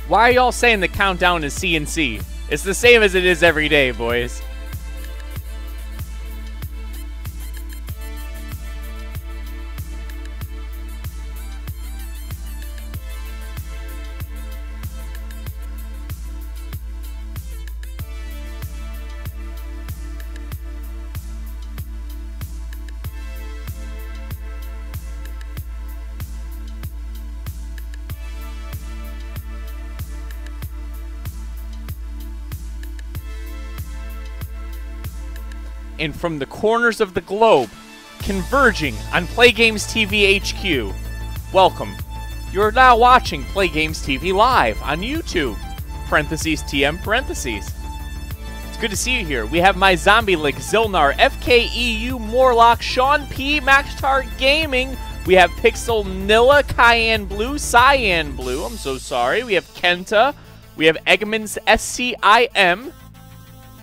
Why are y'all saying the countdown is CNC? It's the same as it is every day, boys. And from the corners of the globe, converging on PlayGamesTV HQ. Welcome. You're now watching PlayGamesTV live on YouTube. Parentheses TM parentheses. It's good to see you here. We have my Zombie Lick, Zilnar, FKEU, Morlock, Sean P, Maxtar Gaming. We have Pixel Nilla, Cayenne Blue, Cyan Blue. I'm so sorry. We have Kenta. We have Eggman's SCIM.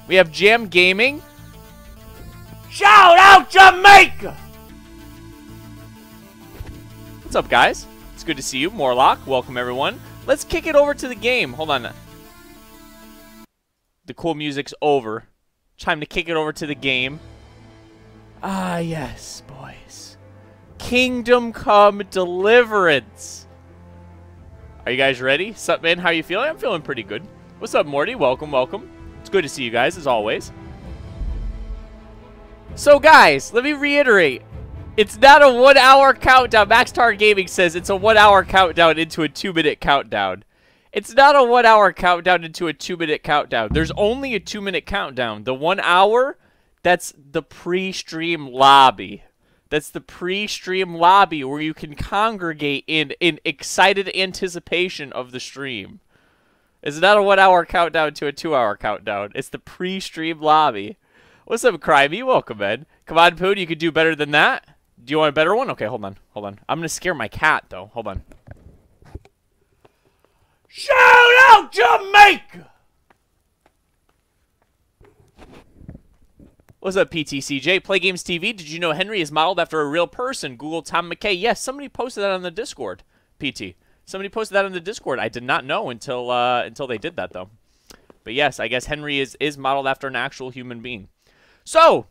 We have Jam Gaming. Shout out Jamaica! What's up, guys? It's good to see you. Morlock, welcome everyone. Let's kick it over to the game. Hold on. The cool music's over. Time to kick it over to the game. Ah, yes, boys. Kingdom Come Deliverance. Are you guys ready? Sup, man? How you feeling? I'm feeling pretty good. What's up, Morty? Welcome, welcome. It's good to see you guys, as always. So guys, let me reiterate. It's not a 1 hour countdown. Maxtar Gaming says it's a 1 hour countdown into a 2-minute countdown. It's not a 1 hour countdown into a 2-minute countdown. There's only a 2-minute countdown. The 1 hour, that's the pre-stream lobby. That's the pre-stream lobby where you can congregate in excited anticipation of the stream. It's not a 1 hour countdown to a 2 hour countdown. It's the pre-stream lobby. What's up, Crimey? Welcome, man. Come on, Poon. You could do better than that. Do you want a better one? Okay, hold on. Hold on. I'm going to scare my cat, though. Hold on. Shout out Jamaica! What's up, PTCJ? PlayGamesTV. Did you know Henry is modeled after a real person? Google Tom McKay. Yes, somebody posted that on the Discord, PT. Somebody posted that on the Discord. I did not know until they did that, though. But yes, I guess Henry is modeled after an actual human being. So,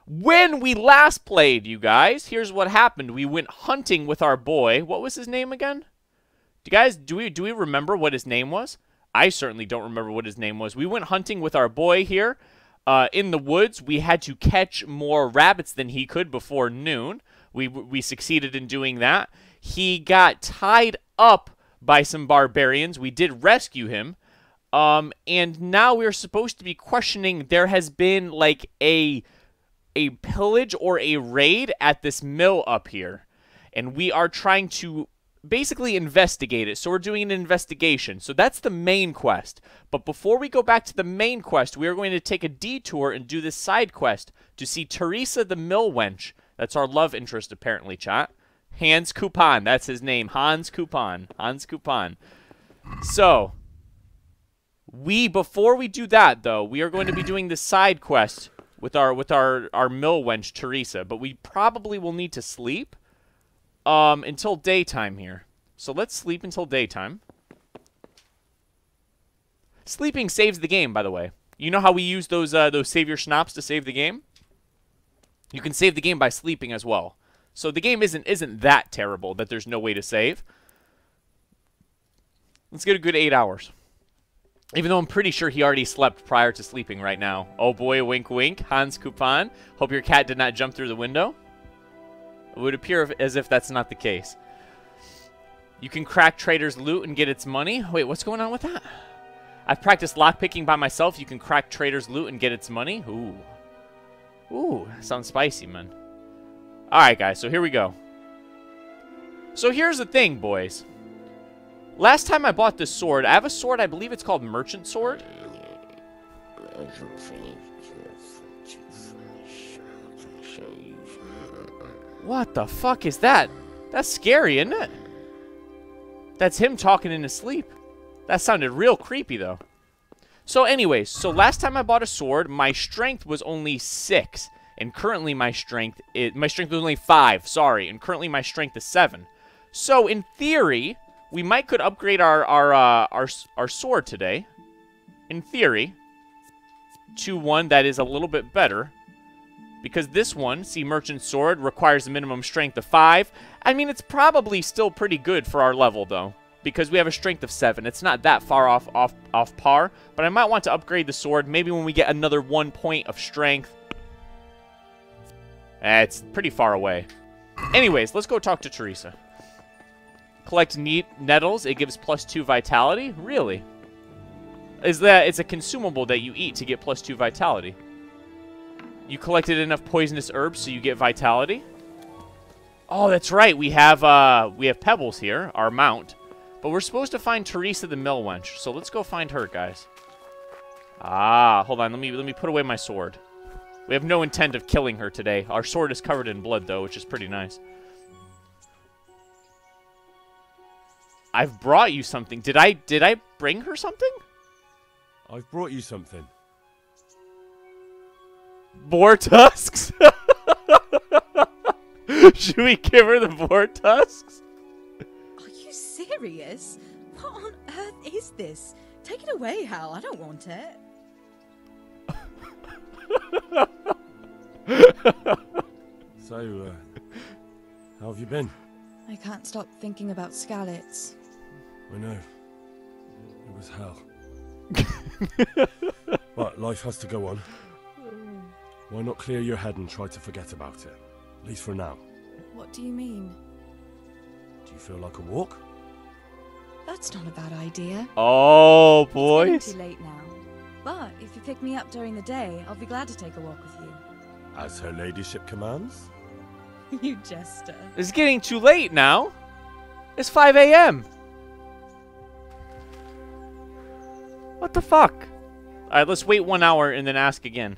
when we last played, you guys, here's what happened. We went hunting with our boy. What was his name again? Do we remember what his name was? I certainly don't remember what his name was. We went hunting with our boy here in the woods. We had to catch more rabbits than he could before noon. We succeeded in doing that. He got tied up by some barbarians. We did rescue him. And now we're supposed to be questioning. There has been like a pillage or a raid at this mill up here, and we are trying to basically investigate it. So we're doing an investigation. So that's the main quest. But before we go back to the main quest, we are going to take a detour and do this side quest to see Teresa the Mill Wench. That's our love interest, apparently, chat. Hans Coupon. That's his name. Hans Coupon. Hans Coupon. So before we do that, though, we are going to be doing the side quest with our mill wench Teresa, but we probably will need to sleep until daytime here. So let's sleep until daytime. Sleeping saves the game, by the way. You know how we use those save your schnapps to save the game? You can save the game by sleeping as well. So the game isn't that terrible that there's no way to save. Let's get a good 8 hours. Even though I'm pretty sure he already slept prior to sleeping right now. Oh boy, wink wink. Hans Coupon. Hope your cat did not jump through the window. It would appear as if that's not the case. You can crack traders' loot and get its money. Wait, what's going on with that? I've practiced lockpicking by myself. You can crack traders' loot and get its money. Ooh. Ooh, sounds spicy, man. Alright, guys, so here we go. So here's the thing, boys. Last time I bought this sword, I have a sword, I believe it's called Merchant Sword. What the fuck is that? That's scary, isn't it? That's him talking in his sleep. That sounded real creepy, though. So anyways, so last time I bought a sword, my strength was only 6. And currently my strength was only 5, sorry. And currently my strength is 7. So in theory, we might could upgrade our sword today, in theory, to one that is a little bit better. Because this one, see, Merchant Sword, requires a minimum strength of 5. I mean, it's probably still pretty good for our level, though. Because we have a strength of 7. It's not that far off par. But I might want to upgrade the sword. Maybe when we get another 1 point of strength. It's pretty far away. Anyways, let's go talk to Teresa. Collect nettles. It gives +2 vitality? Really? It's a consumable that you eat to get +2 vitality. You collected enough poisonous herbs so you get vitality? Oh, that's right. We have Pebbles here, our mount. But we're supposed to find Teresa the Mill Wench. So let's go find her, guys. Ah, hold on. Let me put away my sword. We have no intent of killing her today. Our sword is covered in blood, though, which is pretty nice. I've brought you something. Did I bring her something? I've brought you something. Boar tusks? Should we give her the boar tusks? Are you serious? What on earth is this? Take it away, Hal. I don't want it. So, how have you been? I can't stop thinking about Skalitz. I know. It was hell. But life has to go on. Why not clear your head and try to forget about it? At least for now. What do you mean? Do you feel like a walk? That's not a bad idea. Oh, It's boys. getting too late now. But if you pick me up during the day, I'll be glad to take a walk with you. As her ladyship commands? You jester. It's getting too late now. It's 5 a.m. What the fuck? Alright, let's wait 1 hour and then ask again.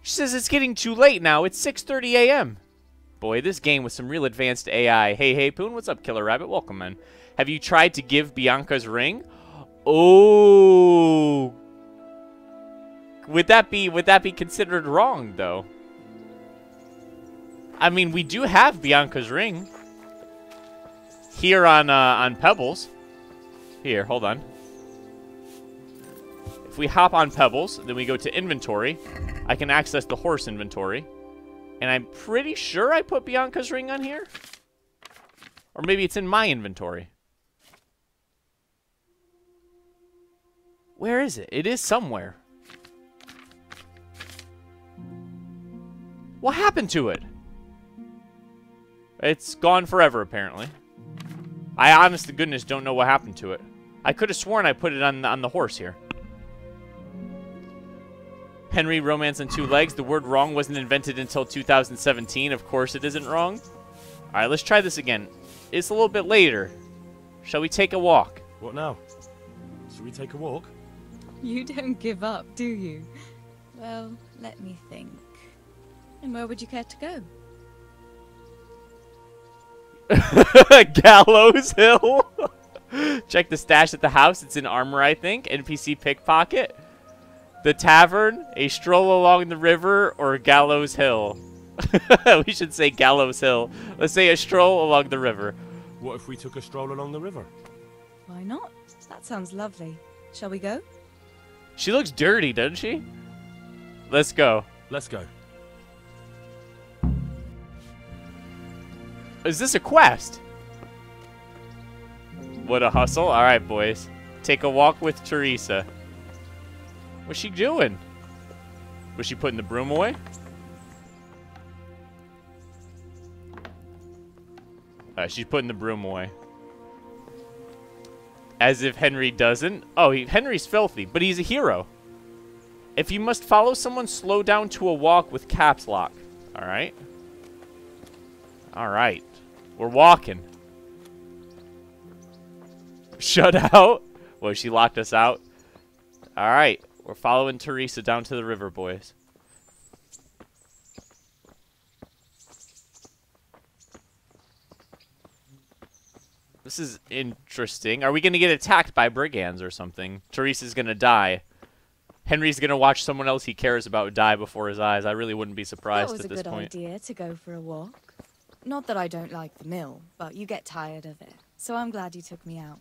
She says it's getting too late now. It's 6:30 a.m. Boy, this game with some real advanced AI. Hey, Poon, what's up, Killer Rabbit? Welcome, man. Have you tried to give Bianca's ring? Oh. Would that be considered wrong, though? I mean, we do have Bianca's ring here on Pebbles. Here, hold on. If we hop on Pebbles, then we go to inventory, I can access the horse inventory. And I'm pretty sure I put Bianca's ring on here. Or maybe it's in my inventory. Where is it? It is somewhere. What happened to it? It's gone forever, apparently. I honest to goodness don't know what happened to it. I could have sworn I put it on the horse here. Henry, romance on 2 legs. The word wrong wasn't invented until 2017. Of course it isn't wrong. Alright, let's try this again. It's a little bit later. Shall we take a walk? What now? Should we take a walk? You don't give up, do you? Well, let me think. And where would you care to go? Gallows Hill. Check the stash at the house. It's in armor, I think. NPC pickpocket. The tavern, a stroll along the river, or Gallows Hill. We should say Gallows Hill. Let's say a stroll along the river. What if we took a stroll along the river? Why not? That sounds lovely. Shall we go? She looks dirty, doesn't she? Let's go. Let's go. Is this a quest? What a hustle. All right, boys. Take a walk with Teresa. What's she doing? Was she putting the broom away? She's putting the broom away. As if Henry doesn't. Oh, Henry's filthy, but he's a hero. If you must follow someone, slow down to a walk with caps lock. All right. All right. We're walking. Shut out? Well, she locked us out. All right. We're following Teresa down to the river, boys. This is interesting. Are we going to get attacked by brigands or something? Teresa's going to die. Henry's going to watch someone else he cares about die before his eyes. I really wouldn't be surprised at this point. That was a good idea to go for a walk. Not that I don't like the mill, but you get tired of it. So I'm glad you took me out.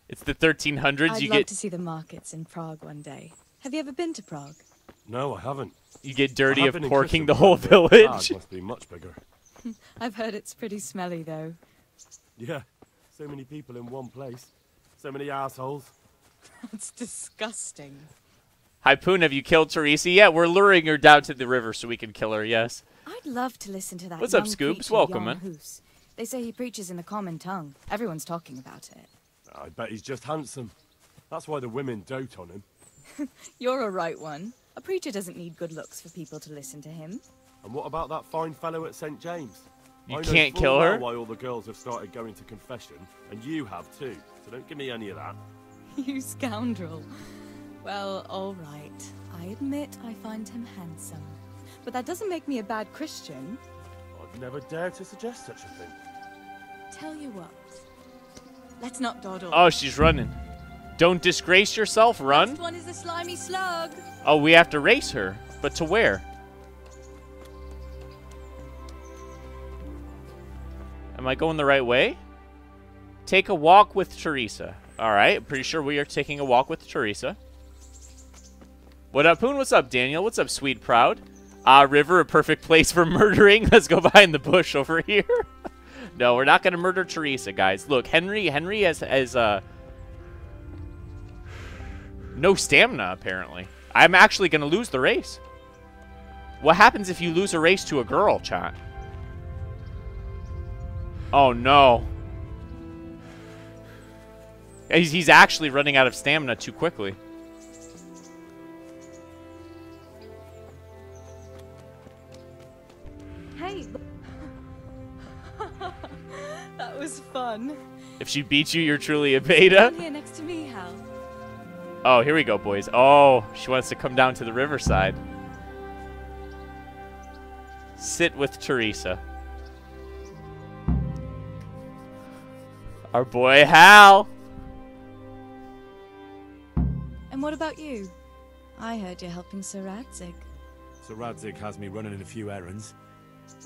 It's the 1300s. I'd love to see the markets in Prague one day. Have you ever been to Prague? No, I haven't. You get dirty of been in porking Christian the whole Prague, but village. Prague must be much bigger. I've heard it's pretty smelly, though. Yeah, so many people in one place. So many assholes. It's disgusting. Hypoon, have you killed Teresa? Yeah, we're luring her down to the river so we can kill her, yes. I'd love to listen to that. What's up, young Scoops? preacher, Welcome, Jan man. Hus. They say he preaches in the common tongue. Everyone's talking about it. I bet he's just handsome. That's why the women dote on him. You're a right one. A preacher doesn't need good looks for people to listen to him. And what about that fine fellow at St. James? You I know can't full kill well her? why all the girls have started going to confession, and you have too. So don't give me any of that. You scoundrel. Well, all right. I admit I find him handsome. But that doesn't make me a bad Christian. I'd never dare to suggest such a thing. Tell you what. Let's not dawdle. Oh, she's running. Don't disgrace yourself, run. Next one is a slimy slug. Oh, we have to race her. But to where? Am I going the right way? Take a walk with Teresa. Alright, I'm pretty sure we are taking a walk with Teresa. What up, Poon? What's up, Daniel? What's up, Sweet Proud? River, a perfect place for murdering. Let's go behind the bush over here. No, we're not going to murder Teresa, guys. Look, Henry has no stamina, apparently. I'm actually going to lose the race. What happens if you lose a race to a girl, chat? Oh, no. He's actually running out of stamina too quickly. Hey. That was fun. If she beats you, you're truly a beta. Come here next to me, Hal. Oh, here we go, boys. Oh, she wants to come down to the riverside. Sit with Teresa. Our boy Hal. And what about you? I heard you're helping Sir Radzig. Sir Radzig has me running a few errands.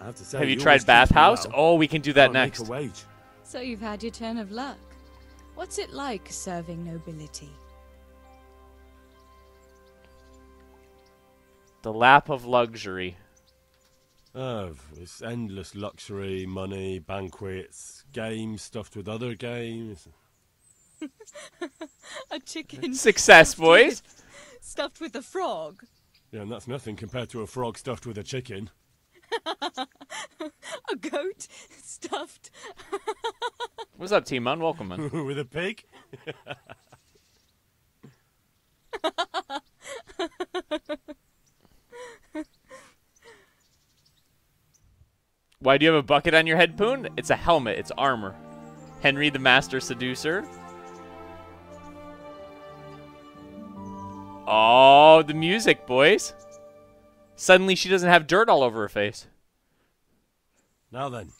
I have to say, Have you he tried always treats me Bathhouse? well. Oh, we can do that Can't make next. a wage. So you've had your turn of luck. What's it like serving nobility? The lap of luxury. Oh, it's endless luxury, money, banquets, games stuffed with other games. A chicken. Success, boys. Stuffed with a frog. Yeah, and that's nothing compared to a frog stuffed with a chicken. A goat stuffed. What's up, T-Man? Welcome, man. With a pig? Why do you have a bucket on your head, Poon? It's a helmet. It's armor. Henry the Master Seducer. Oh, the music, boys. Suddenly she doesn't have dirt all over her face. Now then.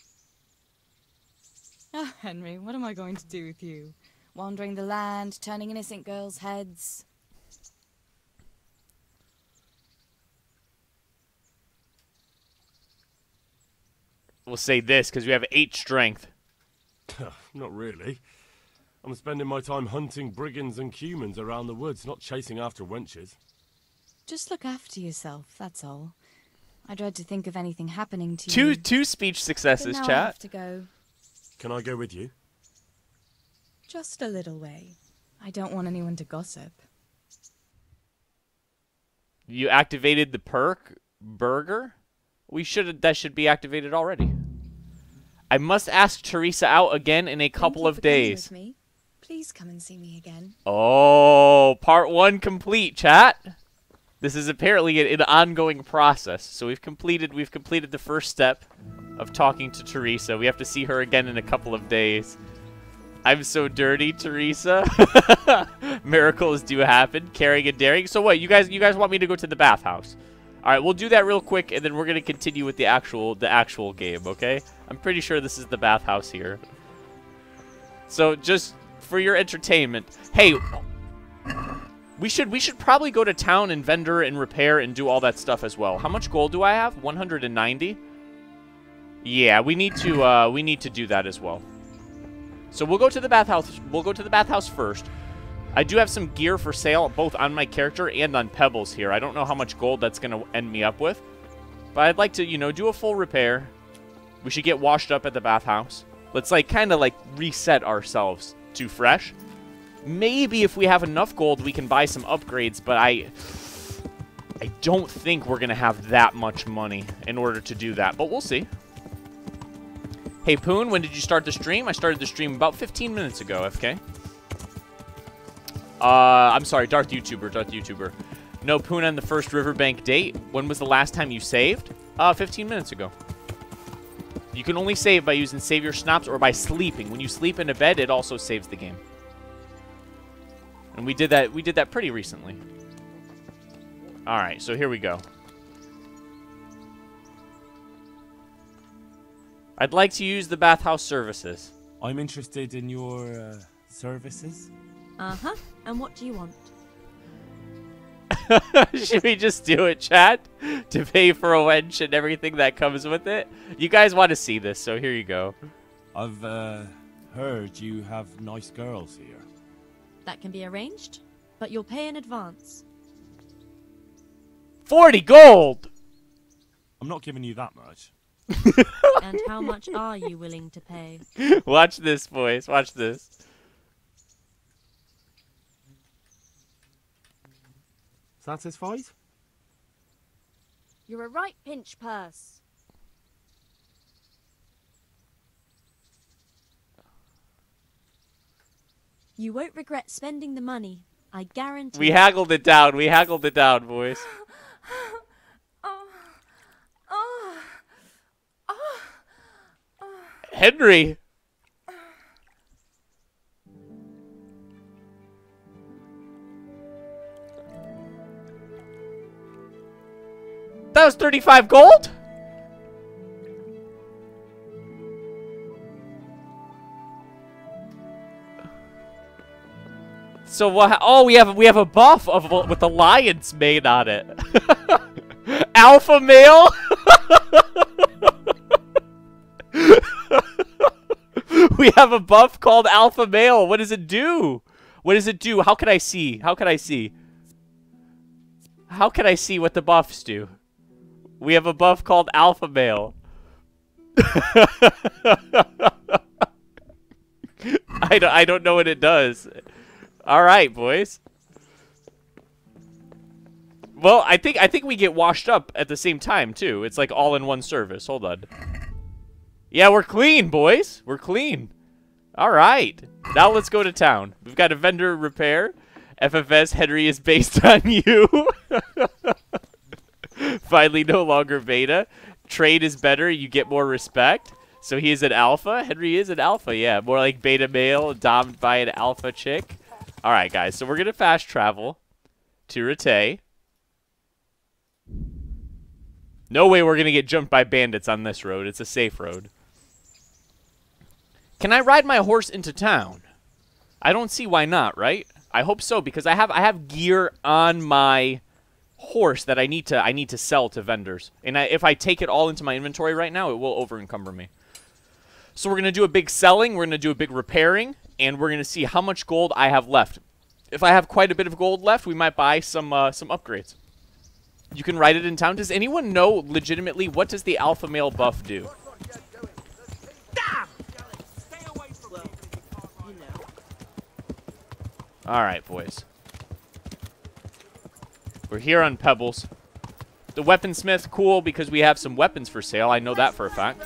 Ah, Henry, what am I going to do with you? Wandering the land, turning innocent girls' heads. We'll say this, because we have 8 strength. Not really. I'm spending my time hunting brigands and humans around the woods, not chasing after wenches. Just look after yourself, that's all. I dread to think of anything happening to you. Two speech But successes, now I chat. have to go. Can I go with you? Just a little way. I don't want anyone to gossip. You activated the perk burger? That should be activated already. I must ask Teresa out again in a couple of days. With me. Please come and see me again. Oh, part 1 complete, chat. This is apparently an ongoing process. So we've completed the first step of talking to Teresa. We have to see her again in a couple of days. I'm so dirty, Teresa. Miracles do happen. Caring and daring. So what? You guys want me to go to the bathhouse? All right, we'll do that real quick, and then we're gonna continue with the actual game. Okay? I'm pretty sure this is the bathhouse here. So just for your entertainment, hey, We should probably go to town and vendor and repair and do all that stuff as well. How much gold do I have? 190. Yeah, we need to do that as well. So we'll go to the bathhouse. We'll go to the bathhouse first. I do have some gear for sale, both on my character and on Pebbles here. I don't know how much gold that's going to end me up with. But I'd like to, you know, do a full repair. We should get washed up at the bathhouse. Let's, like, kind of, like, reset ourselves to fresh. Maybe if we have enough gold, we can buy some upgrades, but I don't think we're going to have that much money in order to do that, but we'll see. Hey, Poon, when did you start the stream? I started the stream about 15 minutes ago, FK. I'm sorry, Darth YouTuber. No Poon on the first riverbank date. When was the last time you saved? 15 minutes ago. You can only save by using Save Your Schnapps or by sleeping. When you sleep in a bed, it also saves the game. And we did that pretty recently. All right, so here we go. I'd like to use the bathhouse services. I'm interested in your services. Uh-huh. And what do you want? Should we just do it, chat? To pay for a wench and everything that comes with it? You guys want to see this, so here you go. I've heard you have nice girls here. That can be arranged, but you'll pay in advance. 40 gold! I'm not giving you that much. And how much are you willing to pay? Watch this, boys. Watch this. Satisfied? You're a right pinch purse. You won't regret spending the money. I guarantee. We haggled it down. We haggled it down, boys. Henry. That was 35 gold? So what? Oh, we have a buff of with the lion's mane on it. Alpha male. We have a buff called Alpha Male. What does it do? What does it do? How can I see? How can I see? How can I see what the buffs do? We have a buff called Alpha Male. I don't know what it does. All right, boys. Well, I think we get washed up at the same time too. It's like all in one service. Hold on. Yeah, we're clean, boys. We're clean. All right. Now let's go to town. We've got a vendor repair. FFS Henry is based on you. Finally, no longer beta. Trade is better. You get more respect. So he is an alpha. Henry is an alpha. Yeah, more like beta male, domed by an alpha chick. All right, guys. So we're gonna fast travel to Rattay. No way we're gonna get jumped by bandits on this road. It's a safe road. Can I ride my horse into town? I don't see why not, right? I hope so, because I have gear on my horse that I need to sell to vendors. And if I take it all into my inventory right now, it will over encumber me. So we're gonna do a big selling, we're gonna do a big repairing, and we're gonna see how much gold I have left. If I have quite a bit of gold left, we might buy some upgrades. You can ride it in town. Does anyone know legitimately what does the alpha male buff do? Alright, boys. We're here on Pebbles. The weaponsmith, cool, because we have some weapons for sale. I know that for a fact.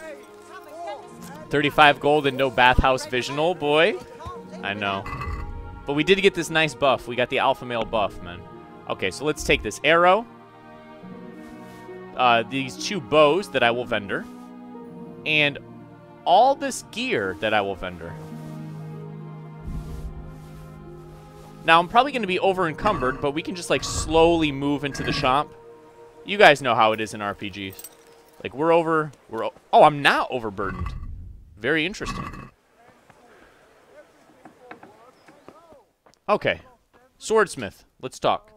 35 gold and no bathhouse visional, boy. I know. But we did get this nice buff. We got the alpha male buff, man. Okay, so let's take this arrow. These 2 bows that I will vendor. And all this gear that I will vendor. Now, I'm probably going to be over-encumbered, but we can just, like, slowly move into the shop. You guys know how it is in RPGs. Like, oh, I'm not overburdened. Very interesting. Okay. Swordsmith, let's talk.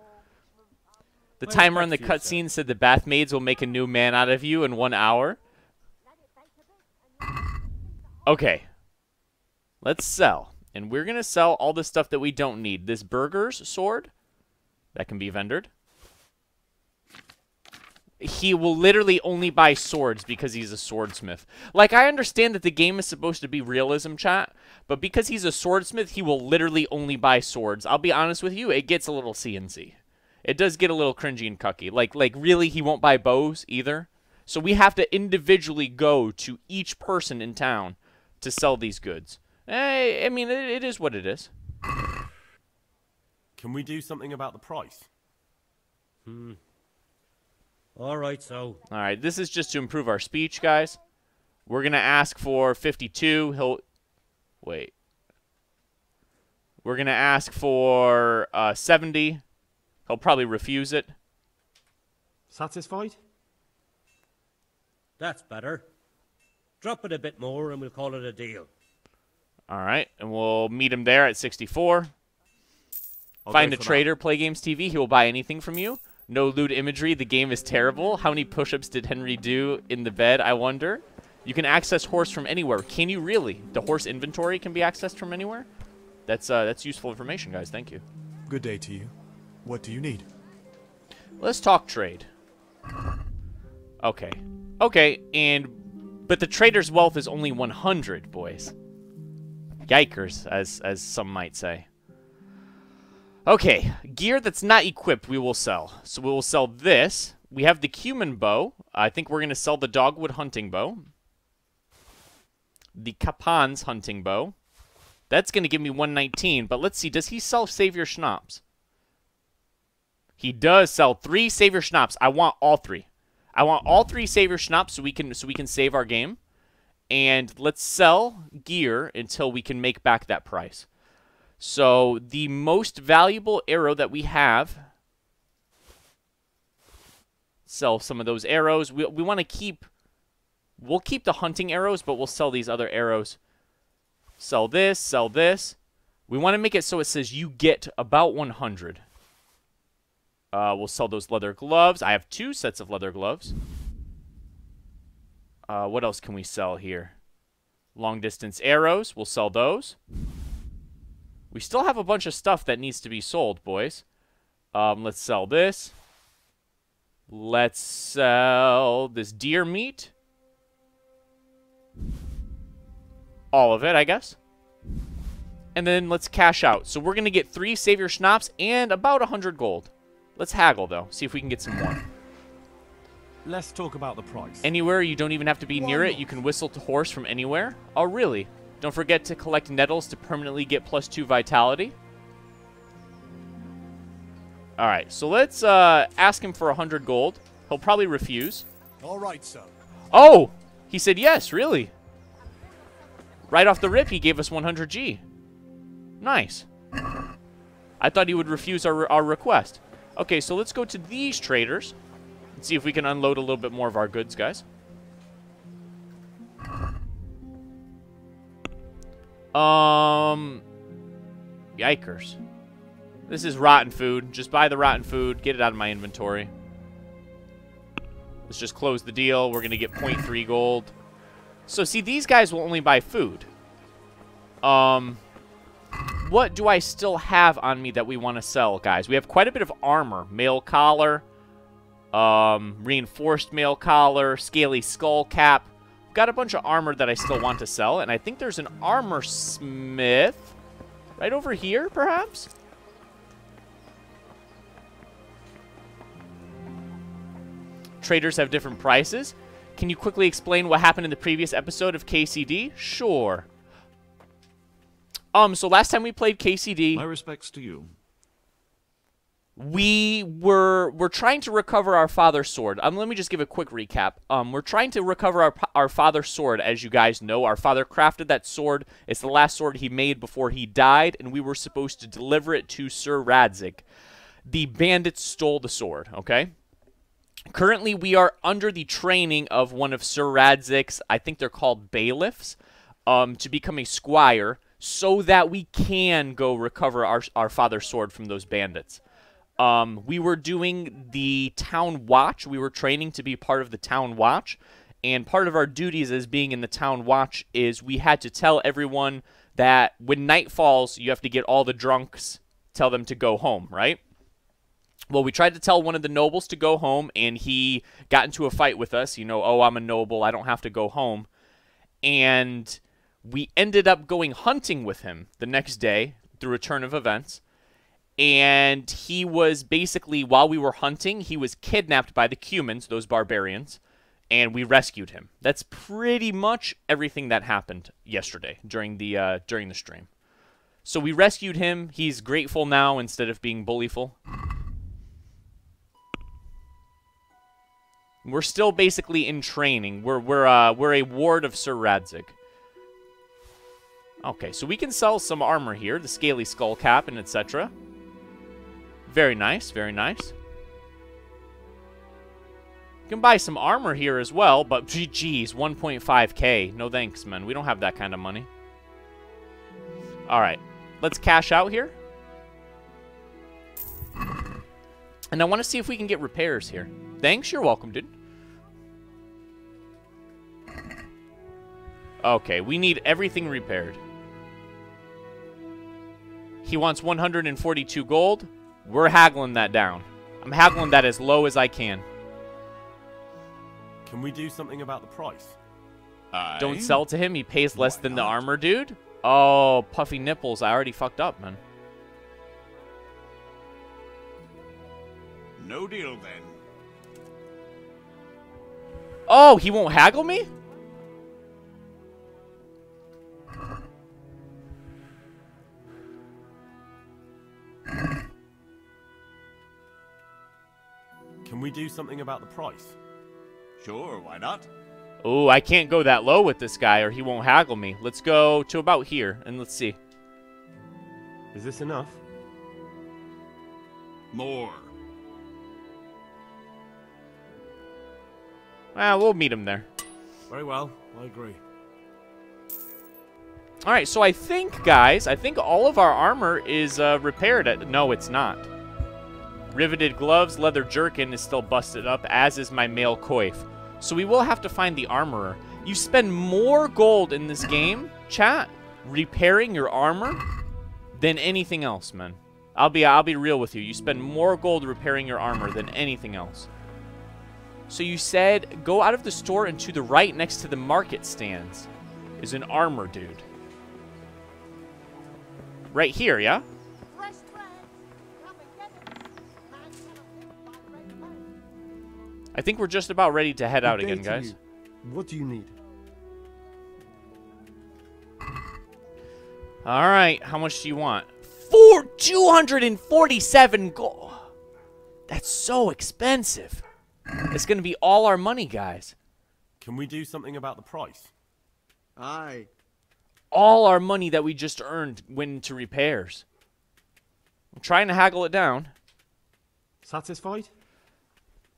The timer on the cutscene said the bath maids will make a new man out of you in 1 hour. Okay. Let's sell. And we're going to sell all the stuff that we don't need. This burger's sword, that can be vendored. He will literally only buy swords because he's a swordsmith. Like, I understand that the game is supposed to be realism, chat, but because he's a swordsmith, he will literally only buy swords. I'll be honest with you, it gets a little CNC. It does get a little cringy and cucky. Like really, he won't buy bows either. So we have to individually go to each person in town to sell these goods. I mean, it is what it is. Can we do something about the price? All right, so. All right, this is just to improve our speech, guys. We're going to ask for 52. Wait. We're going to ask for 70. He'll probably refuse it. Satisfied? That's better. Drop it a bit more and we'll call it a deal. All right, and we'll meet him there at 64. Find a trader, PlayGamesTV. He will buy anything from you. No lewd imagery. The game is terrible. How many push-ups did Henry do in the bed, I wonder? You can access horse from anywhere. Can you really? The horse inventory can be accessed from anywhere? That's useful information, guys. Thank you. Good day to you. What do you need? Let's talk trade. Okay. Okay, but the trader's wealth is only 100, boys. Yikers, as some might say. Okay, gear that's not equipped we will sell. So we will sell this. We have the cumin bow. I think we're going to sell the dogwood hunting bow. The Capan's hunting bow. That's going to give me 119, but let's see, does he sell Savior Schnapps? He does sell 3 Savior Schnapps. I want all 3. I want all 3 Savior Schnapps so we can save our game. And let's sell gear until we can make back that price. So the most valuable arrow that we have, sell some of those arrows. We want to keep, we'll keep the hunting arrows, but we'll sell these other arrows. Sell this, sell this. We want to make it so it says you get about 100. We'll sell those leather gloves. I have 2 sets of leather gloves. What else can we sell here? Long distance arrows. We'll sell those. We still have a bunch of stuff that needs to be sold, boys. Let's sell this. Let's sell this deer meat. All of it, I guess. And then let's cash out. So we're going to get 3 Savior Schnapps and about 100 gold. Let's haggle, though. See if we can get some more. Let's talk about the price. Anywhere, you don't even have to be near it. You can whistle to horse from anywhere. Oh, really? Don't forget to collect nettles to permanently get +2 vitality. All right, so let's ask him for 100 gold. He'll probably refuse. All right, sir. Oh! He said yes, really? Right off the rip, he gave us 100 G. Nice. I thought he would refuse our request. Okay, so let's go to these traders and see if we can unload a little bit more of our goods, guys. Yikers. This is rotten food. Just buy the rotten food. Get it out of my inventory. Let's just close the deal. We're going to get 0.3 gold. So, see, these guys will only buy food. What do I still have on me that we want to sell, guys? We have quite a bit of armor. Mail collar. Reinforced mail collar. Scaly skull cap. Got a bunch of armor that I still want to sell. And I think there's an armor smith right over here, perhaps? Traders have different prices. Can you quickly explain what happened in the previous episode of KCD? Sure. So last time we played KCD, My respects to you. we're trying to recover our father's sword. Let me just give a quick recap. We're trying to recover our father's sword. As you guys know, our father crafted that sword. It's the last sword he made before he died, and we were supposed to deliver it to Sir Radzig. The bandits stole the sword, okay? Currently, we are under the training of one of Sir Radzig's, I think they're called bailiffs, to become a squire. so that we can go recover our father's sword from those bandits. We were doing the town watch. We were training to be part of the town watch. And part of our duties as being in the town watch is we had to tell everyone that when night falls, you have to get all the drunks, tell them to go home, right? Well, we tried to tell one of the nobles to go home, and he got into a fight with us. You know, oh, I'm a noble, I don't have to go home. And we ended up going hunting with him the next day through a turn of events. And he was basically, while we were hunting, he was kidnapped by the Cumans, those barbarians, and we rescued him. That's pretty much everything that happened yesterday during the stream. So we rescued him. He's grateful now instead of being bullyful. We're still basically in training. We're a ward of Sir Radzig. Okay, so we can sell some armor here, the scaly skull cap and etc. Very nice, very nice. You can buy some armor here as well, but geez, 1.5k. No thanks, man. We don't have that kind of money. All right, let's cash out here. And I want to see if we can get repairs here. Thanks, you're welcome, dude. Okay, we need everything repaired. He wants 142 gold. We're haggling that down. I'm haggling that as low as I can. Can we do something about the price? Don't sell to him. He pays less than the armor, dude. Oh, puffy nipples. I already fucked up, man. No deal, then. Oh, he won't haggle me? Can we do something about the price? Sure, why not? Oh, I can't go that low with this guy or he won't haggle me. Let's go to about here and let's see. Is this enough? More. Well, we'll meet him there. Very well, I agree. Alright, so I think, guys, all of our armor is repaired. No, it's not. Riveted gloves, leather jerkin is still busted up, as is my mail coif. So we will have to find the armorer. You spend more gold in this game, chat, repairing your armor than anything else, man. I'll be real with you. You spend more gold repairing your armor than anything else. So you said go out of the store and to the right next to the market stands is an armor dude. Right here, yeah? I think we're just about ready to head out again, guys. What do you need? All right, how much do you want? 247 gold. That's so expensive. It's going to be all our money, guys. Can we do something about the price? Aye. All our money that we just earned went into repairs. I'm trying to haggle it down. Satisfied?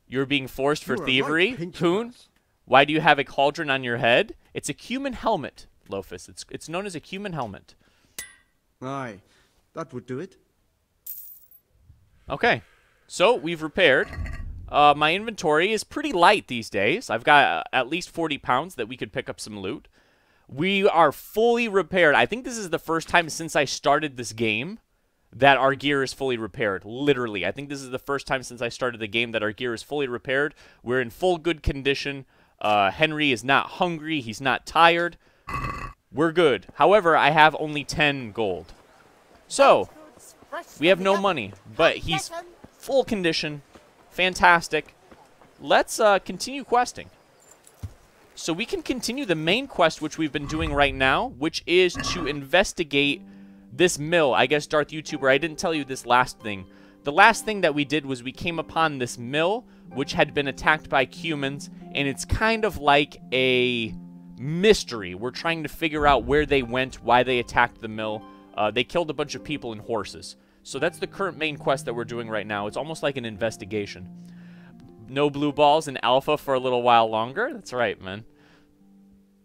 You're being forced for You are thievery, right, pinch Poon. us. Why do you have a cauldron on your head? It's a cumin helmet, Lofus. It's known as a cumin helmet. Aye. That would do it. Okay, so we've repaired. My inventory is pretty light these days. I've got at least 40 pounds that we could pick up some loot. We are fully repaired. I think this is the first time since I started this game that our gear is fully repaired. Literally. I think this is the first time since I started the game that our gear is fully repaired. We're in full good condition. Henry is not hungry. He's not tired. We're good. However, I have only 10 gold. So, we have no money, but he's full condition. Fantastic. Let's continue questing. So we can continue the main quest, which we've been doing right now, which is to investigate this mill. I guess, Darth YouTuber, I didn't tell you this last thing. The last thing that we did was we came upon this mill, which had been attacked by Cumans, and it's kind of like a mystery. We're trying to figure out where they went, why they attacked the mill. They killed a bunch of people and horses. So that's the current main quest that we're doing right now. It's almost like an investigation. No blue balls in alpha for a little while longer? That's right, man.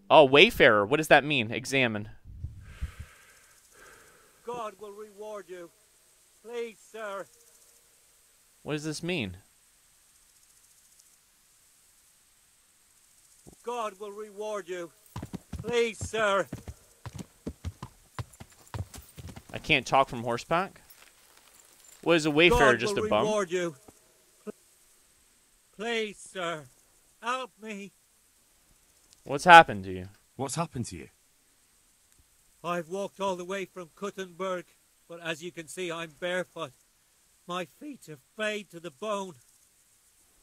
Oh, Wayfarer. What does that mean? Examine. God will reward you. Please, sir. What does this mean? God will reward you. Please, sir. I can't talk from horseback? What is a wayfarer, just a bum? God will reward you. Please, sir. Help me. What's happened to you? What's happened to you? I've walked all the way from Kuttenberg, but as you can see, I'm barefoot. My feet are frayed to the bone.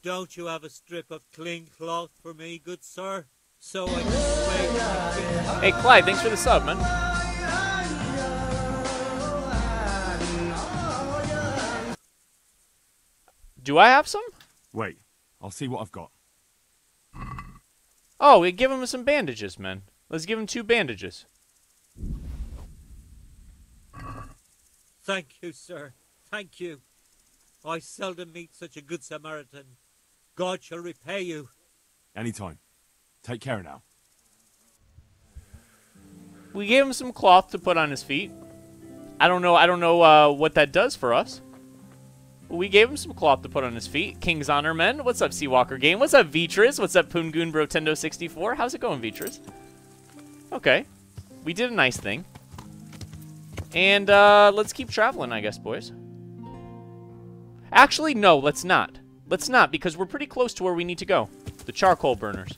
Don't you have a strip of clean cloth for me, good sir? So I can sway my feet. Hey, Clyde, thanks for the sub, man. Do I have some? Wait, I'll see what I've got. Oh, we give him some bandages, man. Let's give him 2 bandages. Thank you, sir. Thank you. I seldom meet such a good Samaritan. God shall repay you. Anytime. Take care now. We gave him some cloth to put on his feet. I don't know what that does for us. We gave him some cloth to put on his feet. King's Honor Men. What's up, Seawalker Game? What's up, Vitras? What's up, Pungoon Brotendo 64? How's it going, Vitras? Okay. We did a nice thing. And let's keep traveling, I guess, boys. Actually, no, let's not. Let's not, because we're pretty close to where we need to go. The charcoal burners.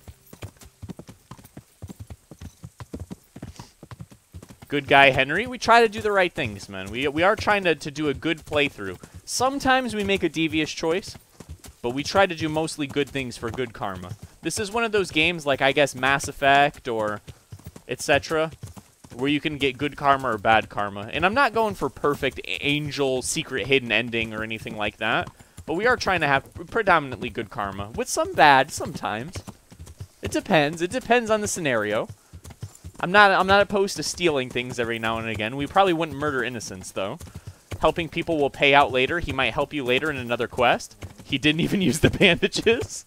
Good guy, Henry. We try to do the right things, man. We are trying to do a good playthrough. Sometimes we make a devious choice, but we try to do mostly good things for good karma. This is one of those games like, I guess, Mass Effect or etc., where you can get good karma or bad karma. And I'm not going for perfect angel secret hidden ending or anything like that, but we are trying to have predominantly good karma, with some bad sometimes. It depends. It depends on the scenario. I'm not opposed to stealing things every now and again. We probably wouldn't murder innocents, though. Helping people will pay out later. He might help you later in another quest. He didn't even use the bandages.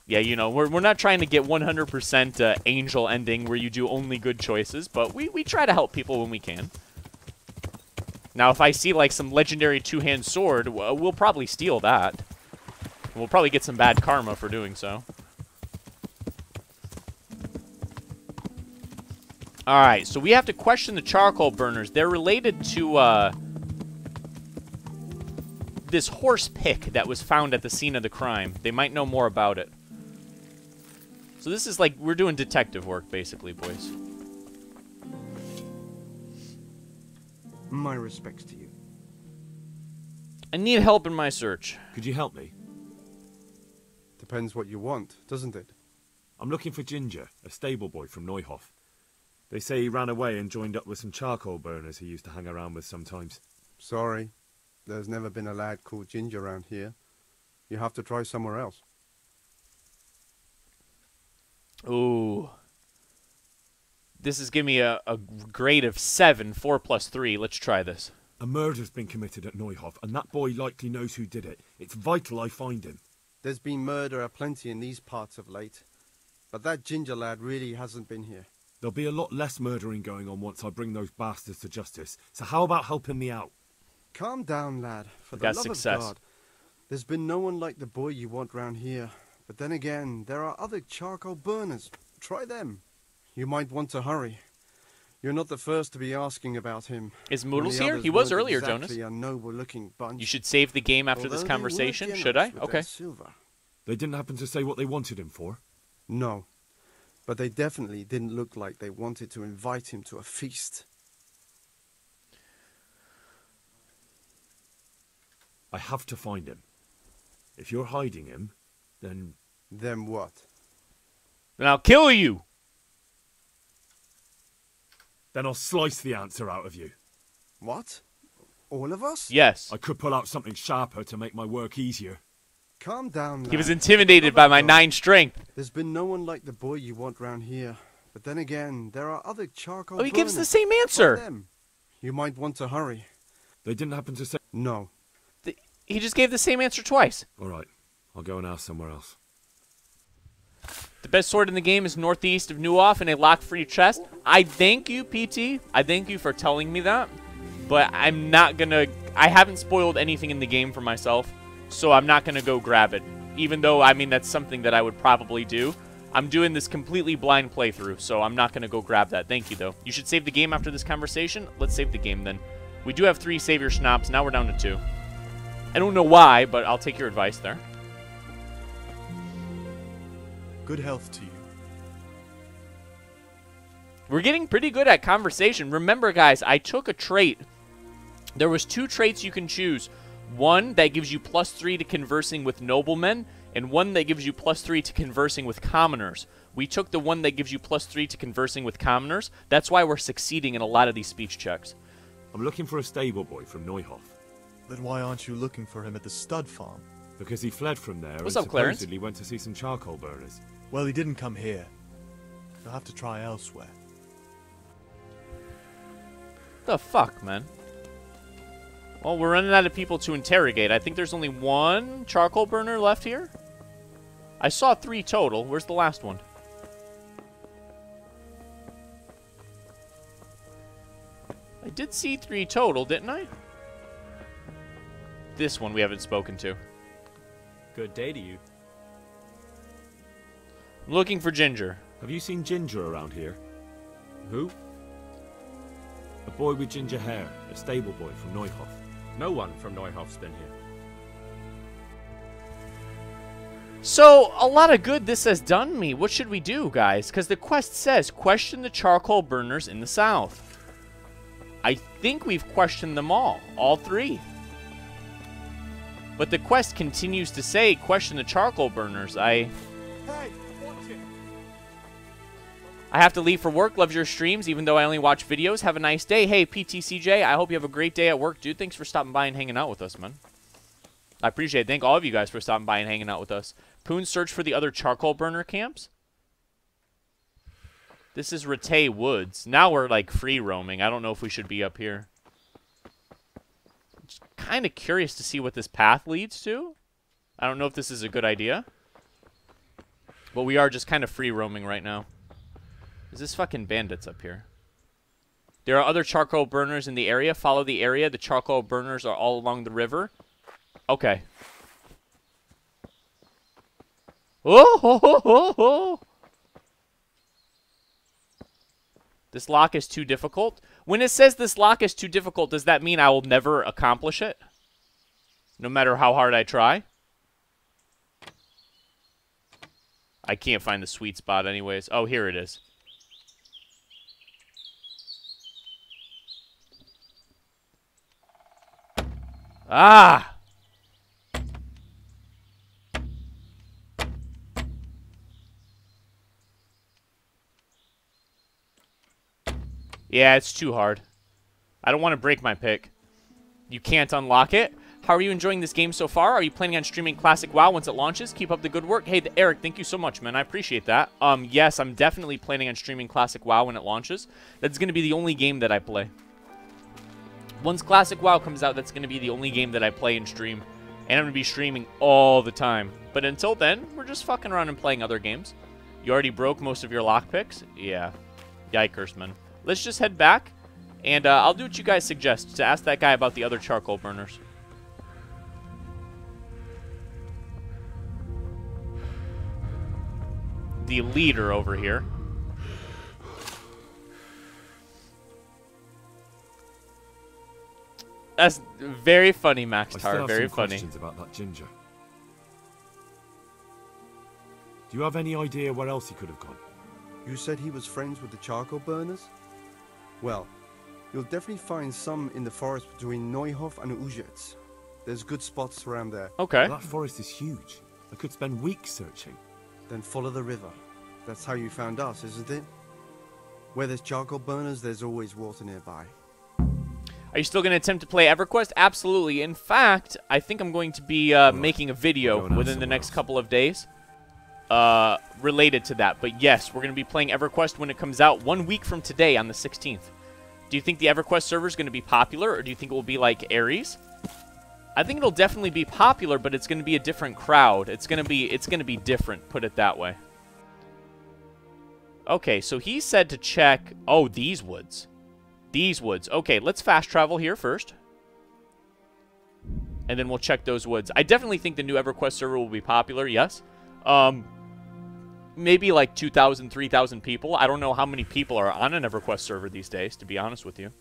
Yeah, you know, we're not trying to get 100% angel ending where you do only good choices, but we try to help people when we can. Now, if I see, like, some legendary two-hand sword, we'll probably steal that. We'll probably get some bad karma for doing so. Alright, so we have to question the charcoal burners. They're related to, this horse pick that was found at the scene of the crime. They might know more about it. So this is like, we're doing detective work, basically, boys. My respects to you. I need help in my search. Could you help me? Depends what you want, doesn't it? I'm looking for Ginger, a stable boy from Neuhof. They say he ran away and joined up with some charcoal burners he used to hang around with sometimes. Sorry, there's never been a lad called Ginger around here. You have to try somewhere else. Ooh. This is giving me a grade of 7, 4 plus 3. Let's try this. A murder's been committed at Neuhof, and that boy likely knows who did it. It's vital I find him. There's been murder aplenty in these parts of late, but that Ginger lad really hasn't been here. There'll be a lot less murdering going on once I bring those bastards to justice, so how about helping me out? Calm down, lad. For We the got love success. of God. There's been no one like the boy you want round here. But then again, there are other charcoal burners. Try them. You might want to hurry. You're not the first to be asking about him. Is When Moodles the here? others He was weren't earlier, exactly Jonas. a noble-looking bunch. You should save the game after Although this they were conversation. generous Should I? with Okay. their silver. They didn't happen to say what they wanted him for? No. But they definitely didn't look like they wanted to invite him to a feast. I have to find him. If you're hiding him, then... Then what? Then I'll kill you! Then I'll slice the answer out of you. What? All of us? Yes. I could pull out something sharper to make my work easier. Calm down, lad. He was intimidated by my 9 strength. There's been no one like the boy you want round here. But then again, there are other charcoal Oh, he gives the burners. same Try answer. them. You might want to hurry. They didn't happen to say... No. He just gave the same answer twice. All right, I'll go and ask somewhere else. The best sword in the game is northeast of Neuhof in a lock-free chest. I thank you, PT. I thank you for telling me that. But I'm not gonna... I haven't spoiled anything in the game for myself, so I'm not gonna go grab it. Even though, I mean, that's something that I would probably do. I'm doing this completely blind playthrough, so I'm not gonna go grab that. Thank you, though. You should save the game after this conversation. Let's save the game, then. We do have 3 savior schnapps. Now we're down to 2. I don't know why, but I'll take your advice there. Good health to you. We're getting pretty good at conversation. Remember, guys, I took a trait. There was 2 traits you can choose. One that gives you +3 to conversing with noblemen, and one that gives you +3 to conversing with commoners. We took the one that gives you +3 to conversing with commoners. That's why we're succeeding in a lot of these speech checks. I'm looking for a stable boy from Neuhof. Then why aren't you looking for him at the stud farm? Because he fled from there What's and up, Clarence? supposedly went to see some charcoal burners. Well, he didn't come here. You'll have to try elsewhere. The fuck, man? Well, we're running out of people to interrogate. I think there's only 1 charcoal burner left here. I saw 3 total. Where's the last one? I did see 3 total, didn't I? This one we haven't spoken to. Good day to you. I'm looking for Ginger. Have you seen Ginger around here? Who? A boy with ginger hair, a stable boy from Neuhof. No one from Neuhof's been here. So, a lot of good this has done me. What should we do, guys? Because the quest says, question the charcoal burners in the south. I think we've questioned them all 3. But the quest continues to say, question the charcoal burners. Hey, watch it! I have to leave for work. Love your streams, even though I only watch videos. Have a nice day. Hey, PTCJ, I hope you have a great day at work, dude. Thanks for stopping by and hanging out with us, man. I appreciate it. Thank all of you guys for stopping by and hanging out with us. Poon, search for the other charcoal burner camps. This is Rattay Woods. Now we're, like, free roaming. I don't know if we should be up here. Just kind of curious to see what this path leads to. I don't know if this is a good idea. But we are just kind of free roaming right now. Is this fucking bandits up here? There are other charcoal burners in the area. Follow the area. The charcoal burners are all along the river. Okay. Oh, ho, ho, ho, ho. This lock is too difficult. When it says this lock is too difficult, does that mean I will never accomplish it? No matter how hard I try? I can't find the sweet spot anyways. Oh, here it is. Ah! Yeah, it's too hard. I don't want to break my pick. You can't unlock it? How are you enjoying this game so far? Are you planning on streaming Classic WoW once it launches? Keep up the good work. Hey, Eric, thank you so much, man. I appreciate that. Yes, I'm definitely planning on streaming Classic WoW when it launches. That's going to be the only game that I play. Once Classic WoW comes out, that's going to be the only game that I play and stream. And I'm going to be streaming all the time. But until then, we're just fucking around and playing other games. You already broke most of your lockpicks? Yeah. Yikers, man. Let's just head back. And I'll do what you guys suggest, to ask that guy about the other charcoal burners. The leader over here. That's very funny, Max Tar. Very funny. Questions about that Ginger. Do you have any idea where else he could have gone? You said he was friends with the charcoal burners? Well, you'll definitely find some in the forest between Neuhof and Uzets. There's good spots around there. Okay. That forest is huge. I could spend weeks searching. Then follow the river. That's how you found us, isn't it? Where there's charcoal burners, there's always water nearby. Are you still going to attempt to play EverQuest? Absolutely. In fact, I think I'm going to be making a video within the next couple of days related to that. But yes, we're going to be playing EverQuest when it comes out 1 week from today on the 16th. Do you think the EverQuest server is going to be popular, or do you think it will be like Ares? I think it'll definitely be popular, but it's going to be a different crowd. It's going to be different, put it that way. Okay, so he said to check... Oh, these woods. These woods. Okay, let's fast travel here first. And then we'll check those woods. I definitely think the new EverQuest server will be popular, yes. Maybe like 2,000, 3,000 people. I don't know how many people are on an EverQuest server these days, to be honest with you.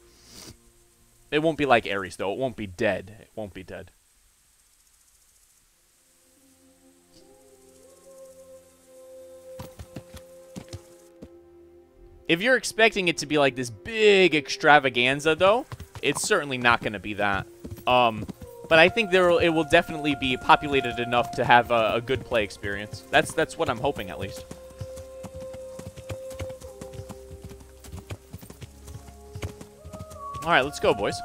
It won't be like Ares, though. It won't be dead. It won't be dead. If you're expecting it to be like this big extravaganza, though, it's certainly not going to be that. But I think it will definitely be populated enough to have a good play experience. That's what I'm hoping, at least. All right, let's go, boys.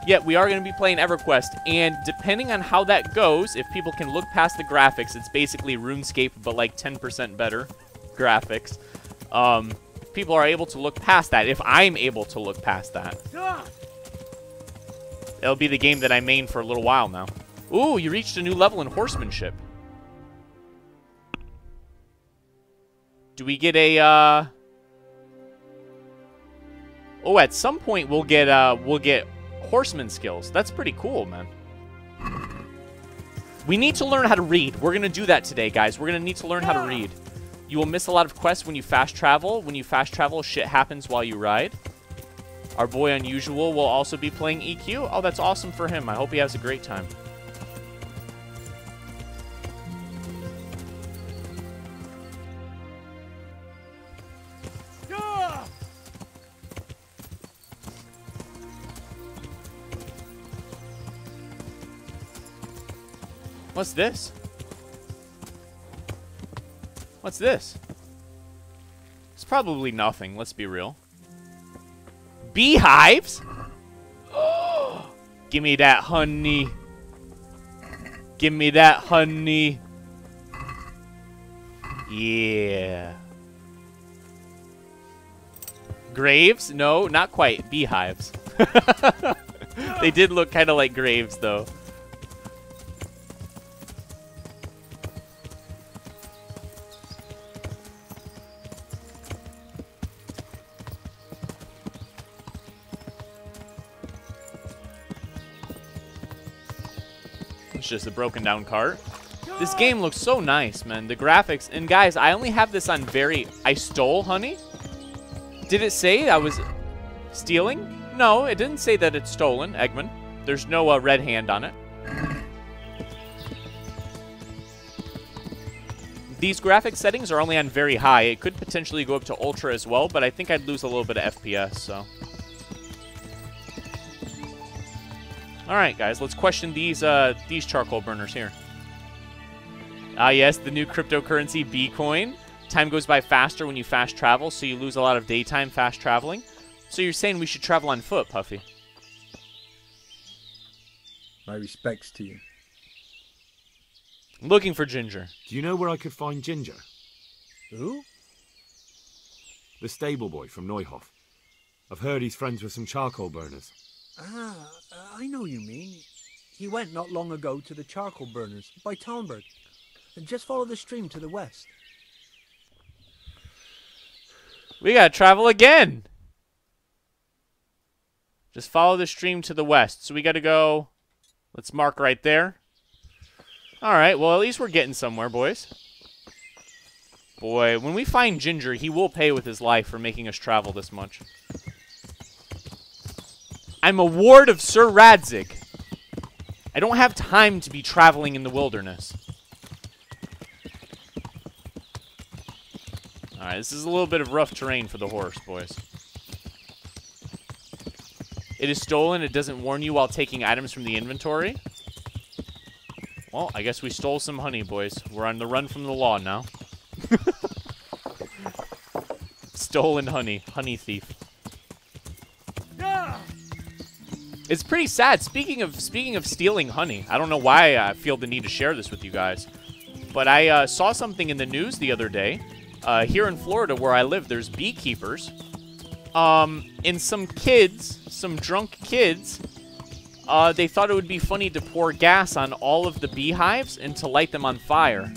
Yeah, we are going to be playing EverQuest, and depending on how that goes, if people can look past the graphics, it's basically RuneScape, but like 10% better graphics. People are able to look past that. If I'm able to look past that, it'll be the game that I main for a little while now. Ooh, you reached a new level in horsemanship. Do we get a, Oh, at some point we'll get horseman skills. That's pretty cool, man. We need to learn how to read. We're going to do that today, guys. We're going to need to learn how to read. You will miss a lot of quests when you fast travel. When you fast travel, shit happens while you ride. Our boy Unusual will also be playing EQ. Oh, that's awesome for him. I hope he has a great time. What's this? What's this? It's probably nothing, let's be real. Beehives? Give me that honey. Give me that honey. Yeah. Graves? No, not quite. Beehives. They did look kind of like graves, though. Just a broken down cart. This game looks so nice, man. The graphics. And guys, I only have this on very... I stole honey? Did it say I was stealing? No, it didn't say that it's stolen, Eggman. There's no red hand on it. These graphic settings are only on very high. It could potentially go up to ultra as well, but I think I'd lose a little bit of FPS, so... Alright, guys, let's question these charcoal burners here. Ah, yes, the new cryptocurrency, B-Coin. Time goes by faster when you fast travel, so you lose a lot of daytime fast traveling. So you're saying we should travel on foot, Puffy? My respects to you. I'm looking for Ginger. Do you know where I could find Ginger? Who? The stable boy from Neuhof. I've heard he's friends with some charcoal burners. Ah, I know you mean. He went not long ago to the charcoal burners by Talmberg. And just follow the stream to the west. We gotta travel again! Just follow the stream to the west. So we gotta go... Let's mark right there. Alright, well at least we're getting somewhere, boys. Boy, when we find Ginger, he will pay with his life for making us travel this much. I'm a ward of Sir Radzig. I don't have time to be traveling in the wilderness. Alright, this is a little bit of rough terrain for the horse, boys. It is stolen. It doesn't warn you while taking items from the inventory. Well, I guess we stole some honey, boys. We're on the run from the law now. Stolen honey. Honey thief. It's pretty sad. Speaking of stealing honey, I don't know why I feel the need to share this with you guys, but I saw something in the news the other day. Here in Florida, where I live, there's beekeepers. And some kids, some drunk kids, they thought it would be funny to pour gas on all of the beehives and to light them on fire.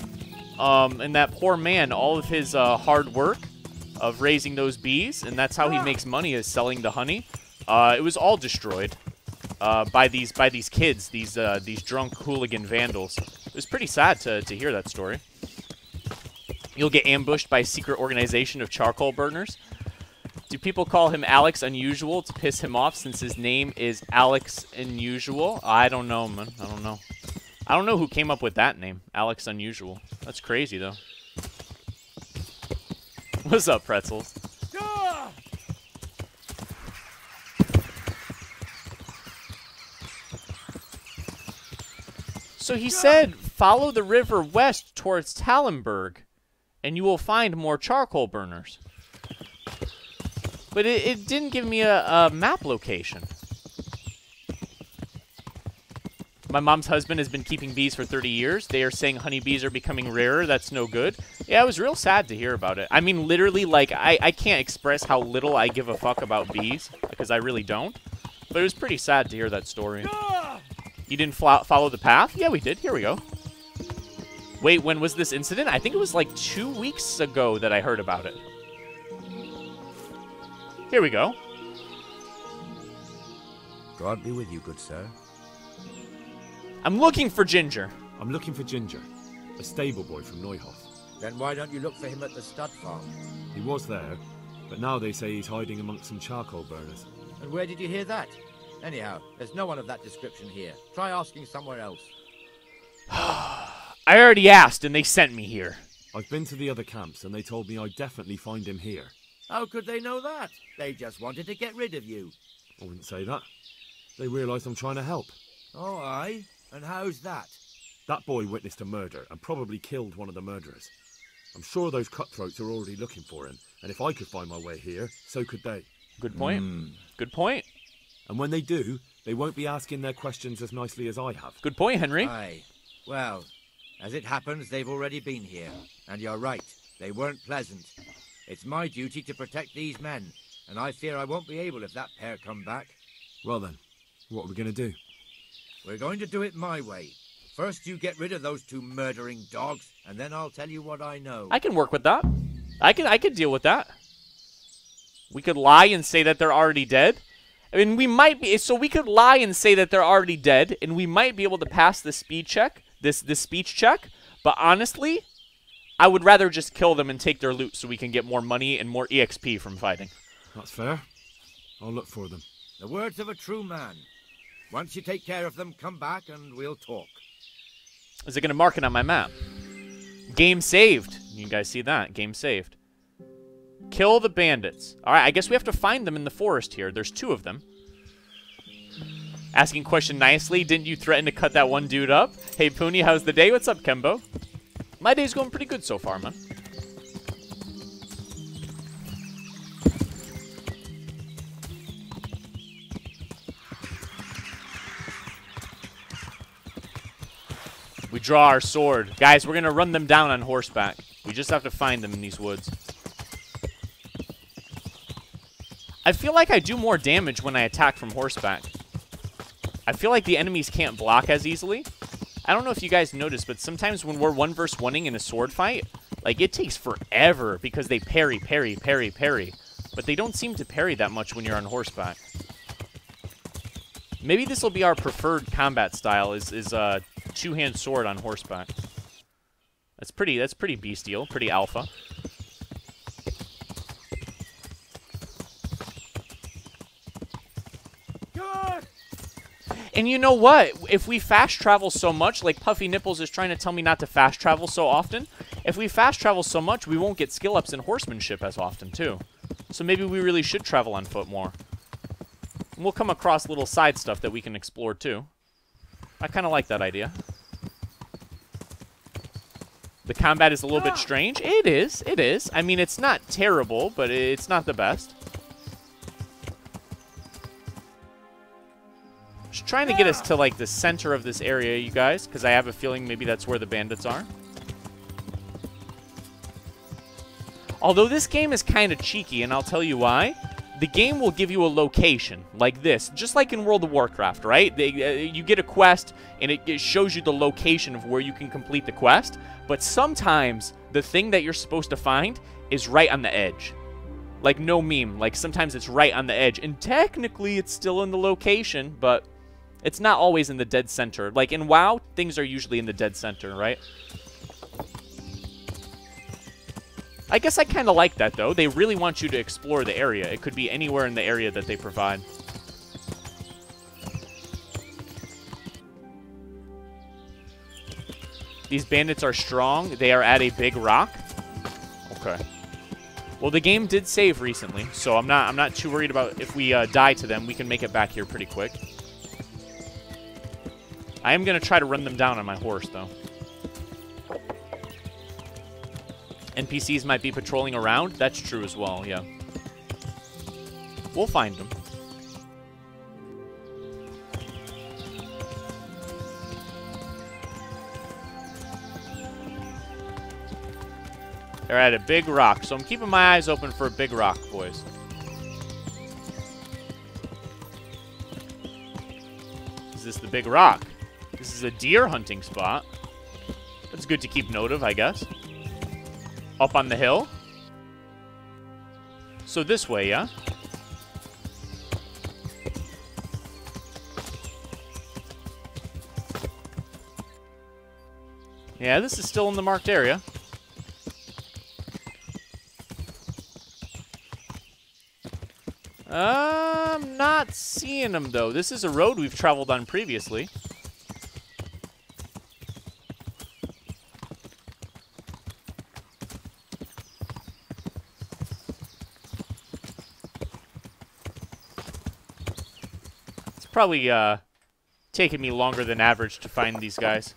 And that poor man, all of his hard work of raising those bees, and that's how he makes money, is selling the honey. It was all destroyed by these kids, these drunk hooligan vandals. It was pretty sad to hear that story. You'll get ambushed by a secret organization of charcoal burners. Do people call him Alex Unusual to piss him off since his name is Alex Unusual? I don't know, man. I don't know. I don't know who came up with that name, Alex Unusual. That's crazy, though. What's up, pretzels? So he said, follow the river west towards Tallenberg, and you will find more charcoal burners. But it didn't give me a map location. My mom's husband has been keeping bees for 30 years. They are saying honeybees are becoming rarer. That's no good. Yeah, it was real sad to hear about it. I mean, literally, like, I can't express how little I give a fuck about bees, because I really don't. But it was pretty sad to hear that story. You didn't follow the path? Yeah, we did. Here we go. Wait, when was this incident? I think it was like 2 weeks ago that I heard about it. Here we go. God be with you, good sir. I'm looking for Ginger. I'm looking for Ginger, a stable boy from Neuhof. Then why don't you look for him at the stud farm? He was there, but now they say he's hiding amongst some charcoal burners. And where did you hear that? Anyhow, there's no one of that description here. Try asking somewhere else. I already asked, and they sent me here. I've been to the other camps, and they told me I'd definitely find him here. How could they know that? They just wanted to get rid of you. I wouldn't say that. They realise I'm trying to help. Oh, aye? And how's that? That boy witnessed a murder and probably killed one of the murderers. I'm sure those cutthroats are already looking for him, and if I could find my way here, so could they. Good point. Good point. And when they do, they won't be asking their questions as nicely as I have. Good point, Henry. Aye. Well, as it happens, they've already been here. And you're right, they weren't pleasant. It's my duty to protect these men, and I fear I won't be able if that pair come back. Well then, what are we going to do? We're going to do it my way. First you get rid of those two murdering dogs, and then I'll tell you what I know. I can work with that. I could deal with that. We could lie and say that they're already dead. I mean, we might be, so we could lie and say that they're already dead, and we might be able to pass the speed check, this speech check, but honestly, I would rather just kill them and take their loot so we can get more money and more EXP from fighting. That's fair. I'll look for them. The words of a true man. Once you take care of them, come back and we'll talk. Is it going to mark it on my map? Game saved. You guys see that? Game saved. Kill the bandits. All right, I guess we have to find them in the forest here. There's 2 of them. Asking question nicely. Didn't you threaten to cut that one dude up? Hey, Pooney, how's the day? What's up, Kembo? My day's going pretty good so far, man. We draw our sword. Guys, we're going to run them down on horseback. We just have to find them in these woods. I feel like I do more damage when I attack from horseback. I feel like the enemies can't block as easily. I don't know if you guys noticed, but sometimes when we're 1 versus 1ing in a sword fight, like, it takes forever because they parry. But they don't seem to parry that much when you're on horseback. Maybe this will be our preferred combat style, is a 2-hand sword on horseback. That's pretty bestial, pretty alpha. And you know what? If we fast travel so much, like Puffy Nipples is trying to tell me not to fast travel so often, if we fast travel so much, we won't get skill ups in horsemanship as often, too. So maybe we really should travel on foot more. And we'll come across little side stuff that we can explore, too. I kind of like that idea. The combat is a little bit strange. It is. I mean, it's not terrible, but it's not the best. Just trying to get us to, like, the center of this area, you guys, because I have a feeling maybe that's where the bandits are. Although this game is kind of cheeky, and I'll tell you why. the game will give you a location like this, just like in World of Warcraft, right? You get a quest, and it shows you the location of where you can complete the quest, but sometimes the thing that you're supposed to find is right on the edge. Like, no meme. Like, sometimes it's right on the edge, and technically it's still in the location, but it's not always in the dead center. Like, in WoW, things are usually in the dead center, right? I guess I kind of like that, though. They really want you to explore the area. It could be anywhere in the area that they provide. These bandits are strong. They are at a big rock. Okay. Well, the game did save recently, so I'm not too worried about if we die to them. We can make it back here pretty quick. I am going to try to run them down on my horse, though. NPCs might be patrolling around. That's true as well, yeah. We'll find them. They're at a big rock, so I'm keeping my eyes open for a big rock, boys. Is this the big rock? This is a deer hunting spot. That's good to keep note of, I guess. Up on the hill. So this way, yeah? Yeah, this is still in the marked area. I'm not seeing them, though. This is a road we've traveled on previously. Probably taking me longer than average to find these guys.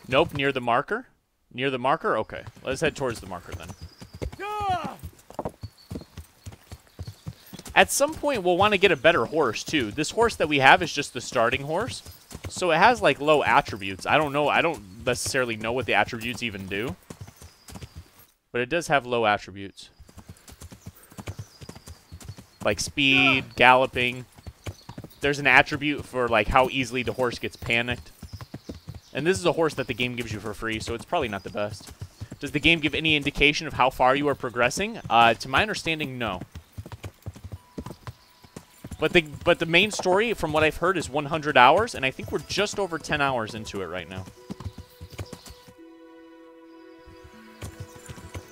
Nope, near the marker? Near the marker? Okay, let's head towards the marker then. At some point, we'll want to get a better horse, too. This horse that we have is just the starting horse, so it has, like, low attributes. I don't know. I don't necessarily know what the attributes even do, but it does have low attributes. Like speed, galloping. There's an attribute for, like, how easily the horse gets panicked. And this is a horse that the game gives you for free, so it's probably not the best. Does the game give any indication of how far you are progressing? To my understanding, no. But the main story, from what I've heard, is 100 hours, and I think we're just over 10 hours into it right now.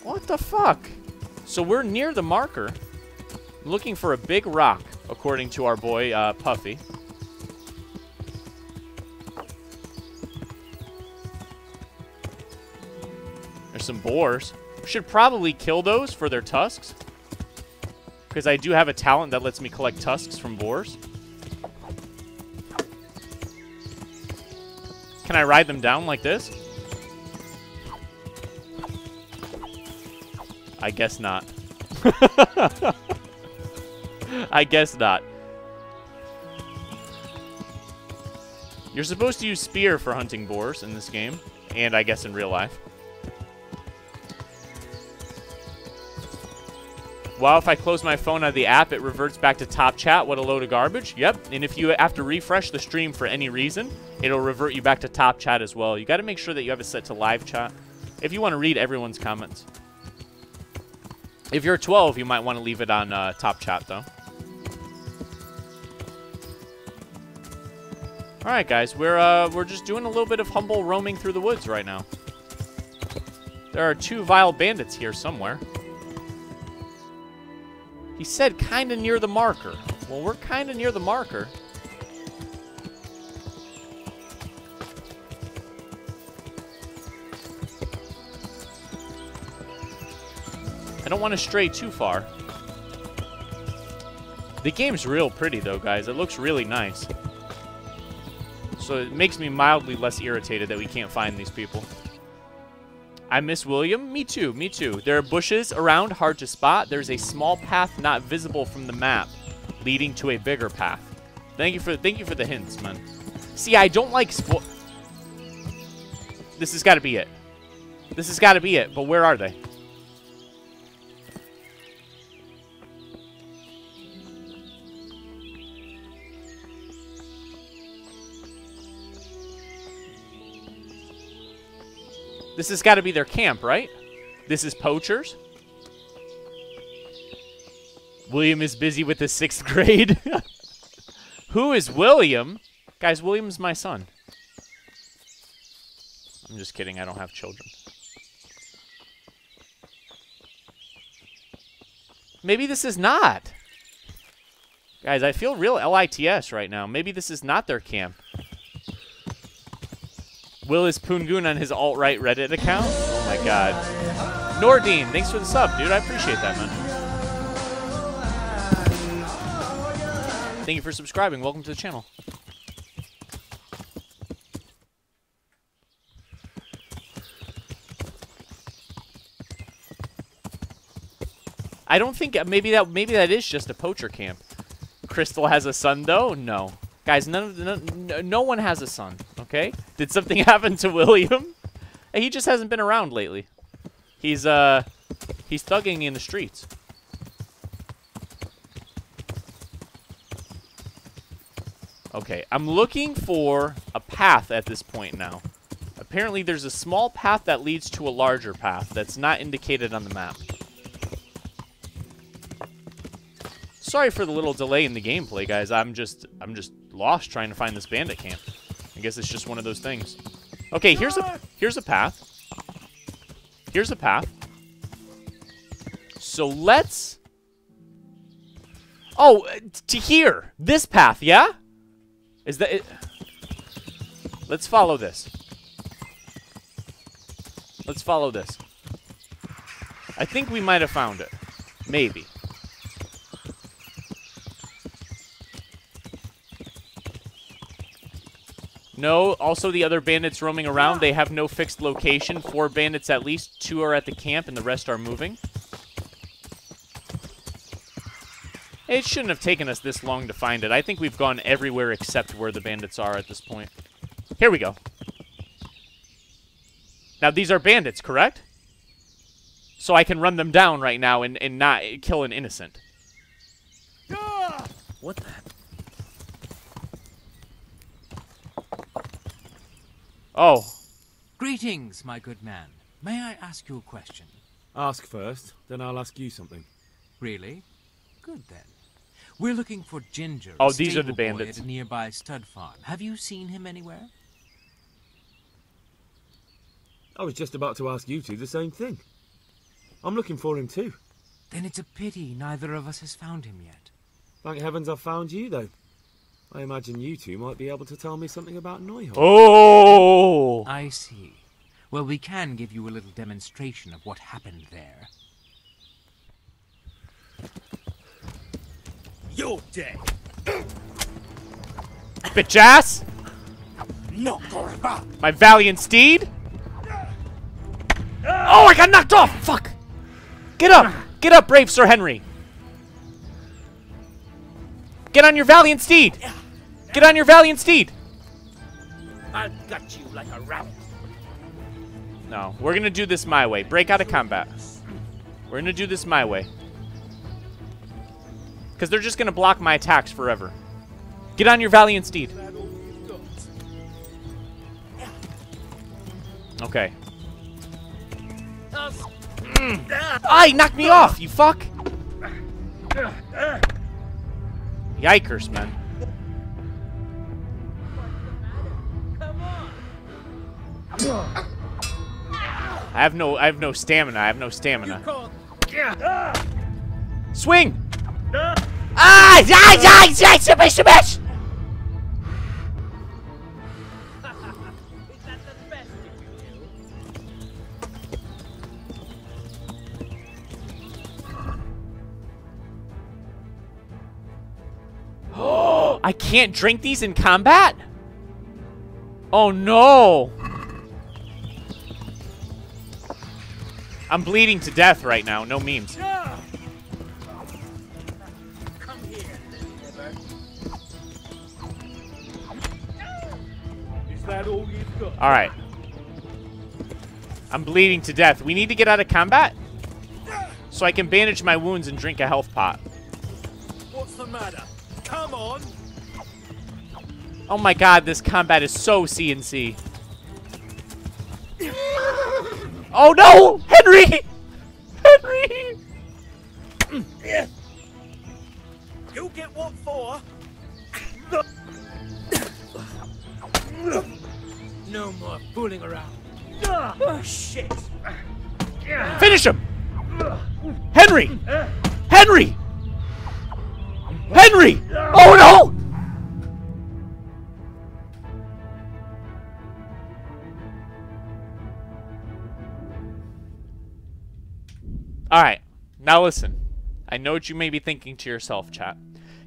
What the fuck? So we're near the marker, looking for a big rock, according to our boy, Puffy. There's some boars. Should probably kill those for their tusks, because I do have a talent that lets me collect tusks from boars. Can I ride them down like this? I guess not. I guess not. You're supposed to use spear for hunting boars in this game, and I guess in real life. Well, if I close my phone out of the app, it reverts back to top chat. What a load of garbage. Yep, and if you have to refresh the stream for any reason, it'll revert you back to top chat as well. You got to make sure that you have it set to live chat if you want to read everyone's comments. If you're 12, you might want to leave it on top chat, though. All right, guys, we're just doing a little bit of humble roaming through the woods right now. There are 2 vile bandits here somewhere. He said kind of near the marker. Well, we're kind of near the marker. I don't want to stray too far. The game's real pretty, though, guys. It looks really nice. So it makes me mildly less irritated that we can't find these people. I miss William. Me too, me too. There are bushes around, hard to spot. There's a small path not visible from the map, leading to a bigger path. Thank you for the hints, man. See, I don't like This has got to be it. This has got to be it, but where are they? This has got to be their camp, right? This is poachers. William is busy with the 6th grade. Who is William? Guys, William's my son. I'm just kidding. I don't have children. Maybe this is not. Guys, I feel real LITS right now. Maybe this is not their camp. Will is Poongoon on his alt-right Reddit account? Oh my god. Nordine, thanks for the sub, dude. I appreciate that, man. Thank you for subscribing. Welcome to the channel. I don't think maybe that is just a poacher camp. Crystal has a son though? No. Guys, no one has a son, okay? Did something happen to William? He just hasn't been around lately. He's thugging in the streets. Okay, I'm looking for a path at this point now. Apparently there's a small path that leads to a larger path that's not indicated on the map. Sorry for the little delay in the gameplay, guys. I'm just lost trying to find this bandit camp. I guess it's just one of those things. Okay, here's a path. Here's a path. So let's... Oh, to here. This path, yeah? Is that it? Let's follow this. Let's follow this. I think we might have found it. Maybe. No, also the other bandits roaming around, they have no fixed location. 4 bandits at least, 2 are at the camp, and the rest are moving. It shouldn't have taken us this long to find it. I think we've gone everywhere except where the bandits are at this point. Here we go. Now, these are bandits, correct? So I can run them down right now and not kill an innocent. What the... Oh. Greetings, my good man. May I ask you a question? Ask first, then I'll ask you something. Really? Good then. We're looking for Ginger. Oh, these are the bandits. At a nearby stud farm. Have you seen him anywhere? I was just about to ask you two the same thing. I'm looking for him too. Then it's a pity neither of us has found him yet. Thank heavens I've found you, though. I imagine you two might be able to tell me something about Neuhoff. Oh! I see. Well, we can give you a little demonstration of what happened there. You're dead. Bitch ass! No, my valiant steed! Oh, I got knocked off! Fuck! Get up! Get up, brave Sir Henry! Get on your valiant steed! Get on your valiant steed! I'll gut you like a rabbit. No, we're gonna do this my way. Break out of combat. We're gonna do this my way. Because they're just gonna block my attacks forever. Get on your valiant steed. Okay. Ah, he knocked me off, you fuck! Yikers, man. I have no stamina. I have no stamina. Swing! Smash! I can't drink these in combat? Oh no! I'm bleeding to death right now, no memes. Alright. I'm bleeding to death. We need to get out of combat so I can bandage my wounds and drink a health pot. What's the matter? Come on! Oh my god, this combat is so CNC. Oh no! Henry! Henry! You get what for? No more fooling around. Shit. Finish him! Henry! Henry! Henry! Oh no! Alright, now listen. I know what you may be thinking to yourself, chat.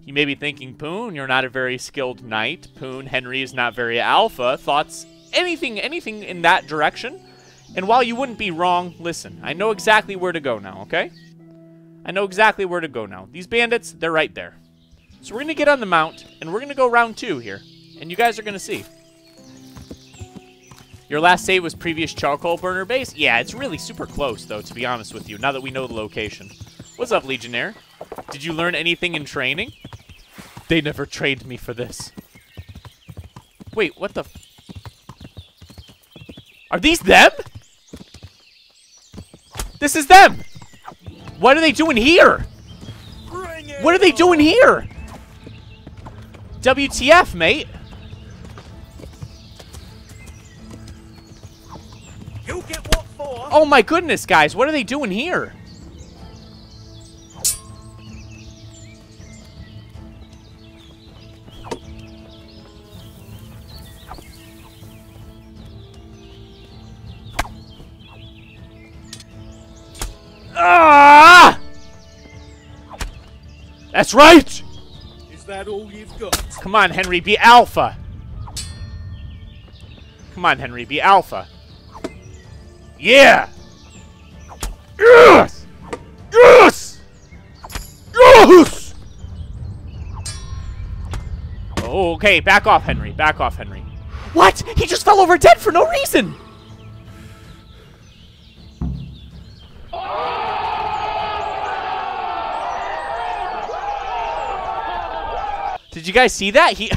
You may be thinking, Poon, you're not a very skilled knight. Poon, Henry is not very alpha. Thoughts, anything in that direction. And while you wouldn't be wrong, listen, I know exactly where to go now, okay? I know exactly where to go now. These bandits, they're right there. So we're going to get on the mount, and we're going to go round 2 here. And you guys are going to see. Your last save was previous charcoal burner base? Yeah, it's really super close, though, to be honest with you, now that we know the location. What's up, Legionnaire? Did you learn anything in training? They never trained me for this. Wait, what the... Are these them? This is them! What are they doing here? What are they doing here? WTF, mate? You get what for? Oh my goodness, guys, what are they doing here? Ah! That's right! Is that all you've got? Come on, Henry, be alpha. Come on, Henry, be alpha. Yeah! Yes! Yes! Yes! Okay, back off, Henry. Back off, Henry. What? He just fell over dead for no reason! Did you guys see that? He...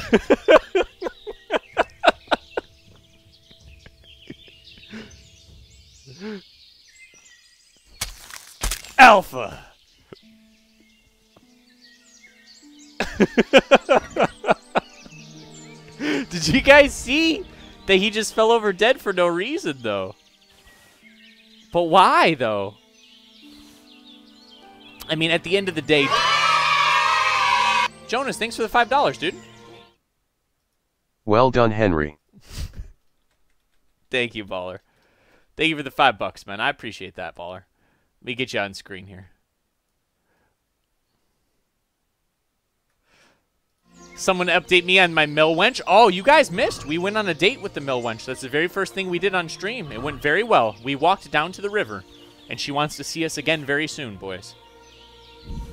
Alpha. Did you guys see that he just fell over dead for no reason, though? But why, though? I mean, at the end of the day... Jonas, thanks for the $5, dude. Well done, Henry. Thank you, Baller. Thank you for the $5, man. I appreciate that, Baller. Let me get you on screen here. Someone update me on my mill wench. Oh, you guys missed. We went on a date with the mill wench. That's the very first thing we did on stream. It went very well. We walked down to the river, and she wants to see us again very soon, boys.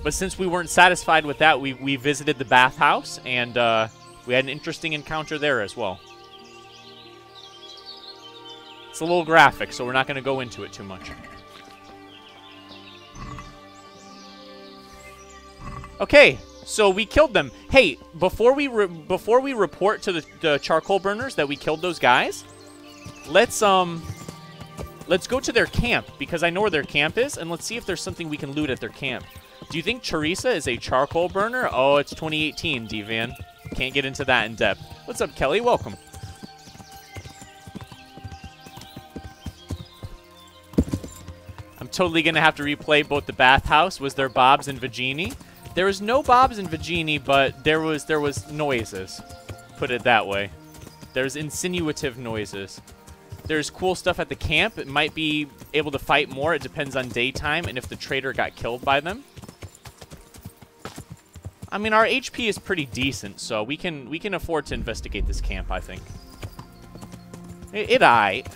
But since we weren't satisfied with that, we visited the bathhouse, and we had an interesting encounter there as well. It's a little graphic, so we're not going to go into it too much. Okay, so we killed them. Hey, before we report to the charcoal burners that we killed those guys, let's go to their camp, because I know where their camp is, and let's see if there's something we can loot at their camp. Do you think Teresa is a charcoal burner? Oh, it's 2018, D-Van. Can't get into that in depth. What's up, Kelly? Welcome. I'm totally going to have to replay both the bathhouse. Was there Bob's and Vagini? There was no Bob's and Vagini, but there was noises. Put it that way. There's insinuative noises. There's cool stuff at the camp. It might be able to fight more. It depends on daytime and if the trader got killed by them. I mean, our HP is pretty decent, so we can afford to investigate this camp, I think. Aight.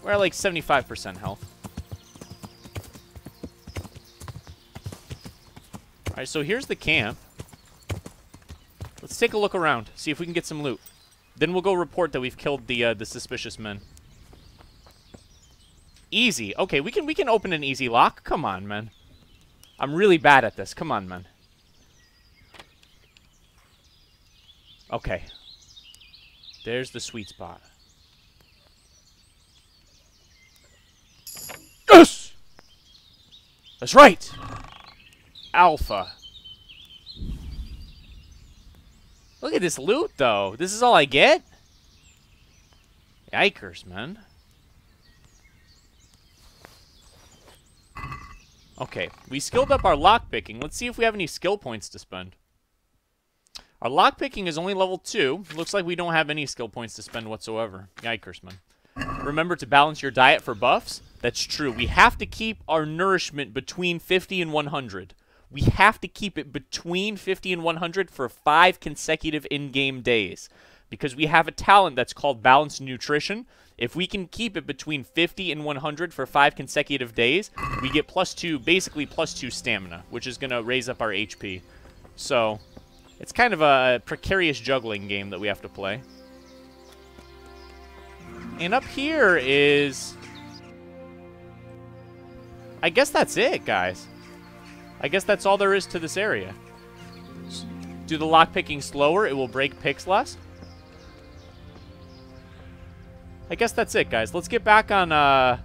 We're at like 75% health. Alright, so here's the camp. Let's take a look around, see if we can get some loot. Then we'll go report that we've killed the suspicious men. Easy. Okay, we can open an easy lock. Come on, man. I'm really bad at this. Come on, man. Okay. There's the sweet spot. That's right! Alpha. Look at this loot, though. This is all I get? Yikers, man. Okay, we skilled up our lockpicking. Let's see if we have any skill points to spend. Our lockpicking is only level 2. Looks like we don't have any skill points to spend whatsoever. Yikers, man. Remember to balance your diet for buffs? That's true. We have to keep our nourishment between 50 and 100. We have to keep it between 50 and 100 for 5 consecutive in-game days. Because we have a talent that's called Balanced Nutrition. If we can keep it between 50 and 100 for 5 consecutive days, we get +2, basically +2 stamina, which is going to raise up our HP. So, it's kind of a precarious juggling game that we have to play. And up here is... I guess that's it, guys. I guess that's all there is to this area. Do the lockpicking slower, it will break picks less. I guess that's it, guys. Let's get back on our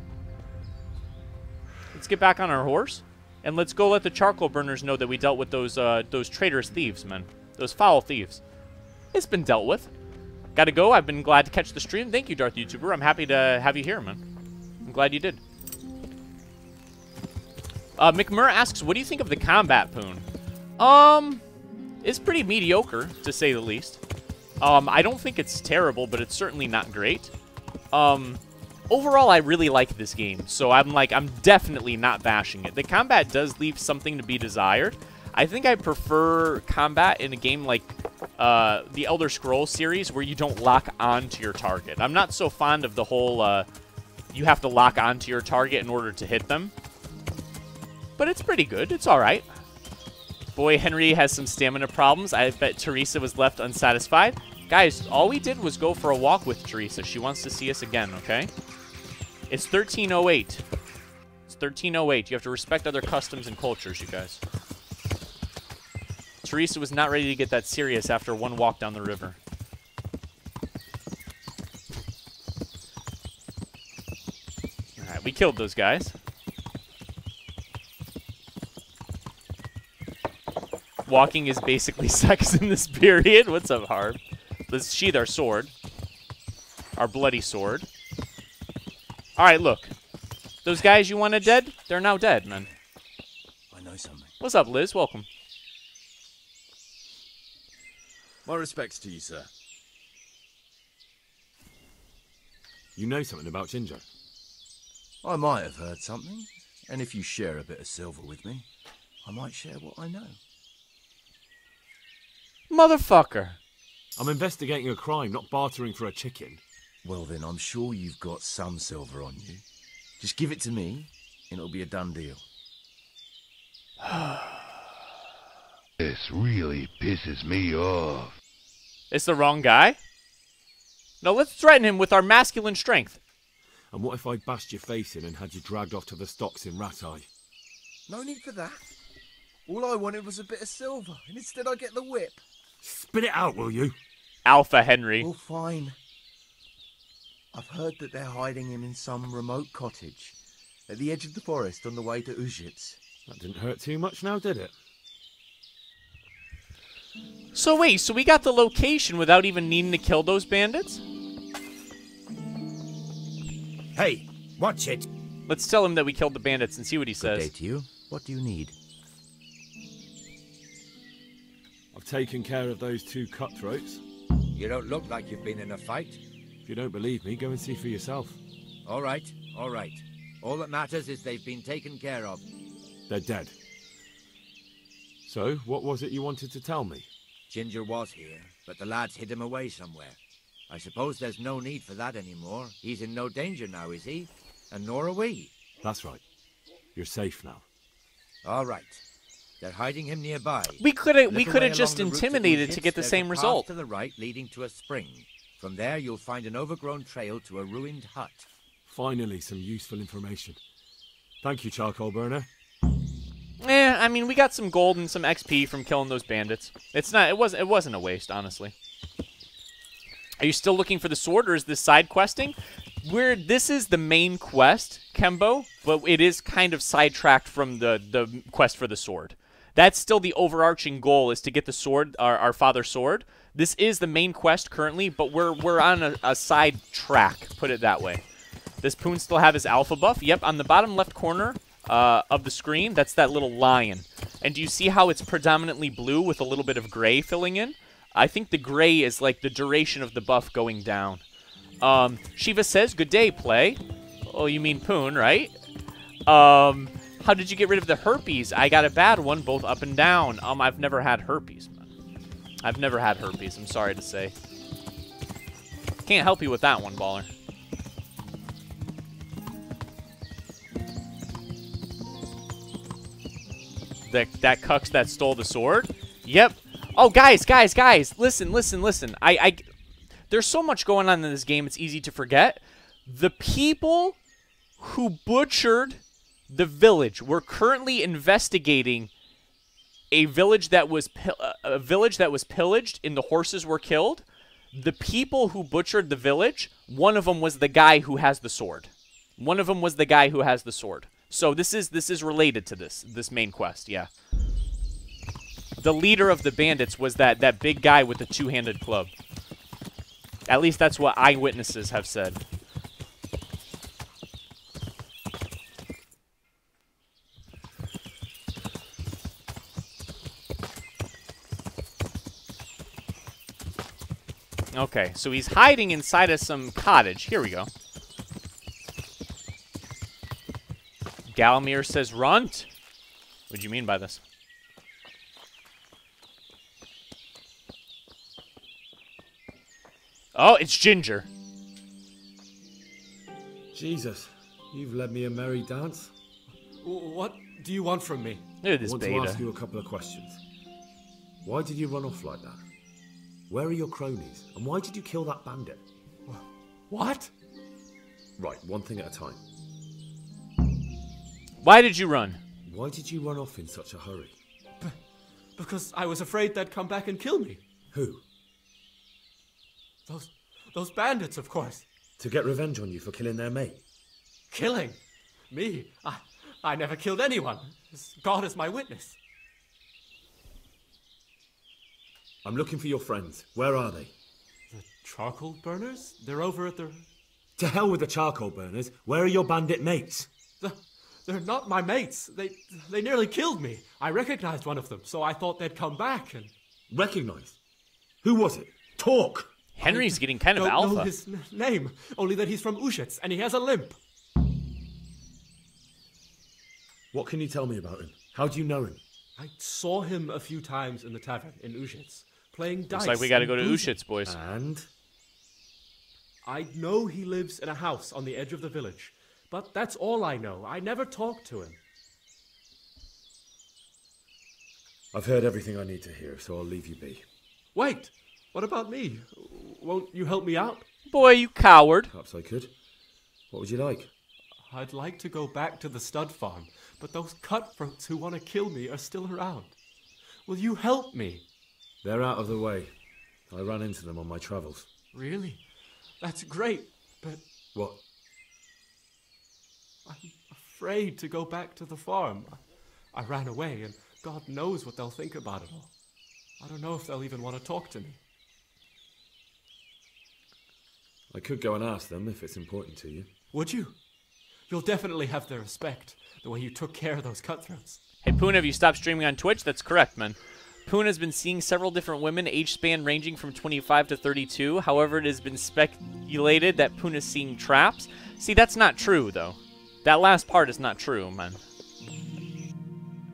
horse, and let's go let the charcoal burners know that we dealt with those traitorous thieves, man. Those foul thieves. It's been dealt with. Gotta go. I've been glad to catch the stream. Thank you, Darth YouTuber. I'm happy to have you here, man. I'm glad you did. McMurr asks, what do you think of the combat, Poon? It's pretty mediocre, to say the least. I don't think it's terrible, but it's certainly not great. Overall, I really like this game, so I'm definitely not bashing it. The combat does leave something to be desired. I think I prefer combat in a game like the Elder Scrolls series where you don't lock onto your target. I'm not so fond of the whole you have to lock onto your target in order to hit them. But it's pretty good. It's all right. Boy, Henry has some stamina problems. I bet Teresa was left unsatisfied. Guys, all we did was go for a walk with Teresa. She wants to see us again, okay? It's 1308. It's 1308. You have to respect other customs and cultures, you guys. Teresa was not ready to get that serious after one walk down the river. Alright, we killed those guys. Walking is basically sex in this period. What's up, Harv? Let's sheath our sword. Our bloody sword. Alright, look. Those guys you wanted dead, they're now dead, man. I know something. What's up, Liz? Welcome. My respects to you, sir. You know something about Ginger? I might have heard something, and if you share a bit of silver with me, I might share what I know. Motherfucker. I'm investigating a crime, not bartering for a chicken. Well then, I'm sure you've got some silver on you. Just give it to me, and it'll be a done deal. This really pisses me off. It's the wrong guy? No, let's threaten him with our masculine strength. And what if I bashed your face in and had you dragged off to the stocks in Rat Eye? No need for that. All I wanted was a bit of silver, and instead I get the whip. Spit it out, will you? Alpha Henry. Well, fine. I've heard that they're hiding him in some remote cottage at the edge of the forest on the way to Uzhitz. That didn't hurt too much now, did it? So wait, so we got the location without even needing to kill those bandits? Hey, watch it. Let's tell him that we killed the bandits and see what he says. Good day to you. What do you need? I've taken care of those 2 cutthroats. You don't look like you've been in a fight. If you don't believe me, go and see for yourself. All right, all right. All that matters is they've been taken care of. They're dead. So, what was it you wanted to tell me? Ginger was here, but the lads hid him away somewhere. I suppose there's no need for that anymore. He's in no danger now, is he? And nor are we. That's right. You're safe now. All right. They're hiding him nearby. We could have just intimidated to get the same result. To the right, leading to a spring. From there, you'll find an overgrown trail to a ruined hut. Finally, some useful information. Thank you, Charcoal Burner. I mean, we got some gold and some XP from killing those bandits. It wasn't a waste, honestly. Are you still looking for the sword, or is this side questing? This is the main quest, Kembo, but it is kind of sidetracked from the quest for the sword. That's still the overarching goal, is to get the sword, our father's sword. This is the main quest currently, but we're on a side track, put it that way. Does Poon still have his alpha buff? Yep, on the bottom left corner of the screen, that's that little lion. And do you see how it's predominantly blue with a little bit of gray filling in? I think the gray is like the duration of the buff going down. Shiva says, good day, Play. Oh, you mean Poon, right? How did you get rid of the herpes? I got a bad one, both up and down. I've never had herpes, man. I've never had herpes, I'm sorry to say. Can't help you with that one, baller. That cucks that stole the sword? Yep. Oh, guys, listen. There's so much going on in this game, it's easy to forget. The people who butchered the village, we're currently investigating a village that was pillaged and the horses were killed. The people who butchered the village, one of them was the guy who has the sword. So this is related to this main quest, yeah. The leader of the bandits was that big guy with the two-handed club. At least that's what eyewitnesses have said. Okay, so he's hiding inside of some cottage. Here we go. Galamir says, runt. What do you mean by this? Oh, it's Ginger. Jesus, you've led me a merry dance. What do you want from me? Look at this I want beta. to ask you a couple of questions. Why did you run off like that? Where are your cronies? And why did you kill that bandit? What? Right, one thing at a time. Why did you run? Why did you run off in such a hurry? Because I was afraid they'd come back and kill me. Who? Those bandits, of course. To get revenge on you for killing their mate? Killing? Me? I never killed anyone. God is my witness. I'm looking for your friends. Where are they? The charcoal burners? They're over at the... To hell with the charcoal burners. Where are your bandit mates? They're not my mates. They nearly killed me. I recognized one of them, so I thought they'd come back and... Recognized? Who was it? Talk! Henry's getting kind of alpha. I don't know alpha. his name, only that he's from Ushitz, and he has a limp. What can you tell me about him? How do you know him? I saw him a few times in the tavern in Ushitz, playing dice. Looks like we gotta go to boozing. Ushitz, boys. And? I know he lives in a house on the edge of the village, but that's all I know. I never talked to him. I've heard everything I need to hear, so I'll leave you be. Wait! What about me? Won't you help me out? Boy, you coward. Perhaps I could. What would you like? I'd like to go back to the stud farm, but those cutthroats who want to kill me are still around. Will you help me? They're out of the way. I ran into them on my travels. Really? That's great, but... What? I'm afraid to go back to the farm. I ran away, and God knows what they'll think about it all. I don't know if they'll even want to talk to me. I could go and ask them if it's important to you. Would you? You'll definitely have their respect, the way you took care of those cutthroats. Hey, Poon, have you stopped streaming on Twitch? That's correct, man. Poon has been seeing several different women, age span ranging from 25 to 32. However, it has been speculated that Poon is seeing traps. See, that's not true, though. That last part is not true, man.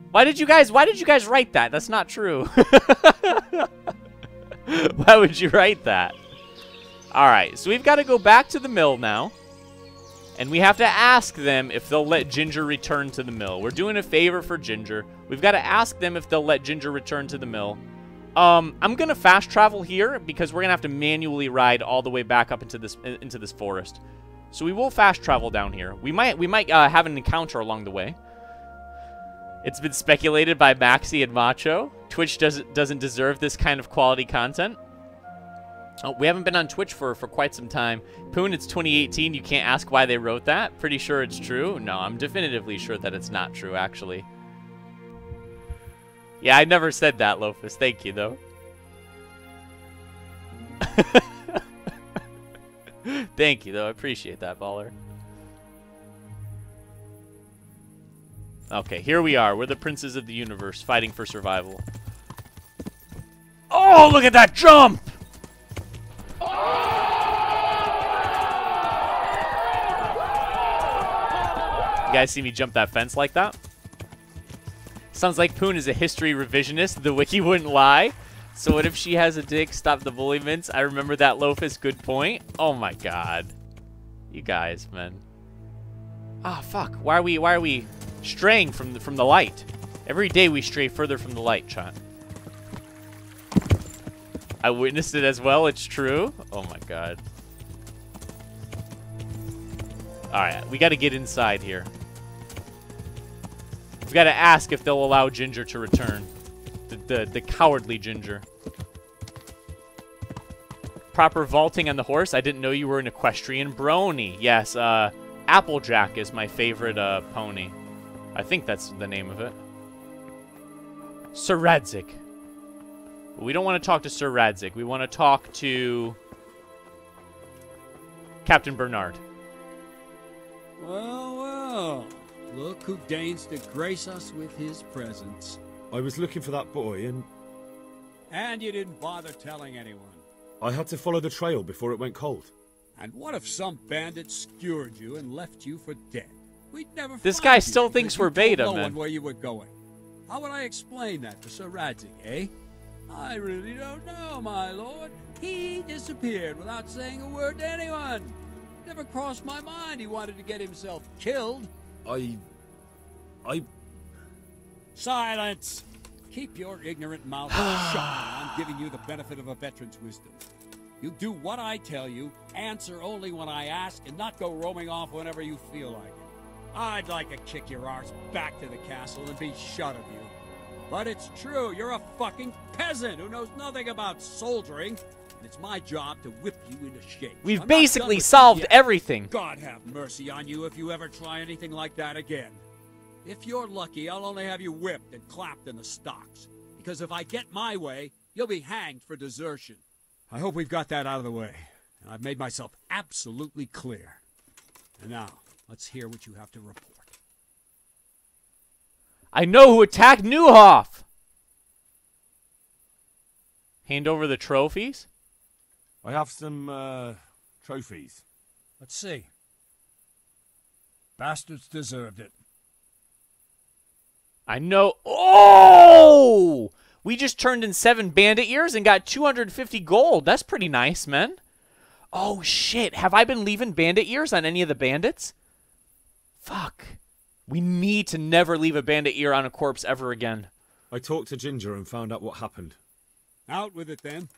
Why did you guys write that? That's not true. Why would you write that? Alright, so we've got to go back to the mill now. And we have to ask them if they'll let Ginger return to the mill. We're doing a favor for Ginger. We've got to ask them if they'll let Ginger return to the mill. I'm going to fast travel here because we're going to have to manually ride all the way back up into this forest. So we will fast travel down here. We might have an encounter along the way. It's been speculated by Maxi and Macho. Twitch doesn't deserve this kind of quality content. Oh, we haven't been on Twitch for quite some time. Poon, it's 2018. You can't ask why they wrote that. Pretty sure it's true. No, I'm definitively sure that it's not true, actually. Yeah, I never said that, Lofus. Thank you, though. Thank you, though. I appreciate that, baller. Okay, here we are. We're the princes of the universe, fighting for survival. Oh, look at that jump! You guys see me jump that fence like that? Sounds like Poon is a history revisionist. The wiki wouldn't lie. So what if she has a dick? Stop the bully mints. I remember that, Lofus. Good point. Oh my god. You guys, man. Ah, fuck. Why are we straying from the light? Every day we stray further from the light, chat. I witnessed it as well. It's true. Oh my god. Alright, we gotta get inside here. We've got to ask if they'll allow Ginger to return. The cowardly Ginger. Proper vaulting on the horse. I didn't know you were an equestrian brony. Yes, Applejack is my favorite pony. I think that's the name of it. Sir Radzik. We don't want to talk to Sir Radzik. We want to talk to Captain Bernard. Well, well. Look who deigns to grace us with his presence. I was looking for that boy and... And you didn't bother telling anyone. I had to follow the trail before it went cold. And what if some bandit skewered you and left you for dead? We'd never This find guy you still thinks we're beta, no man. one where you were going. How would I explain that to Sir Radzik, eh? I really don't know, my lord. He disappeared without saying a word to anyone. Never crossed my mind he wanted to get himself killed. Silence! Keep your ignorant mouth shut. I'm giving you the benefit of a veteran's wisdom. You do what I tell you, answer only when I ask, and not go roaming off whenever you feel like it. I'd like to kick your arse back to the castle and be shut of you. But it's true, you're a fucking peasant who knows nothing about soldiering, and it's my job to whip you into shape. We've basically solved everything. God have mercy on you if you ever try anything like that again. If you're lucky, I'll only have you whipped and clapped in the stocks. Because if I get my way, you'll be hanged for desertion. I hope we've got that out of the way. I've made myself absolutely clear. And now, let's hear what you have to report. I know who attacked Newhoff! Hand over the trophies? I have some, trophies. Let's see. Bastards deserved it. I know. Oh! We just turned in 7 bandit ears and got 250 gold. That's pretty nice, man. Oh, shit. Have I been leaving bandit ears on any of the bandits? Fuck. We need to never leave a bandit ear on a corpse ever again. I talked to Ginger and found out what happened. Out with it, then.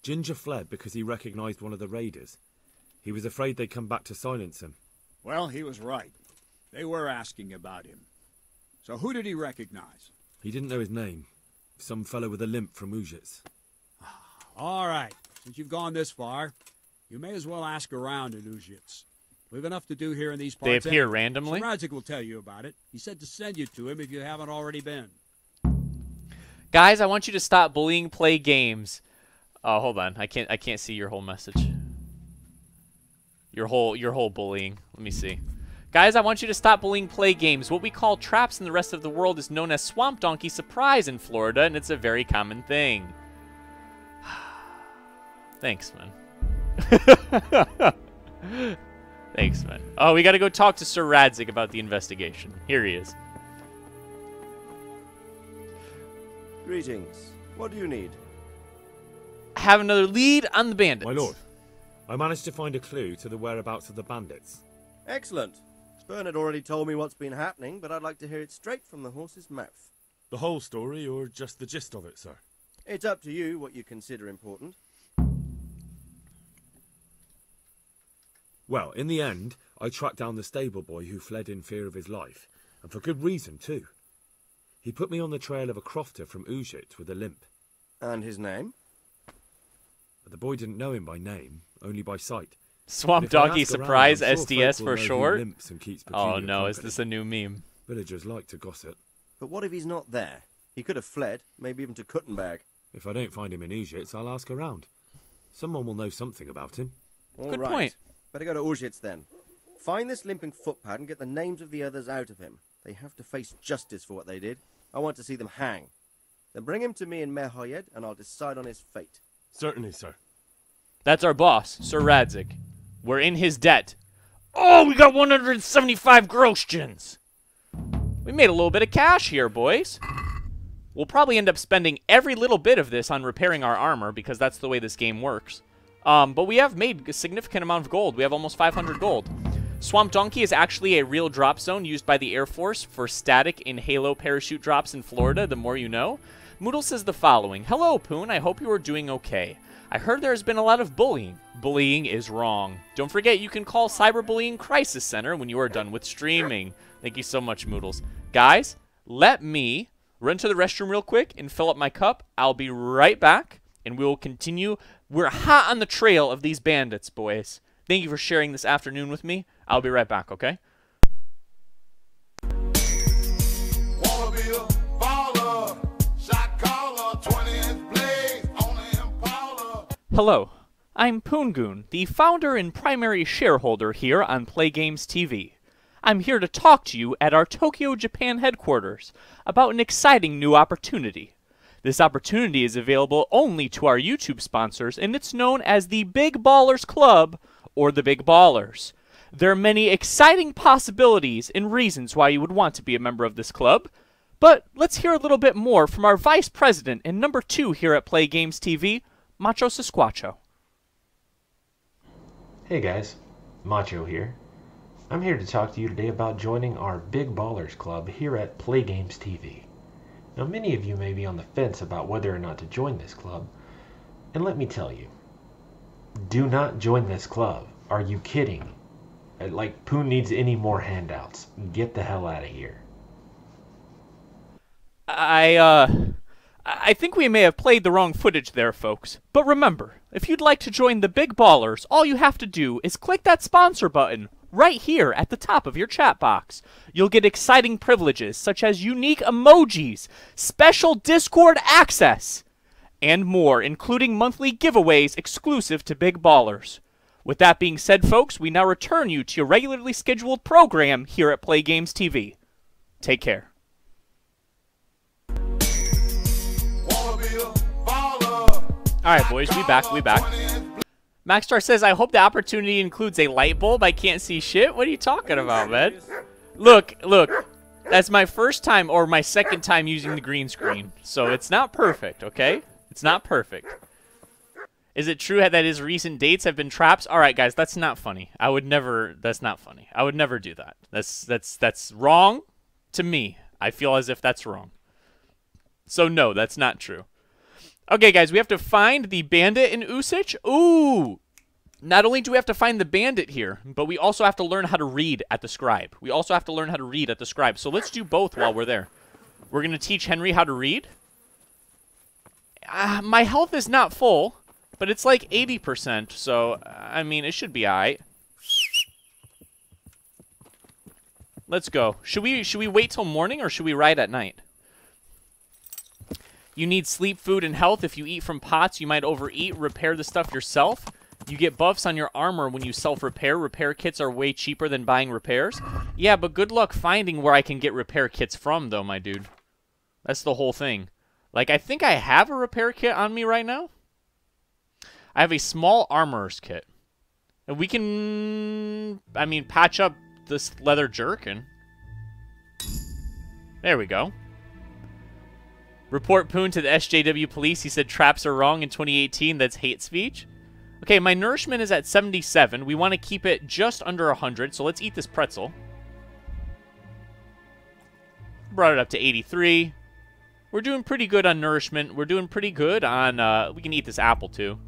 Ginger fled because he recognized one of the raiders. He was afraid they'd come back to silence him. Well, he was right. They were asking about him. So who did he recognize? He didn't know his name. Some fellow with a limp from Ujits. All right. Since you've gone this far, you may as well ask around in Ujits. We've enough to do here in these parts. They appear randomly? Sir Radzik will tell you about it. He said to send you to him if you haven't already been. Guys, I want you to stop bullying play games. Oh, hold on. I can't see your whole message. Your whole bullying. Let me see. Guys, I want you to stop bullying play games. What we call traps in the rest of the world is known as Swamp Donkey Surprise in Florida, and it's a very common thing. Thanks, man. Thanks, man. Oh, we gotta go talk to Sir Radzik about the investigation. Here he is. Greetings. What do you need? Have another lead on the bandits. My lord, I managed to find a clue to the whereabouts of the bandits. Excellent. Bernard already told me what's been happening, but I'd like to hear it straight from the horse's mouth. The whole story, or just the gist of it, sir? It's up to you what you consider important. Well, in the end, I tracked down the stable boy who fled in fear of his life, and for good reason, too. He put me on the trail of a crofter from Ujit with a limp. And his name? but the boy didn't know him by name, only by sight. Swamp If I Donkey ask around, Surprise I'm sure SDS folk will for know who short. limps and keeps Oh peculiar no, is company. this a new meme? Villagers like to gossip. But what if he's not there? He could have fled, maybe even to Kuttenberg. If I don't find him in Ujits, I'll ask around. Someone will know something about him. All right. Better go to Ujits then. Find this limping footpad and get the names of the others out of him. They have to face justice for what they did. I want to see them hang. Then bring him to me in Merhoyed, and I'll decide on his fate. Certainly, sir. That's our boss, Sir Radzik. We're in his debt. Oh, we got 175 groschens. We made a little bit of cash here, boys. We'll probably end up spending every little bit of this on repairing our armor, because that's the way this game works. But we have made a significant amount of gold. We have almost 500 gold. Swamp Donkey is actually a real drop zone used by the Air Force for static in Halo parachute drops in Florida, the more you know. Moodle says the following. Hello, Poon. I hope you are doing okay. I heard there has been a lot of bullying. Bullying is wrong. Don't forget you can call Cyberbullying Crisis Center when you are done with streaming. Thank you so much, Moodles. Guys, let me run to the restroom real quick and fill up my cup. I'll be right back, and we will continue. We're hot on the trail of these bandits, boys. Thank you for sharing this afternoon with me. I'll be right back, okay? Hello, I'm Poongoon, the founder and primary shareholder here on PlayGamesTV. I'm here to talk to you at our Tokyo, Japan headquarters about an exciting new opportunity. This opportunity is available only to our YouTube sponsors, and it's known as the Big Ballers Club, or the Big Ballers. There are many exciting possibilities and reasons why you would want to be a member of this club, but let's hear a little bit more from our Vice President and number 2 here at PlayGamesTV, Macho Sasquatcho. Hey guys, Macho here. I'm here to talk to you today about joining our Big Ballers Club here at PlayGamesTV. Now many of you may be on the fence about whether or not to join this club, and let me tell you, do not join this club. Are you kidding? Like Poon needs any more handouts. Get the hell out of here. I think we may have played the wrong footage there, folks. But remember, if you'd like to join the Big Ballers, all you have to do is click that sponsor button right here at the top of your chat box. You'll get exciting privileges such as unique emojis, special Discord access, and more, including monthly giveaways exclusive to Big Ballers. With that being said, folks, we now return you to your regularly scheduled program here at PlayGamesTV. Take care. Alright, boys, we back. Maxstar says, I hope the opportunity includes a light bulb. I can't see shit. What are you talking about, man? Look. That's my first time or my second time using the green screen. So it's not perfect, okay? It's not perfect. Is it true that his recent dates have been traps? Alright, guys, that's not funny. That's not funny. I would never do that. That's wrong to me. I feel as if that's wrong. So no, that's not true. Okay, guys, we have to find the bandit in Usich. Ooh! Not only do we have to find the bandit here, but we also have to learn how to read at the scribe. So let's do both while we're there. We're going to teach Henry how to read. My health is not full, but it's like 80%, so, I mean, it should be alright. Let's go. Should we wait till morning, or should we ride at night? You need sleep, food, and health. If you eat from pots, you might overeat. Repair the stuff yourself. You get buffs on your armor when you self-repair. Repair kits are way cheaper than buying repairs. Yeah, but good luck finding where I can get repair kits from, though, my dude. That's the whole thing. Like, I think I have a repair kit on me right now. I have a small armorer's kit. And we can, I mean, patch up this leather jerkin. There we go. Report Poon to the SJW police. He said traps are wrong in 2018. That's hate speech. Okay, my nourishment is at 77. We want to keep it just under 100, so let's eat this pretzel. Brought it up to 83. We're doing pretty good on nourishment. We're doing pretty good on, we can eat this apple too.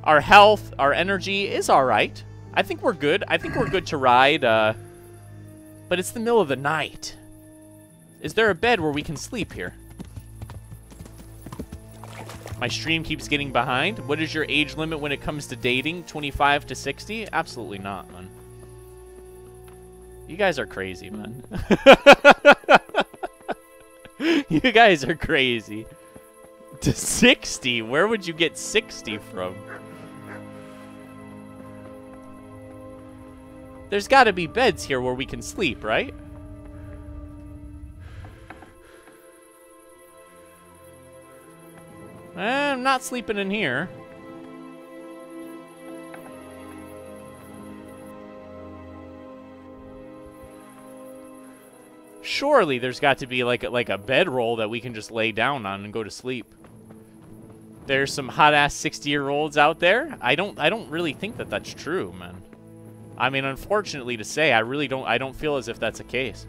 Our health, our energy is all right. I think we're good. I think we're good to ride, but it's the middle of the night. Is there a bed where we can sleep here? My stream keeps getting behind. What is your age limit when it comes to dating? 25 to 60? Absolutely not, man. You guys are crazy, man. You guys are crazy. To 60? Where would you get 60 from? There's got to be beds here where we can sleep, right? I'm not sleeping in here. Surely there's got to be like a bedroll that we can just lay down on and go to sleep. There's some hot-ass 60-year-olds out there. I don't really think that that's true, man. I mean, unfortunately to say, I don't feel as if that's the case.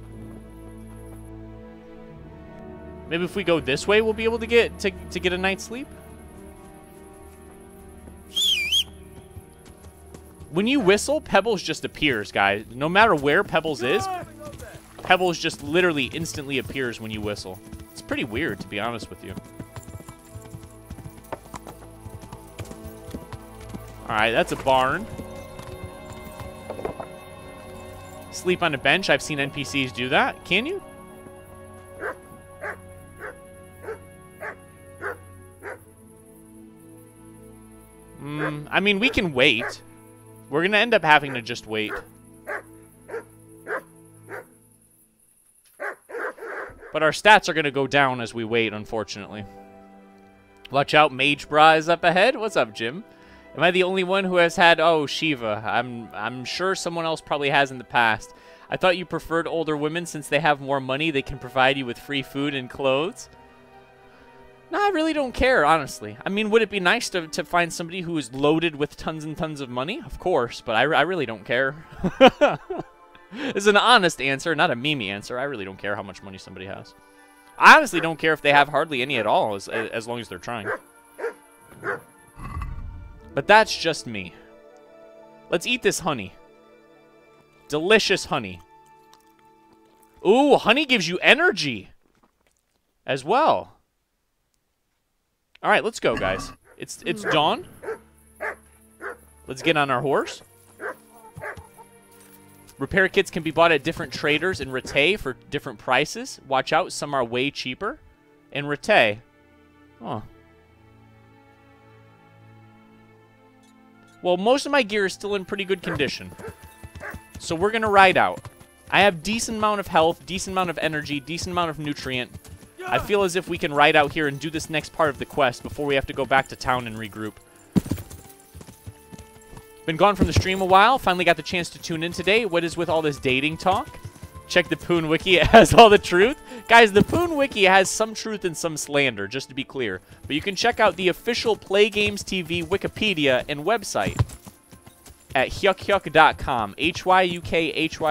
Maybe if we go this way, we'll be able to get a night's sleep. When you whistle, Pebbles just appears, guys. No matter where Pebbles is, Pebbles just literally instantly appears when you whistle. It's pretty weird, to be honest with you. Alright, that's a barn. Sleep on a bench. I've seen NPCs do that. Can you? I mean, we can wait. We're going to end up having to just wait. But our stats are going to go down as we wait, unfortunately. Watch out, Mage Bra is up ahead. What's up, Jim? Am I the only one who has had... Oh, Shiva. I'm sure someone else probably has in the past. I thought you preferred older women since they have more money. They can provide you with free food and clothes. No, I really don't care, honestly. I mean, would it be nice to find somebody who is loaded with tons and tons of money? Of course, but I really don't care. It's an honest answer, not a meme answer. I really don't care how much money somebody has. I honestly don't care if they have hardly any at all, as long as they're trying. But that's just me. Let's eat this honey. Delicious honey. Ooh, honey gives you energy as well. All right, let's go, guys. It's dawn. Let's get on our horse. Repair kits can be bought at different traders in Rete for different prices. Watch out, some are way cheaper. In Rete. Oh. Well, most of my gear is still in pretty good condition. So we're going to ride out. I have decent amount of health, decent amount of energy, decent amount of nutrient. I feel as if we can ride out here and do this next part of the quest before we have to go back to town and regroup. Been gone from the stream a while. Finally got the chance to tune in today. What is with all this dating talk? Check the Poon Wiki. It has all the truth. Guys, the Poon Wiki has some truth and some slander, just to be clear. But you can check out the official PlayGamesTV Wikipedia and website at hyuk.com. HYUK.com.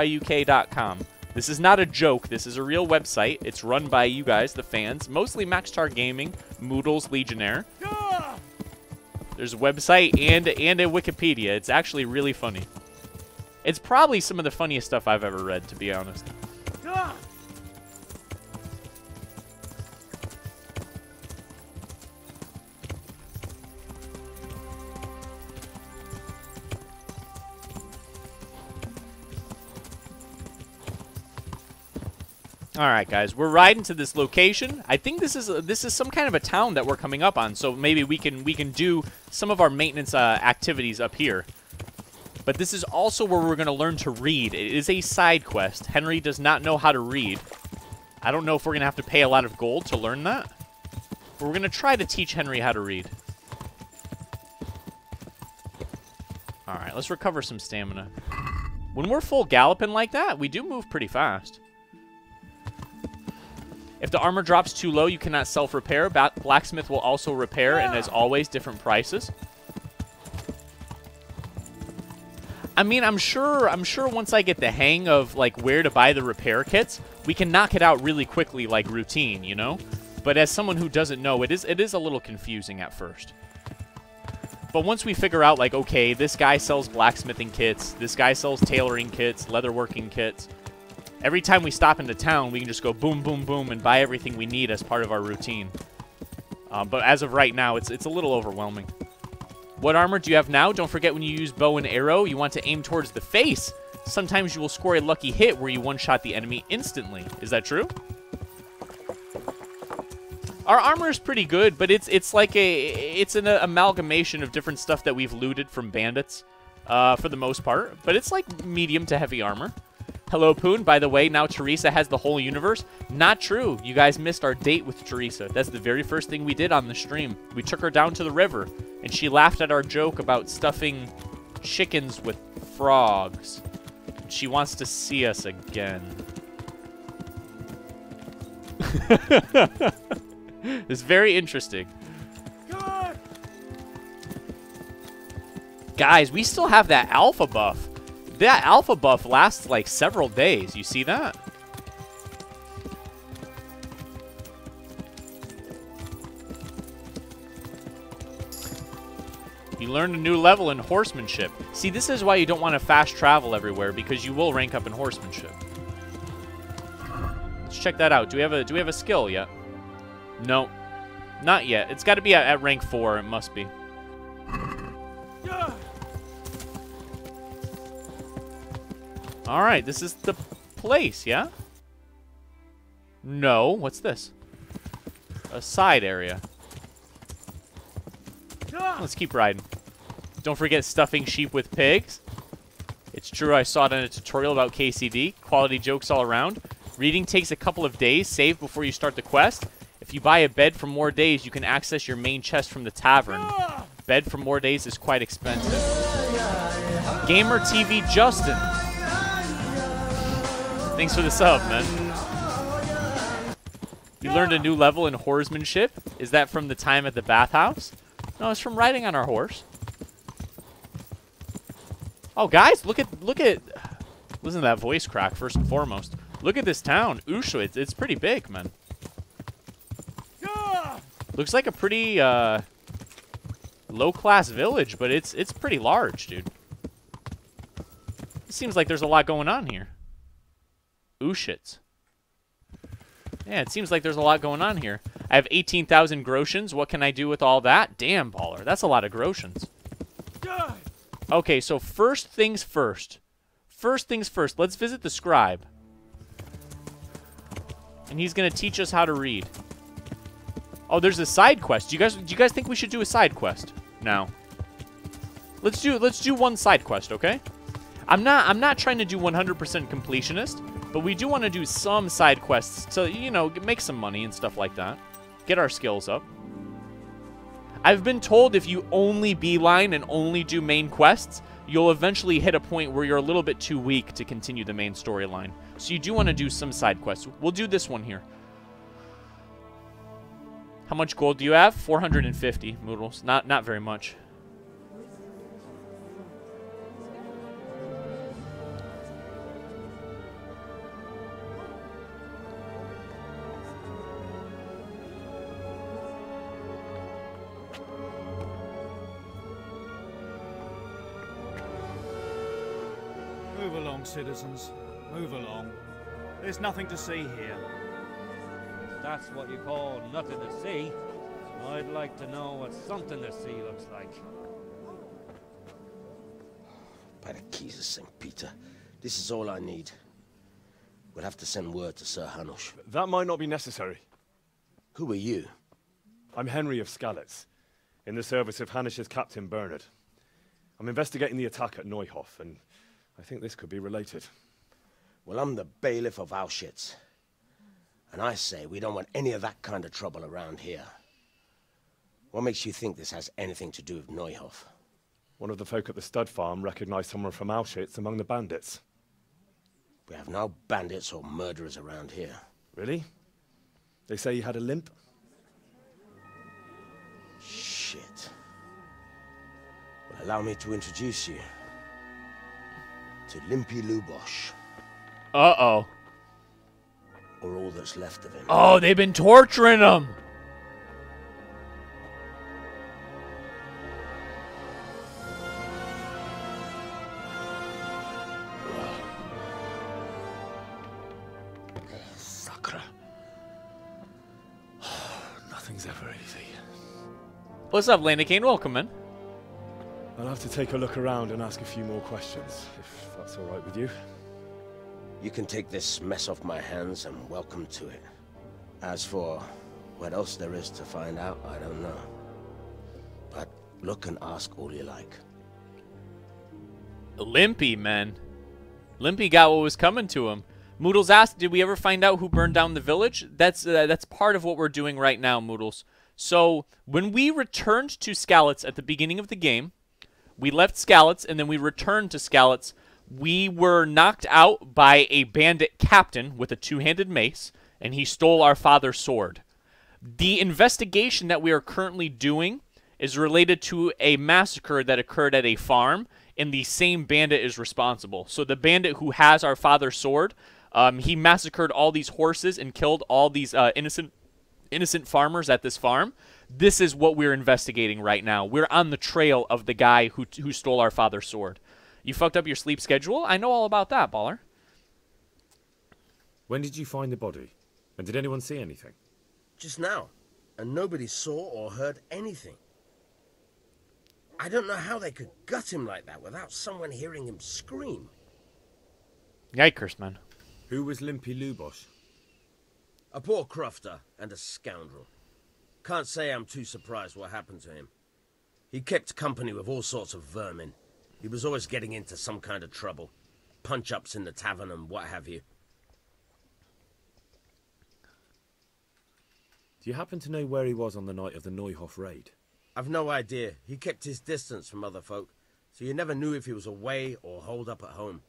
This is not a joke. This is a real website. It's run by you guys, the fans. Mostly Maxtar Gaming, Moodles, Legionnaire. There's a website and a Wikipedia. It's actually really funny. It's probably some of the funniest stuff I've ever read, to be honest. All right, guys, we're riding to this location. I think this is some kind of a town that we're coming up on, so maybe we can do some of our maintenance activities up here. But this is also where we're going to learn to read. It is a side quest. Henry does not know how to read. I don't know if we're going to have to pay a lot of gold to learn that. But we're going to try to teach Henry how to read. All right, let's recover some stamina. When we're full galloping like that, we do move pretty fast. If the armor drops too low, you cannot self-repair. Blacksmith will also repair, and as always, different prices. I mean, I'm sure once I get the hang of like where to buy the repair kits, we can knock it out really quickly, like routine, you know? But as someone who doesn't know, it is a little confusing at first. But once we figure out, like, okay, this guy sells blacksmithing kits, this guy sells tailoring kits, leatherworking kits. Every time we stop into town, we can just go boom, boom, boom, and buy everything we need as part of our routine. But as of right now, it's a little overwhelming. What armor do you have now? Don't forget when you use bow and arrow, you want to aim towards the face. Sometimes you will score a lucky hit where you one-shot the enemy instantly. Is that true? Our armor is pretty good, but it's like an amalgamation of different stuff that we've looted from bandits, for the most part. But it's like medium to heavy armor. Hello, Poon. By the way, now Teresa has the whole universe. Not true. You guys missed our date with Teresa. That's the very first thing we did on the stream. We took her down to the river, and she laughed at our joke about stuffing chickens with frogs. She wants to see us again. It's very interesting. Guys, we still have that alpha buff. That alpha buff lasts like several days. You see that? You learned a new level in horsemanship. See, this is why you don't want to fast travel everywhere, because you will rank up in horsemanship. Let's check that out. Do we have a skill yet? No, not yet. It's got to be at rank 4. It must be. All right, this is the place, yeah? No, what's this? A side area. Let's keep riding. Don't forget stuffing sheep with pigs. It's true, I saw it in a tutorial about KCD. Quality jokes all around. Reading takes a couple of days. Save before you start the quest. If you buy a bed for more days, you can access your main chest from the tavern. Bed for more days is quite expensive. Gamer TV Justin. Thanks for the sub, man. You learned a new level in horsemanship. Is that from the time at the bathhouse? No, it's from riding on our horse. Oh, guys, look at. Listen to that voice crack first and foremost. Look at this town, Ushu. It's pretty big, man. Looks like a pretty low-class village, but it's pretty large, dude. It seems like there's a lot going on here. Ushits. Yeah, it seems like there's a lot going on here. I have 18,000 groshens. What can I do with all that? Damn, baller. That's a lot of groshens. Okay, so first things first. First things first. Let's visit the scribe. And he's going to teach us how to read. Oh, there's a side quest. Do you guys think we should do a side quest? No. Let's do one side quest, okay? I'm not trying to do 100% completionist. But we do want to do some side quests to, you know, make some money and stuff like that. Get our skills up. I've been told if you only beeline and only do main quests, you'll eventually hit a point where you're a little bit too weak to continue the main storyline. So you do want to do some side quests. We'll do this one here. How much gold do you have? 450 moodles. Not very much. Move along, citizens. Move along. There's nothing to see here. If that's what you call nothing to see, I'd like to know what something to see looks like. By the keys of St. Peter, this is all I need. We'll have to send word to Sir Hanush. That might not be necessary. Who are you? I'm Henry of Skalitz, in the service of Hanush's Captain Bernard. I'm investigating the attack at Neuhof, and I think this could be related. Well, I'm the bailiff of Auschwitz. And I say we don't want any of that kind of trouble around here. What makes you think this has anything to do with Neuhof? One of the folk at the stud farm recognized someone from Auschwitz among the bandits. We have no bandits or murderers around here. Really? They say you had a limp? Shit. Well, allow me to introduce you to Limpy Lubosh. Uh-oh. Or all that's left of him. Oh, they've been torturing him. Sakra. Nothing's ever easy. What's up, Landicane? Welcome, man. I'll have to take a look around and ask a few more questions, if that's all right with you. You can take this mess off my hands and welcome to it. As for what else there is to find out, I don't know. But look and ask all you like. Limpy, man. Limpy got what was coming to him. Moodles asked, did we ever find out who burned down the village? That's part of what we're doing right now, Moodles. So, when we returned to Skalitz at the beginning of the game, we left Skalitz and then we returned to Skalitz. We were knocked out by a bandit captain with a two-handed mace, and he stole our father's sword. The investigation that we are currently doing is related to a massacre that occurred at a farm, and the same bandit is responsible. So the bandit who has our father's sword, he massacred all these horses and killed all these innocent farmers at this farm. This is what we're investigating right now. We're on the trail of the guy who stole our father's sword. You fucked up your sleep schedule? I know all about that, baller. When did you find the body? And did anyone see anything? Just now. And nobody saw or heard anything. I don't know how they could gut him like that without someone hearing him scream. Yikers, man. Who was Limpy Lubosh? A poor crofter and a scoundrel. Can't say I'm too surprised what happened to him. He kept company with all sorts of vermin. He was always getting into some kind of trouble. Punch-ups in the tavern and what have you. Do you happen to know where he was on the night of the Neuhof raid? I've no idea. He kept his distance from other folk, so you never knew if he was away or holed up at home.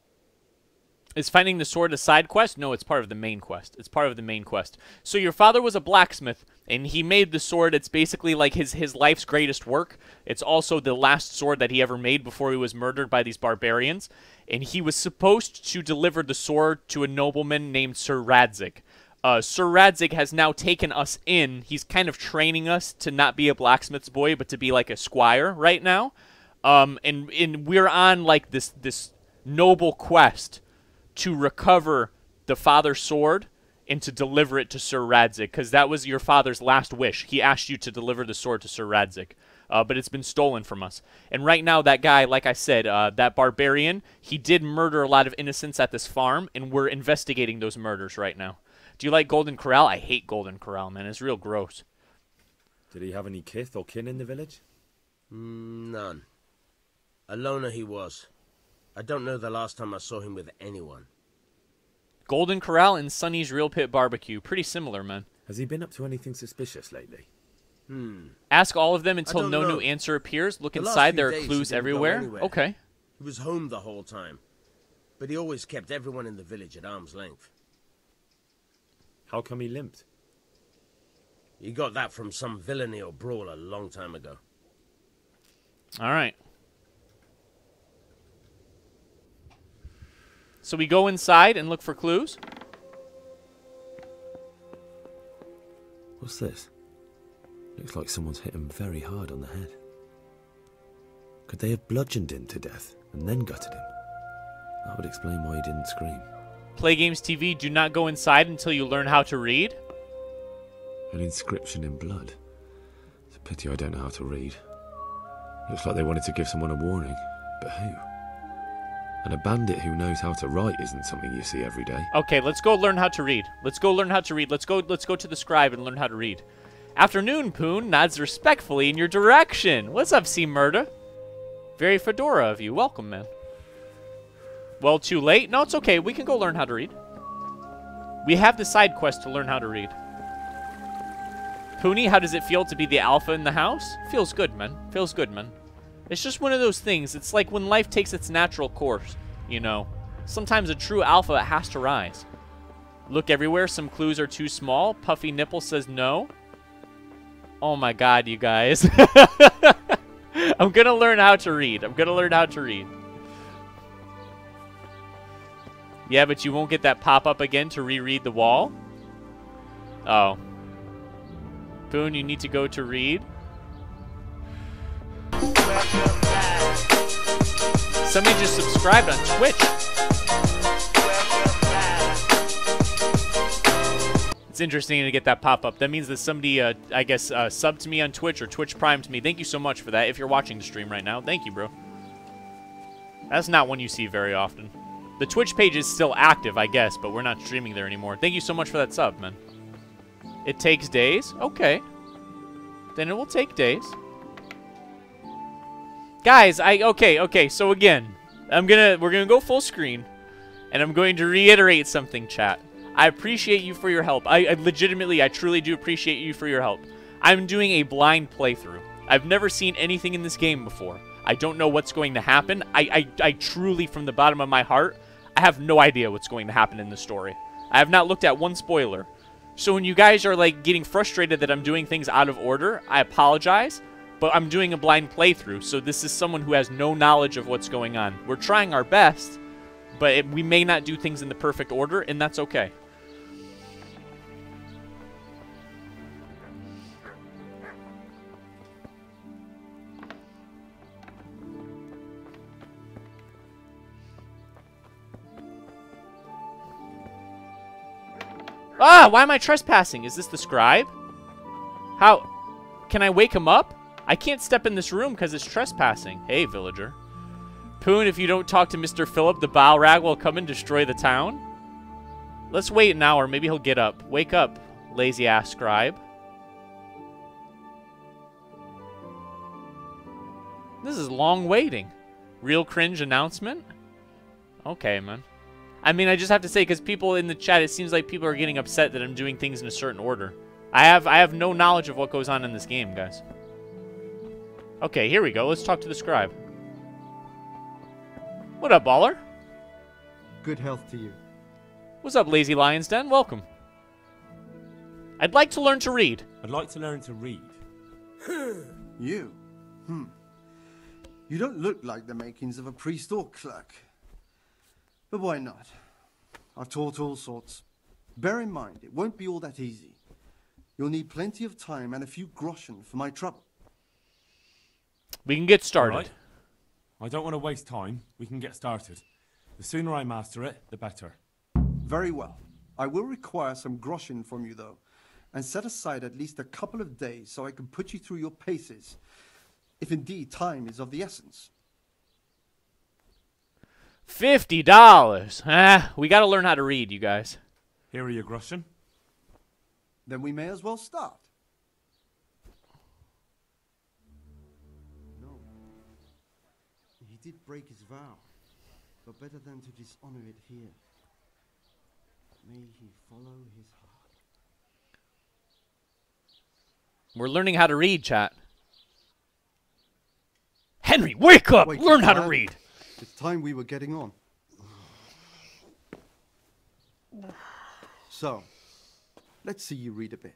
Is finding the sword a side quest? No, it's part of the main quest. It's part of the main quest. So your father was a blacksmith, and he made the sword. It's basically like his life's greatest work. It's also the last sword that he ever made before he was murdered by these barbarians. And he was supposed to deliver the sword to a nobleman named Sir Radzig. Sir Radzig has now taken us in. He's kind of training us to not be a blacksmith's boy, but to be like a squire right now. And we're on like this noble quest to recover the father's sword and to deliver it to Sir Radzig, because that was your father's last wish. He asked you to deliver the sword to Sir Radzig, but it's been stolen from us. And right now, that guy, like I said, that barbarian, he did murder a lot of innocents at this farm, and we're investigating those murders right now. Do you like Golden Corral? I hate Golden Corral, man. It's real gross. Did he have any kith or kin in the village? None. A loner he was. I don't know the last time I saw him with anyone. Golden Corral and Sonny's Real Pit Barbecue. Pretty similar, man. Has he been up to anything suspicious lately? Ask all of them until no new answer appears. Look inside. There are clues everywhere. Okay. He was home the whole time. But he always kept everyone in the village at arm's length. How come he limped? He got that from some villainy or brawl a long time ago. All right. So we go inside and look for clues. What's this? Looks like someone's hit him very hard on the head. Could they have bludgeoned him to death and then gutted him? That would explain why he didn't scream. PlayGamesTV, do not go inside until you learn how to read. An inscription in blood. It's a pity I don't know how to read. Looks like they wanted to give someone a warning. But who? And a bandit who knows how to write isn't something you see every day. Okay, let's go learn how to read. Let's go learn how to read. Let's go to the scribe and learn how to read. Afternoon, Poon nods respectfully in your direction. What's up, C Murder? Very fedora of you. Welcome, man. Well, too late? No, it's okay. We can go learn how to read. We have the side quest to learn how to read. Poonie, how does it feel to be the alpha in the house? Feels good, man. Feels good, man. It's just one of those things. It's like when life takes its natural course, you know. Sometimes a true alpha has to rise. Look everywhere. Some clues are too small. Puffy Nipple says no. Oh my god, you guys. I'm going to learn how to read. I'm going to learn how to read. Yeah, but you won't get that pop-up again to reread the wall? Oh. Boone, you need to go to read. Somebody just subscribed on Twitch. It's interesting to get that pop-up. That means that somebody, I guess, subbed to me on Twitch or Twitch primed me. Thank you so much for that. If you're watching the stream right now, thank you, bro. That's not one you see very often. The Twitch page is still active, I guess, but we're not streaming there anymore. Thank you so much for that sub, man. It takes days? Okay. Then it will take days. Guys, okay, so again, we're gonna go full screen, and I'm going to reiterate something, chat. I appreciate you for your help. I truly do appreciate you for your help. I'm doing a blind playthrough. I've never seen anything in this game before. I don't know what's going to happen. I truly, from the bottom of my heart, I have no idea what's going to happen in the story. I have not looked at one spoiler. So when you guys are like getting frustrated that I'm doing things out of order, I apologize. But I'm doing a blind playthrough, so this is someone who has no knowledge of what's going on. We're trying our best, but we may not do things in the perfect order, and that's okay. Ah, why am I trespassing? Is this the scribe? How? Can I wake him up? I can't step in this room because it's trespassing. Hey, villager. Poon, if you don't talk to Mr. Philip, the Balrag will come and destroy the town. Let's wait an hour. Maybe he'll get up. Wake up, lazy-ass scribe. This is long waiting. Real cringe announcement? Okay, man. I mean, I just have to say, because people in the chat, it seems like people are getting upset that I'm doing things in a certain order. I have no knowledge of what goes on in this game, guys. Okay, here we go. Let's talk to the scribe. What up, baller? Good health to you. What's up, Lazy Lion's Den? Welcome. I'd like to learn to read. I'd like to learn to read. You? You don't look like the makings of a priest or clerk. But why not? I've taught all sorts. Bear in mind, it won't be all that easy. You'll need plenty of time and a few groschen for my trouble. We can get started. Right. I don't want to waste time. We can get started. The sooner I master it, the better. Very well. I will require some groschen from you, though, and set aside at least a couple of days so I can put you through your paces, if indeed time is of the essence. $50. We got to learn how to read, you guys. Here are your groschen. Then we may as well start. No. He did break his vow, but better than to dishonor it here. May he follow his heart. We're learning how to read, chat. Henry, wake up! Learn how to read! It's time we were getting on. So, let's see you read a bit.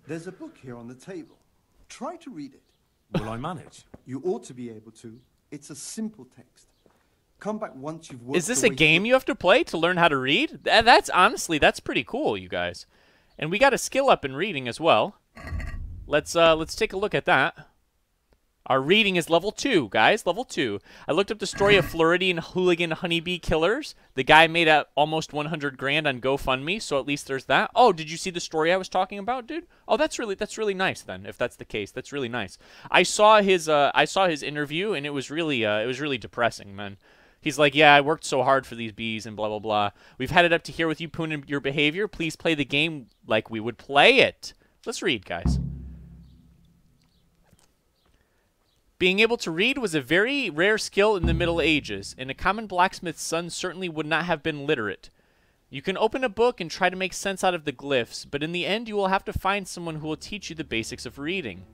There's a book here on the table. Try to read it. Will I manage? You ought to be able to. It's a simple text. Come back once you've worked. Is this a game you have to play to learn how to read? That's honestly, that's pretty cool, you guys. And we got a skill up in reading as well. Let's take a look at that. Our reading is level 2, guys. Level 2. I looked up the story of Floridian hooligan honeybee killers. The guy made almost 100 grand on GoFundMe, so at least there's that. Oh, did you see the story I was talking about, dude? Oh, that's really nice then. If that's the case, that's really nice. I saw his interview, and it was really depressing, man. He's like, yeah, I worked so hard for these bees and blah, blah, blah. We've had it up to here with you, Poon, and your behavior. Please play the game like we would play it. Let's read, guys. Being able to read was a very rare skill in the Middle Ages, and a common blacksmith's son certainly would not have been literate. You can open a book and try to make sense out of the glyphs, but in the end you will have to find someone who will teach you the basics of reading.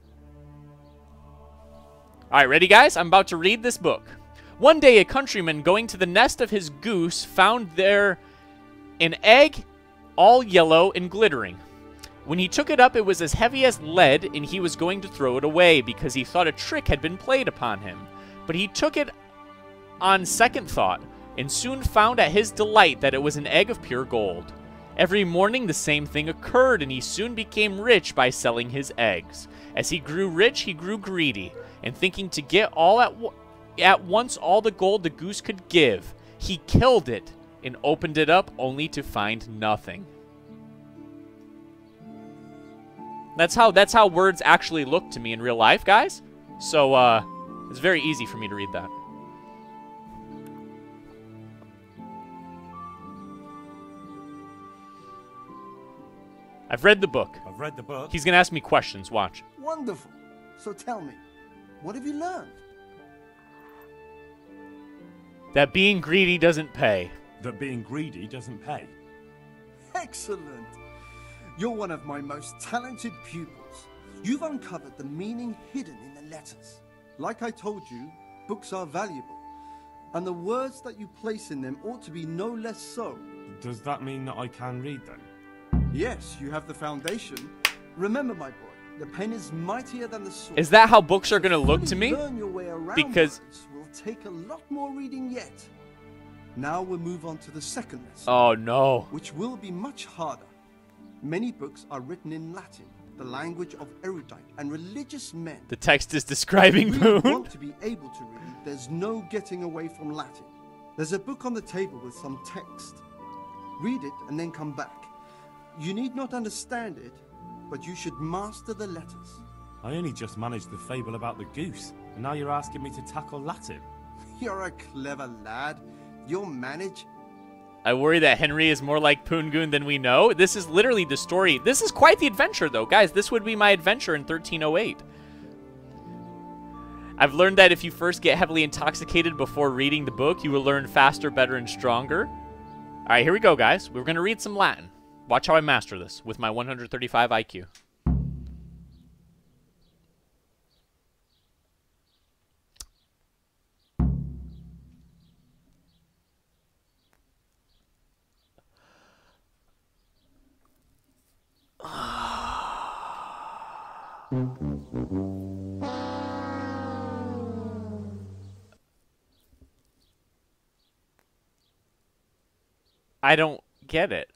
Alright, ready guys? I'm about to read this book. One day a countryman going to the nest of his goose found there an egg all yellow and glittering. When he took it up, it was as heavy as lead, and he was going to throw it away because he thought a trick had been played upon him. But he took it on second thought, and soon found at his delight that it was an egg of pure gold. Every morning the same thing occurred, and he soon became rich by selling his eggs. As he grew rich, he grew greedy, and thinking to get all at once all the gold the goose could give, he killed it and opened it up only to find nothing. That's how words actually look to me in real life, guys. So, it's very easy for me to read that. I've read the book. I've read the book. He's gonna ask me questions. Watch. Wonderful. So tell me, what have you learned? That being greedy doesn't pay. That being greedy doesn't pay. Excellent. You're one of my most talented pupils. You've uncovered the meaning hidden in the letters. Like I told you, books are valuable, and the words that you place in them ought to be no less so. Does that mean that I can read them? Yes, you have the foundation. Remember, my boy, the pen is mightier than the sword. Is that how books are gonna look to me? Learn your way around Because words will take a lot more reading yet. Now we'll move on to the second lesson. Oh no. Which will be much harder. Many books are written in Latin, the language of erudite and religious men. The text is describing If you Boone. want to be able to read, there's no getting away from Latin. There's a book on the table with some text. Read it and then come back. You need not understand it, but you should master the letters. I only just managed the fable about the goose, and now you're asking me to tackle Latin. You're a clever lad. You'll manage. I worry that Henry is more like Poongoon than we know. This is literally the story. This is quite the adventure, though. Guys, this would be my adventure in 1308. I've learned that if you first get heavily intoxicated before reading the book, you will learn faster, better, and stronger. All right, here we go, guys. We're going to read some Latin. Watch how I master this with my 135 IQ. I don't get it.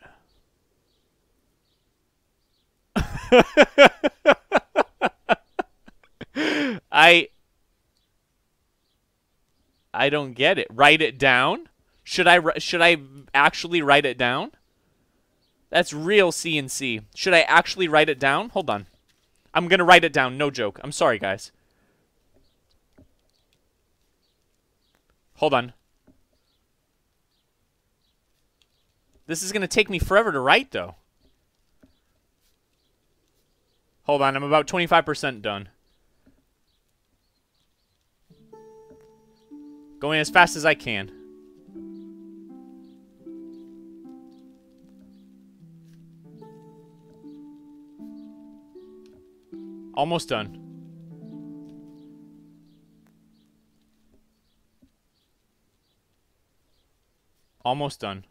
I don't get it. Write it down? Should I actually write it down? That's real CNC. Should I actually write it down? Hold on. I'm going to write it down. No joke. I'm sorry, guys. Hold on. This is going to take me forever to write, though. Hold on. I'm about 25% done. Going as fast as I can. Almost done. Almost done.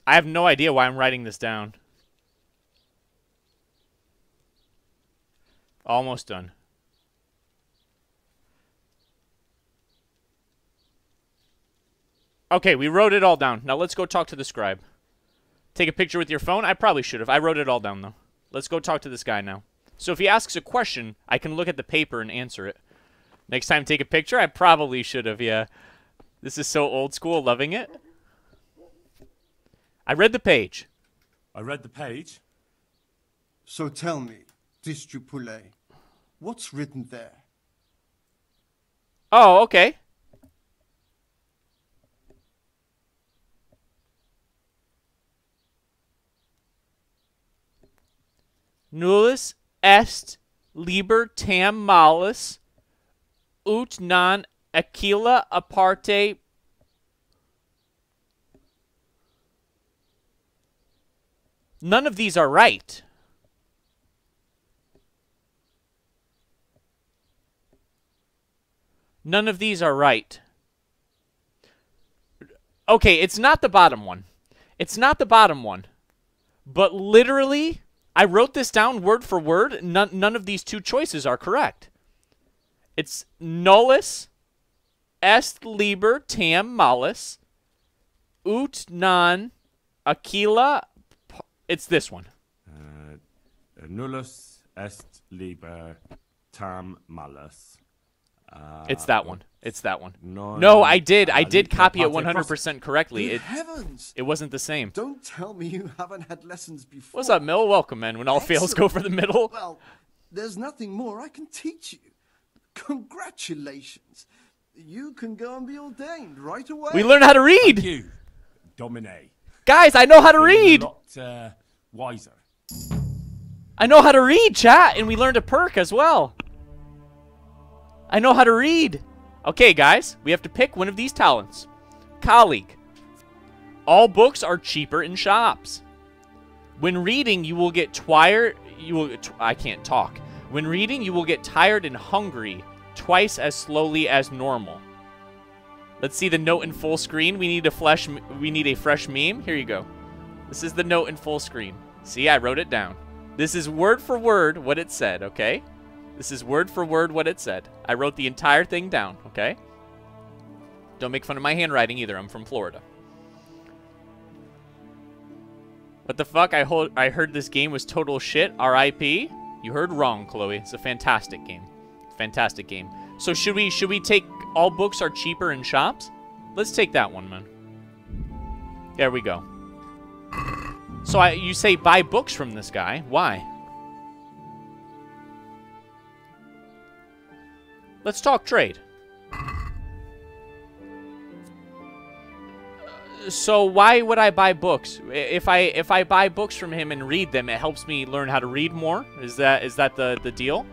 I have no idea why I'm writing this down. Almost done. Okay, we wrote it all down. Now let's go talk to the scribe. Take a picture with your phone? I probably should have. I wrote it all down, though. Let's go talk to this guy now. So if he asks a question, I can look at the paper and answer it. Next time, take a picture? I probably should have, yeah. This is so old school, loving it. I read the page. I read the page. So tell me, Distupule, what's written there? Oh, okay. Nullus est liber tam malus ut non aquila aparte None of these are right. None of these are right. Okay, it's not the bottom one. It's not the bottom one. But literally, I wrote this down word for word. None of these two choices are correct. It's nullus est liber tam malus ut non aquila. It's this one. Nullus est liber tam malus It's that one. It's that one. No, I did. I did copy it 100% correctly. Good heavens! It wasn't the same. Don't tell me you haven't had lessons before. What's up, Mill? Welcome, man. When all fails, go for the middle. Well, there's nothing more I can teach you. Congratulations. You can go and be ordained right away. We learned how to read. Thank you, Domine. Guys, I know how to read. A lot wiser. I know how to read, chat, and we learned a perk as well. I know how to read. Okay, guys, we have to pick one of these talents. Colleague. All books are cheaper in shops. When reading, you will get tired. I can't talk. When reading, you will get tired and hungry twice as slowly as normal. Let's see the note in full screen. We need a fresh meme. Here you go. This is the note in full screen. See, I wrote it down. This is word for word what it said, okay? This is word for word what it said. I wrote the entire thing down, okay? Don't make fun of my handwriting either. I'm from Florida. What the fuck? I heard this game was total shit. R.I.P. You heard wrong, Chloe. It's a fantastic game. Fantastic game. So should we take all books are cheaper in shops? Let's take that one, man. There we go. So you say buy books from this guy. Why? Let's talk trade. So why would I buy books? If I buy books from him and read them, it helps me learn how to read more. Is that the deal?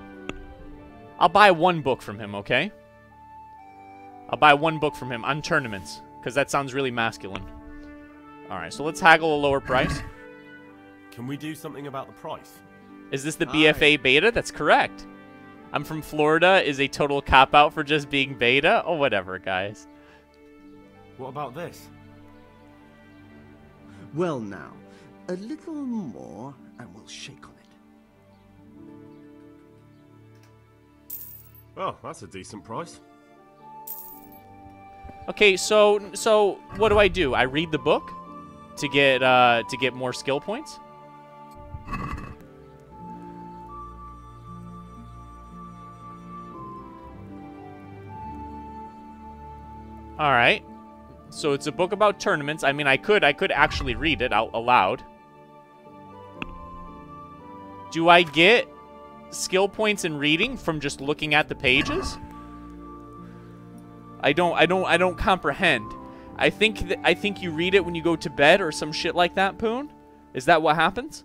I'll buy one book from him, okay? I'll buy one book from him on tournaments, because that sounds really masculine. All right, so let's haggle a lower price. Can we do something about the price? Is this the BFA beta? That's correct. I'm from Florida is a total cop-out for just being beta? Oh, whatever, guys. What about this? Well now, a little more and we'll shake on it. Oh, that's a decent price. Okay, so what do? I read the book to get more skill points? All right. So it's a book about tournaments. I mean, I could actually read it out aloud. Do I get skill points in reading from just looking at the pages? I don't comprehend. I think you read it when you go to bed or some shit like that, Poon. Is that what happens?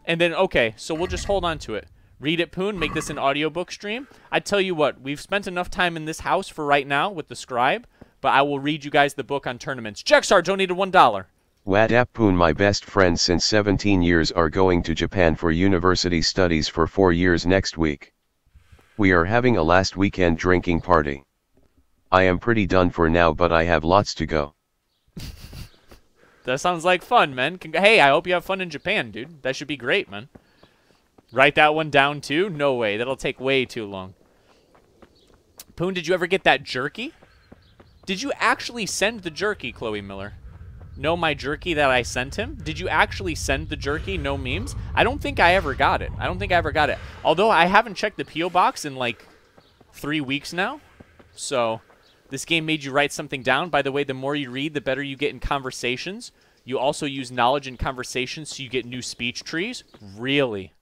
And then okay, so we'll just hold on to it. Read it, Poon. Make this an audiobook stream. I tell you what, we've spent enough time in this house for right now with the scribe. But I will read you guys the book on tournaments. Jexar donated $1. Wadappoon, my best friends since 17 years, are going to Japan for university studies for 4 years next week. We are having a last weekend drinking party. I am pretty done for now, but I have lots to go. That sounds like fun, man. Hey, I hope you have fun in Japan, dude. That should be great, man. Write that one down, too? No way. That'll take way too long. Poon, did you ever get that jerky? Did you actually send the jerky, Chloe Miller? No, my jerky that I sent him? Did you actually send the jerky? No memes? I don't think I ever got it. Although I haven't checked the P.O. box in like 3 weeks now. So this game made you write something down. By the way, the more you read, the better you get in conversations. You also use knowledge in conversations so you get new speech trees. Really?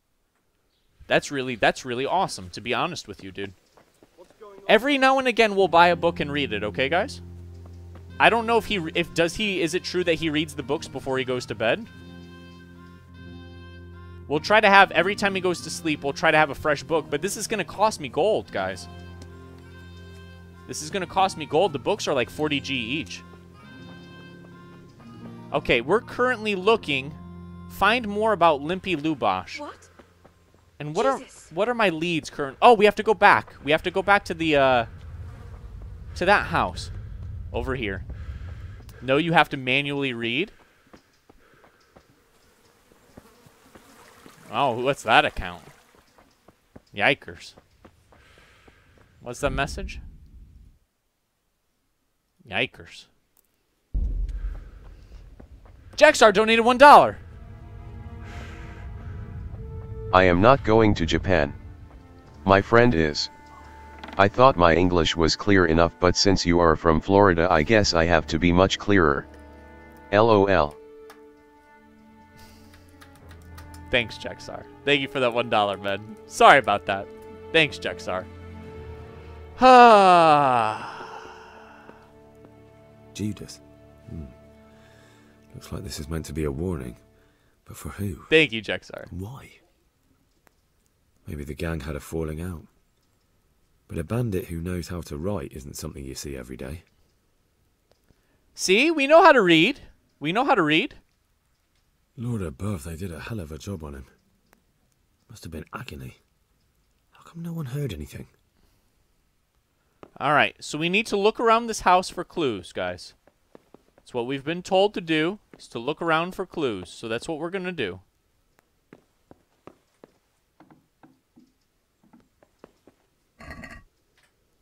That's really awesome, to be honest with you, dude. Every now and again, we'll buy a book and read it, okay, guys? I don't know is it true that he reads the books before he goes to bed? We'll try to have, every time he goes to sleep, we'll try to have a fresh book, but this is going to cost me gold, guys. This is going to cost me gold. The books are like 40G each. Okay, we're currently looking, find more about Limpy Lubosh. What? And what are my leads current? Oh, we have to go back. We have to go back to the to that house over here. No, you have to manually read. Oh, what's that account? Yikers. What's that message? Yikers. Jackstar donated $1. I am not going to Japan. My friend is. I thought my English was clear enough, but since you are from Florida, I guess I have to be much clearer. LOL. Thanks, Jexar. Thank you for that $1, man. Sorry about that. Thanks, Jexar. Judas. Looks like this is meant to be a warning. But for who? Thank you, Jexar. Why? Maybe the gang had a falling out. But a bandit who knows how to write isn't something you see every day. See? We know how to read. We know how to read. Lord above, they did a hell of a job on him. Must have been agony. How come no one heard anything? Alright, so we need to look around this house for clues, guys. That's what we've been told to do, is to look around for clues. So that's what we're going to do.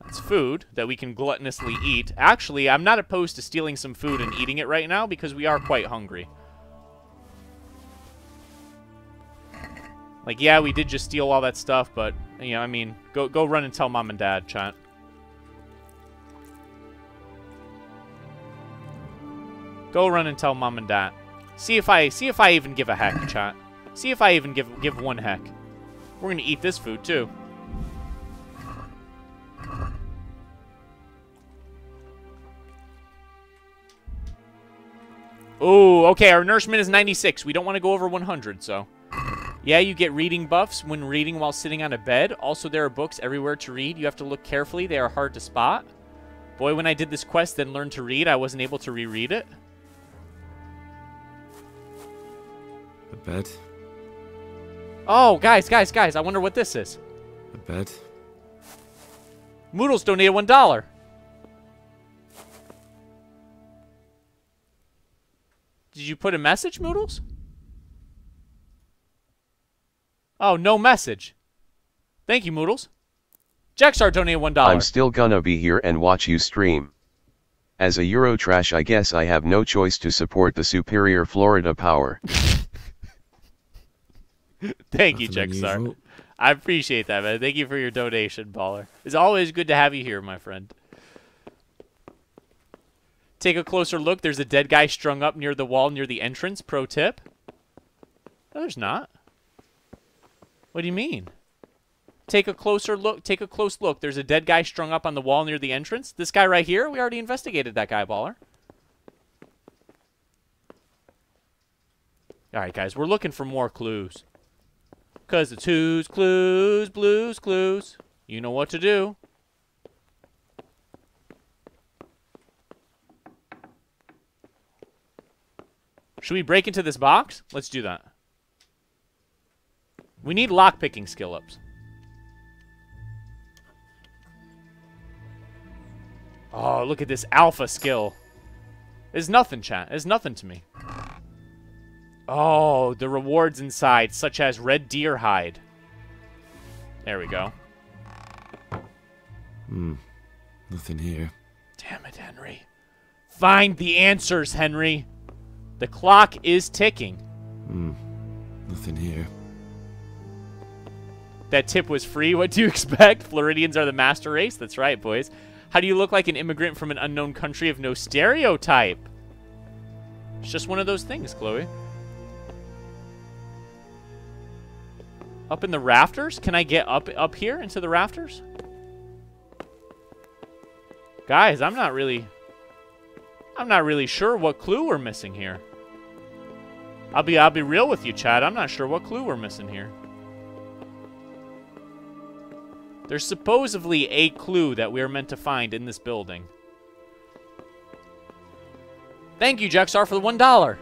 That's food that we can gluttonously eat. Actually, I'm not opposed to stealing some food and eating it right now because we are quite hungry. Like, yeah, we did just steal all that stuff, but, you know, I mean, go run and tell Mom and Dad, chat. Go run and tell Mom and Dad. See if I even give a heck, chat. See if I even give one heck. We're gonna eat this food too. Oh, okay, our nourishment is 96. We don't want to go over 100, so. Yeah, you get reading buffs when reading while sitting on a bed. Also, there are books everywhere to read. You have to look carefully. They are hard to spot. Boy, when I did this quest, then learned to read, I wasn't able to reread it. A bed. Oh, guys, I wonder what this is. A bed. Moodles donated $1. Did you put a message, Moodles? Oh, no message. Thank you, Moodles. Jexar donated $1. I'm still gonna be here and watch you stream. As a Eurotrash, I guess I have no choice to support the superior Florida power. Thank you, Jexar. I appreciate that, man. Thank you for your donation, baller. It's always good to have you here, my friend. Take a closer look. There's a dead guy strung up near the wall near the entrance. Pro tip. No, there's not. What do you mean? Take a closer look. Take a close look. There's a dead guy strung up on the wall near the entrance. This guy right here, we already investigated that guy, baller. All right, guys, we're looking for more clues. Because it's who's clues, blues clues. You know what to do. Should we break into this box? Let's do that. We need lockpicking skill ups. Oh, look at this alpha skill. It's nothing, chat. It's nothing to me. Oh, the rewards inside, such as red deer hide. There we go. Nothing here. Damn it, Henry. Find the answers, Henry. The clock is ticking. Nothing here. That tip was free. What do you expect? Floridians are the master race. That's right, boys. How do you look like an immigrant from an unknown country of no stereotype? It's just one of those things, Chloe. Up in the rafters? Can I get up here into the rafters? Guys, I'm not really sure what clue we're missing here. I'll be real with you, Chad. I'm not sure what clue we're missing here. There's supposedly a clue that we're meant to find in this building. Thank you, Jexar, for the $1.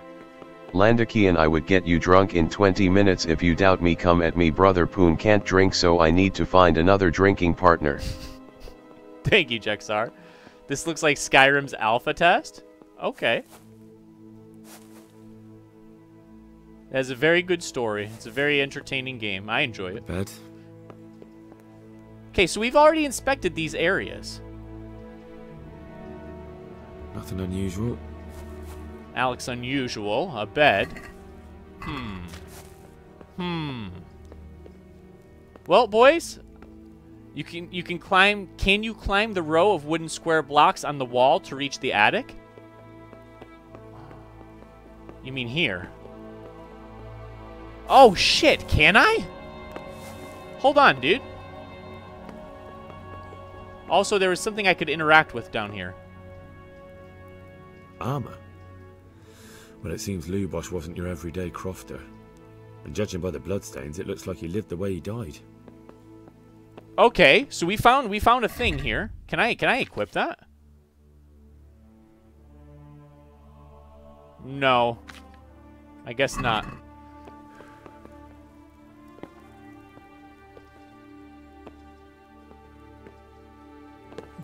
Landaki and I would get you drunk in 20 minutes. If you doubt me, come at me. Brother Poon can't drink, so I need to find another drinking partner. Thank you, Jexar. This looks like Skyrim's alpha test. Okay. It has a very good story. It's a very entertaining game. I enjoy it. Bed. Okay, so we've already inspected these areas. Nothing unusual. Alex, unusual. A bed. Well, boys, You can climb. Can you climb the row of wooden square blocks on the wall to reach the attic? You mean here? Oh shit! Can I? Hold on, dude. Also, there was something I could interact with down here. Armour? Well, it seems Lubosh wasn't your everyday crofter. And judging by the bloodstains, it looks like he lived the way he died. Okay, so we found a thing here. Can I equip that? No. I guess not.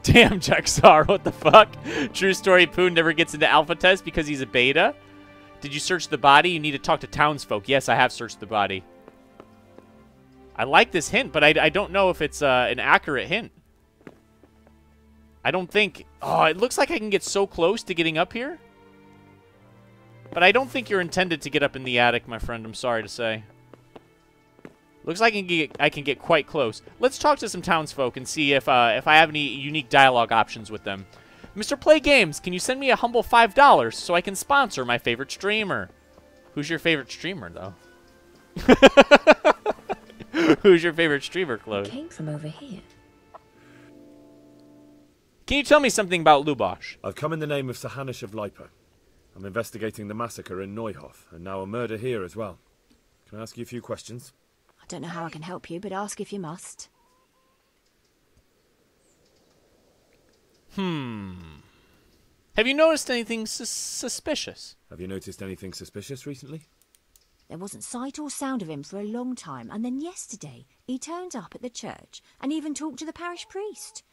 Damn, Jaxar, what the fuck? True story, Poon never gets into alpha test because he's a beta. Did you search the body? You need to talk to townsfolk. Yes, I have searched the body. I like this hint, but I don't know if it's an accurate hint. I don't think... Oh, it looks like I can get so close to getting up here. But I don't think you're intended to get up in the attic, my friend. I'm sorry to say. Looks like I can get quite close. Let's talk to some townsfolk and see if I have any unique dialogue options with them. Mr. Play Games, can you send me a humble $5 so I can sponsor my favorite streamer? Who's your favorite streamer, though? Who's your favorite streamer, Chloe? Came from over here. Can you tell me something about Lubosh? I've come in the name of Sahanish of Lipa. I'm investigating the massacre in Neuhof, and now a murder here as well. Can I ask you a few questions? I don't know how I can help you, but ask if you must. Have you noticed anything suspicious? Have you noticed anything suspicious recently? There wasn't sight or sound of him for a long time, and then yesterday he turned up at the church and even talked to the parish priest.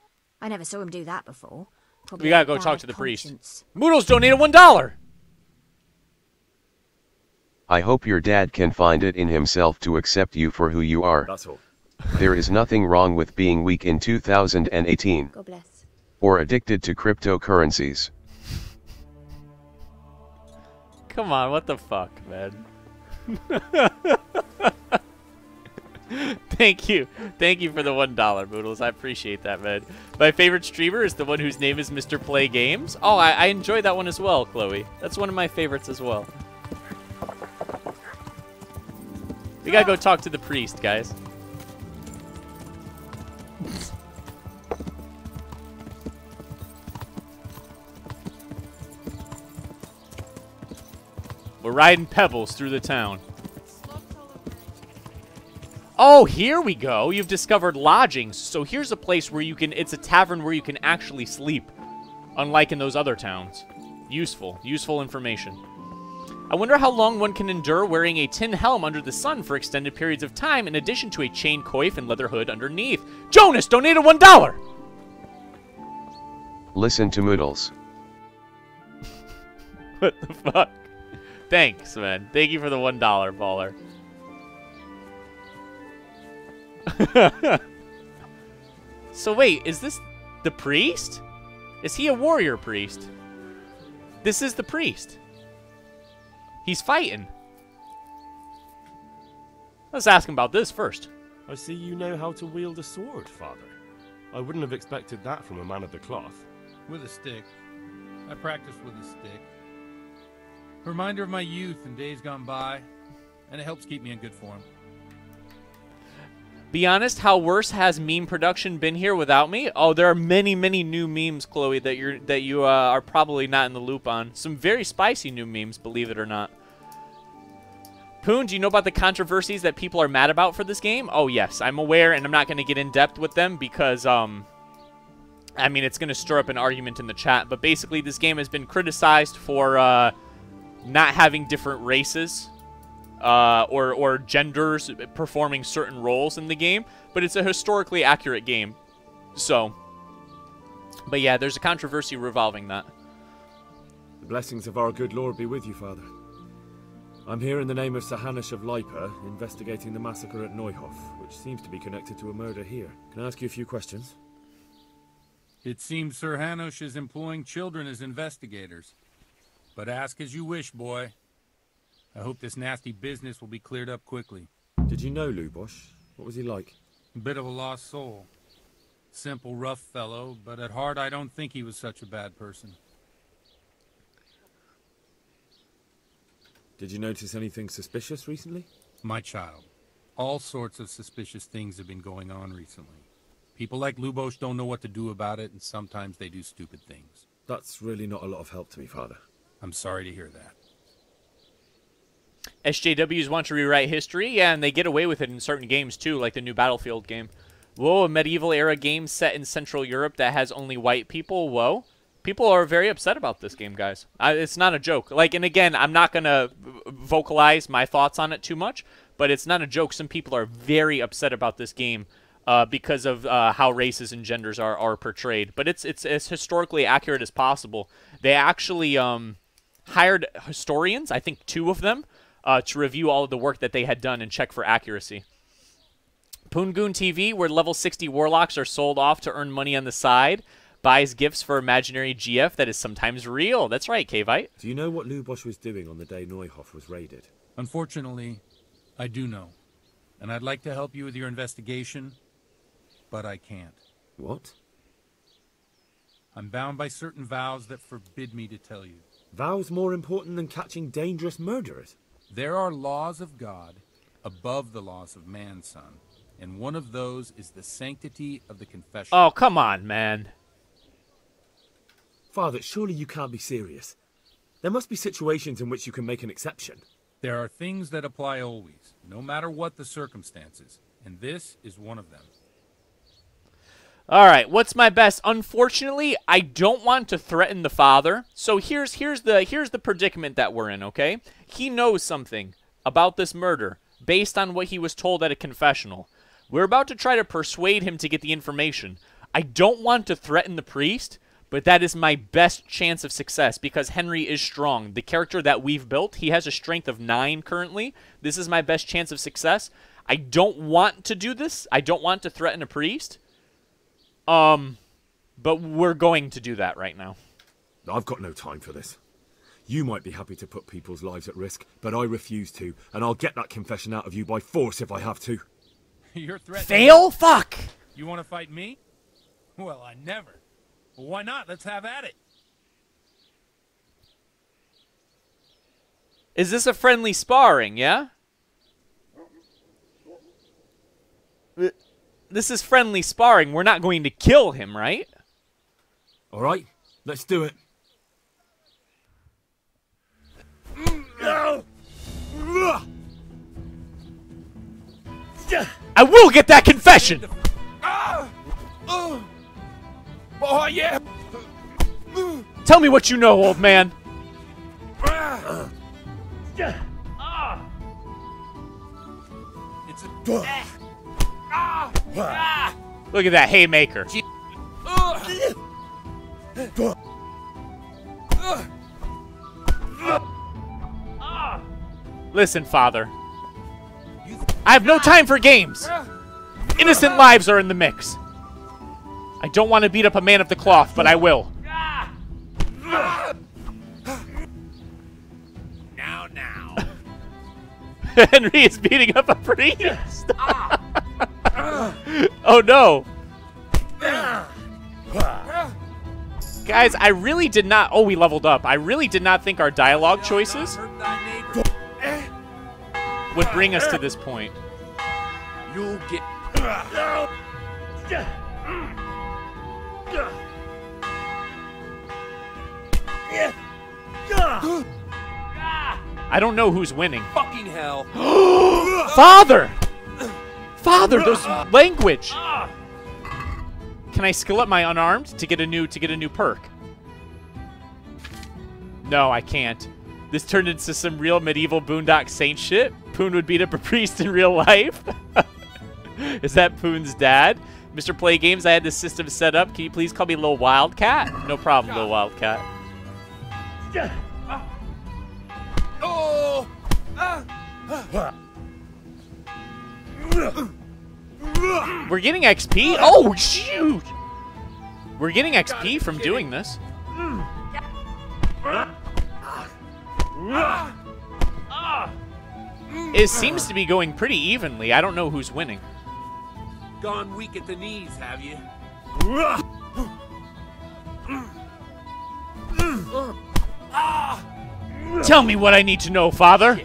I never saw him do that before. Probably We gotta had go bad talk to the conscience. priest. Moodles donated $1! I hope your dad can find it in himself to accept you for who you are. That's all. There is nothing wrong with being weak in 2018. God bless. Or addicted to cryptocurrencies. Come on, what the fuck, man? Thank you. Thank you for the $1, Moodles. I appreciate that, man. My favorite streamer is the one whose name is Mr. Play Games. Oh, I enjoyed that one as well, Chloe. That's one of my favorites as well. We gotta go talk to the priest, guys. We're riding pebbles through the town. Oh, here we go. You've discovered lodgings. So here's a place where you can... It's a tavern where you can actually sleep. Unlike in those other towns. Useful. Useful information. I wonder how long one can endure wearing a tin helm under the sun for extended periods of time, in addition to a chain coif and leather hood underneath. Jonas donated $1! Listen to Moodles. What the fuck? Thanks, man. Thank you for the $1, baller. So wait, is this the priest? Is he a warrior priest? This is the priest. He's fighting. Let's ask him about this first. I see you know how to wield a sword, Father. I wouldn't have expected that from a man of the cloth. With a stick. I practice with a stick. A reminder of my youth and days gone by, and it helps keep me in good form. Be honest, how worse has meme production been here without me? Oh, there are many, many new memes, Chloe, that you are probably not in the loop on. Some very spicy new memes, believe it or not. Poon, do you know about the controversies that people are mad about for this game? Oh, yes, I'm aware, and I'm not going to get in depth with them because, I mean, it's going to stir up an argument in the chat. But basically, this game has been criticized for not having different races. Or genders performing certain roles in the game, but it's a historically accurate game. So, but yeah, there's a controversy revolving that. The blessings of our good Lord be with you, Father. I'm here in the name of Sahanish of Lipa, investigating the massacre at Neuhof, which seems to be connected to a murder here. Can I ask you a few questions? It seems Sir Hanush is employing children as investigators. But ask as you wish, boy. I hope this nasty business will be cleared up quickly. Did you know Lubosh? What was he like? A bit of a lost soul. Simple, rough fellow, but at heart I don't think he was such a bad person. Did you notice anything suspicious recently? My child, all sorts of suspicious things have been going on recently. People like Lubos don't know what to do about it, and sometimes they do stupid things. That's really not a lot of help to me, Father. I'm sorry to hear that. SJWs want to rewrite history, yeah, and they get away with it in certain games too, like the new Battlefield game. Whoa, a medieval era game set in Central Europe that has only white people. Whoa. People are very upset about this game, guys. It's not a joke. Like, and again, I'm not going to vocalize my thoughts on it too much, but it's not a joke. Some people are very upset about this game because of how races and genders are portrayed. But it's as historically accurate as possible. They actually hired historians, I think 2 of them, to review all of the work that they had done and check for accuracy. Poongoon TV, where level 60 warlocks are sold off to earn money on the side, buys gifts for imaginary GF that is sometimes real. That's right, K-Vite. Do you know what Lubos was doing on the day Neuhof was raided? Unfortunately, I do know. And I'd like to help you with your investigation, but I can't. What? I'm bound by certain vows that forbid me to tell you. Vows more important than catching dangerous murderers? There are laws of God above the laws of man, son. And one of those is the sanctity of the confession. Oh, come on, man. Father, surely you can't be serious. There must be situations in which you can make an exception. There are things that apply always, no matter what the circumstances. And this is one of them. All right, what's my best? Unfortunately, I don't want to threaten the father. So here's the predicament that we're in, okay? He knows something about this murder based on what he was told at a confessional. We're about to try to persuade him to get the information. I don't want to threaten the priest, but that is my best chance of success because Henry is strong. The character that we've built, he has a strength of 9 currently. This is my best chance of success. I don't want to do this. I don't want to threaten a priest. But we're going to do that right now. I've got no time for this. You might be happy to put people's lives at risk, but I refuse to, and I'll get that confession out of you by force if I have to. You're threatening. Fail? Fuck! You want to fight me? Well, I never. Well, why not? Let's have at it. Is this a friendly sparring, yeah? This is friendly sparring. We're not going to kill him, right? All right, let's do it. I will get that confession! Oh, yeah! Tell me what you know, old man. It's Look at that haymaker. Listen, father. I have no time for games. Innocent lives are in the mix. I don't want to beat up a man of the cloth, but I will. Now. Henry is beating up a priest. Oh no. Guys, I really did not... Oh, we leveled up. I really did not think our dialogue choices would bring us to this point. You'll get... I don't know who's winning. Fucking hell. Father! Father, there's language. Can I skill up my unarmed to get a new perk? No, I can't. This turned into some real medieval Boondock Saint shit. Poon would beat up a priest in real life. Is that Poon's dad? Mr. Play Games, I had this system set up. Can you please call me Lil Wildcat? No problem, Lil Wildcat. We're getting XP? Oh, shoot! We're getting XP from doing this. It seems to be going pretty evenly. I don't know who's winning. Gone weak at the knees, have you? Tell me what I need to know, Father.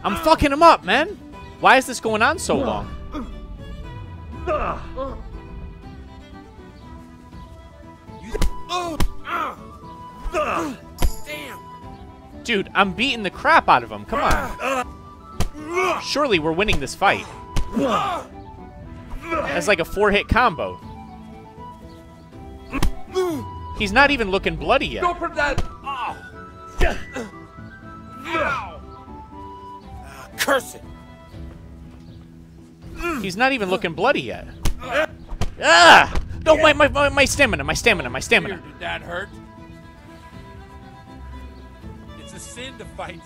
I'm fucking him up, man. Why is this going on so long? Dude, I'm beating the crap out of him. Come on. Surely we're winning this fight. That's like a 4-hit combo. He's not even looking bloody yet. Go for that! Curse it! He's not even looking bloody yet. Ah! No, my stamina, my stamina. Did that hurt? It's a sin to fight.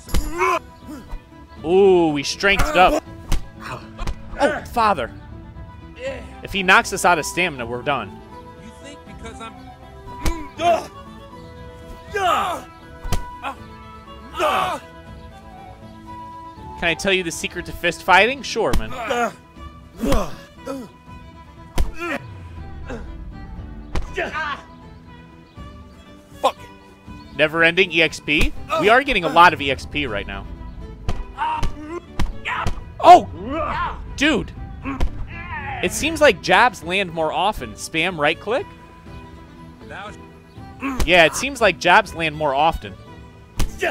Ooh, we strengthened up. Oh, Father. If he knocks us out of stamina, we're done. You think because I'm... Can I tell you the secret to fist fighting? Sure, man. Fuck it. Never-ending EXP? We are getting a lot of EXP right now. Oh! Dude! It seems like jabs land more often. Spam right-click? Yeah, it seems like jabs land more often.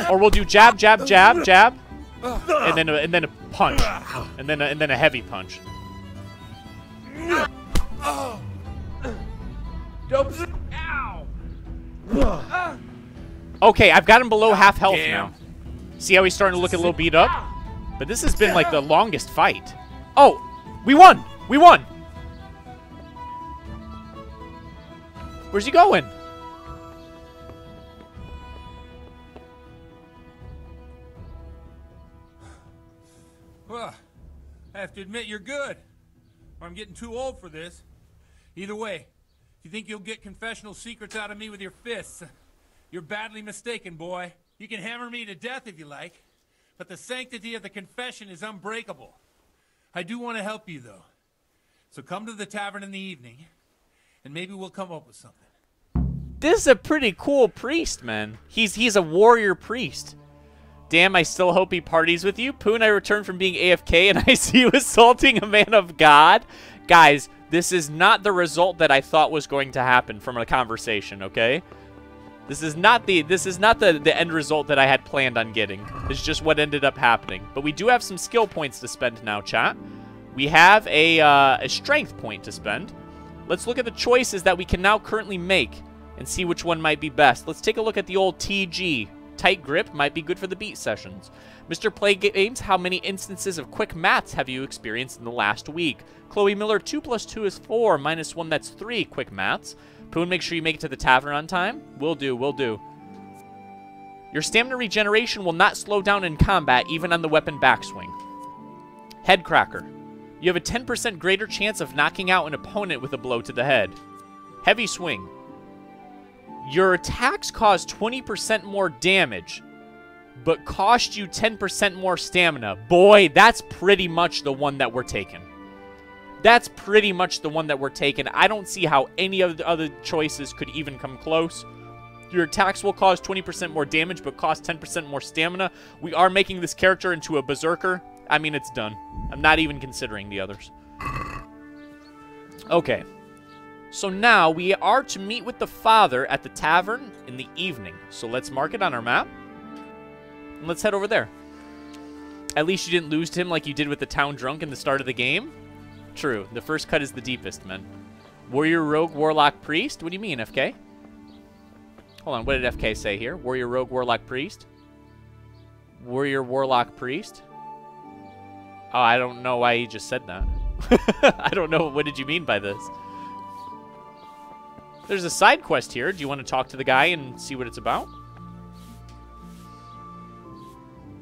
Or we'll do jab, jab, jab, jab, and then a punch, and then a heavy punch. Okay, I've got him below half health now. See how he's starting to look a little beat up? But this has been like the longest fight. Oh, we won! We won! Where's he going? Well, I have to admit you're good. Or I'm getting too old for this. Either way, if you think you'll get confessional secrets out of me with your fists, you're badly mistaken, boy. You can hammer me to death if you like, but the sanctity of the confession is unbreakable. I do want to help you, though. So come to the tavern in the evening, and maybe we'll come up with something. This is a pretty cool priest, man. He's a warrior priest. Damn, I still hope he parties with you. Poon, I returned from being AFK, and I see you assaulting a man of God. Guys, this is not the result that I thought was going to happen from a conversation, okay? This is not the end result that I had planned on getting. It's just what ended up happening. But we do have some skill points to spend now, chat. We have a strength point to spend. Let's look at the choices that we can now currently make and see which one might be best. Let's take a look at the old TG. Tight grip might be good for the beat sessions. Mr. Play Games, how many instances of quick maths have you experienced in the last week? Chloe Miller, 2 + 2 is 4, minus 1, that's 3 quick maths. Poon, make sure you make it to the tavern on time. Will do, will do. Your stamina regeneration will not slow down in combat, even on the weapon backswing. Headcracker. You have a 10% greater chance of knocking out an opponent with a blow to the head. Heavy swing. Your attacks cause 20% more damage, but cost you 10% more stamina. Boy, that's pretty much the one that we're taking. That's pretty much the one that we're taking. I don't see how any of the other choices could even come close. Your attacks will cause 20% more damage, but cost 10% more stamina. We are making this character into a berserker. I mean, it's done. I'm not even considering the others. Okay. So now we are to meet with the father at the tavern in the evening. So let's mark it on our map. And let's head over there. At least you didn't lose to him like you did with the town drunk in the start of the game. True. The first cut is the deepest, man. Warrior, rogue, warlock, priest? What do you mean, FK? Hold on. What did FK say here? Warrior, rogue, warlock, priest? Warrior, warlock, priest? Oh, I don't know why he just said that. I don't know. What did you mean by this? There's a side quest here. Do you want to talk to the guy and see what it's about?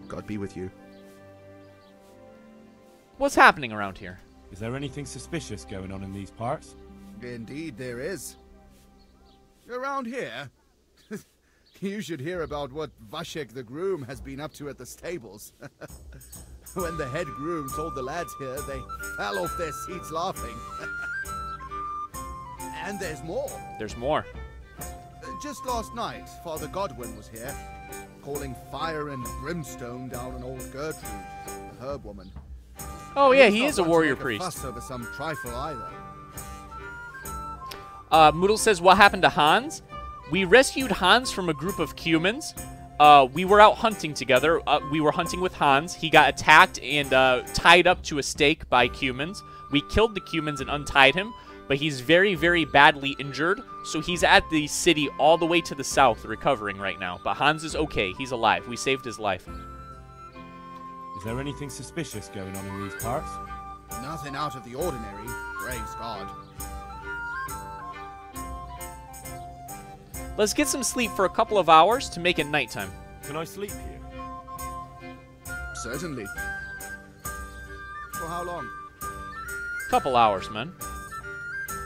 God be with you. What's happening around here? Is there anything suspicious going on in these parts? Indeed there is. Around here, You should hear about what Vashek the groom has been up to at the stables. When the head groom told the lads here, they fell off their seats laughing. And there's more. There's more. Just last night, Father Godwin was here, calling fire and brimstone down on old Gertrude, the herb woman. Oh yeah, he is a warrior priest. Fuss over some trifle either. Moodle says, what happened to Hans? We rescued Hans from a group of Cumans. We were out hunting together. We were hunting with Hans. He got attacked and tied up to a stake by Cumans. We killed the Cumans and untied him, but he's very, very badly injured. So he's at the city all the way to the south recovering right now. But Hans is okay. He's alive. We saved his life. Is there anything suspicious going on in these parts? Nothing out of the ordinary, praise God. Let's get some sleep for a couple of hours to make it nighttime. Can I sleep here? Certainly. For how long? Couple hours, man.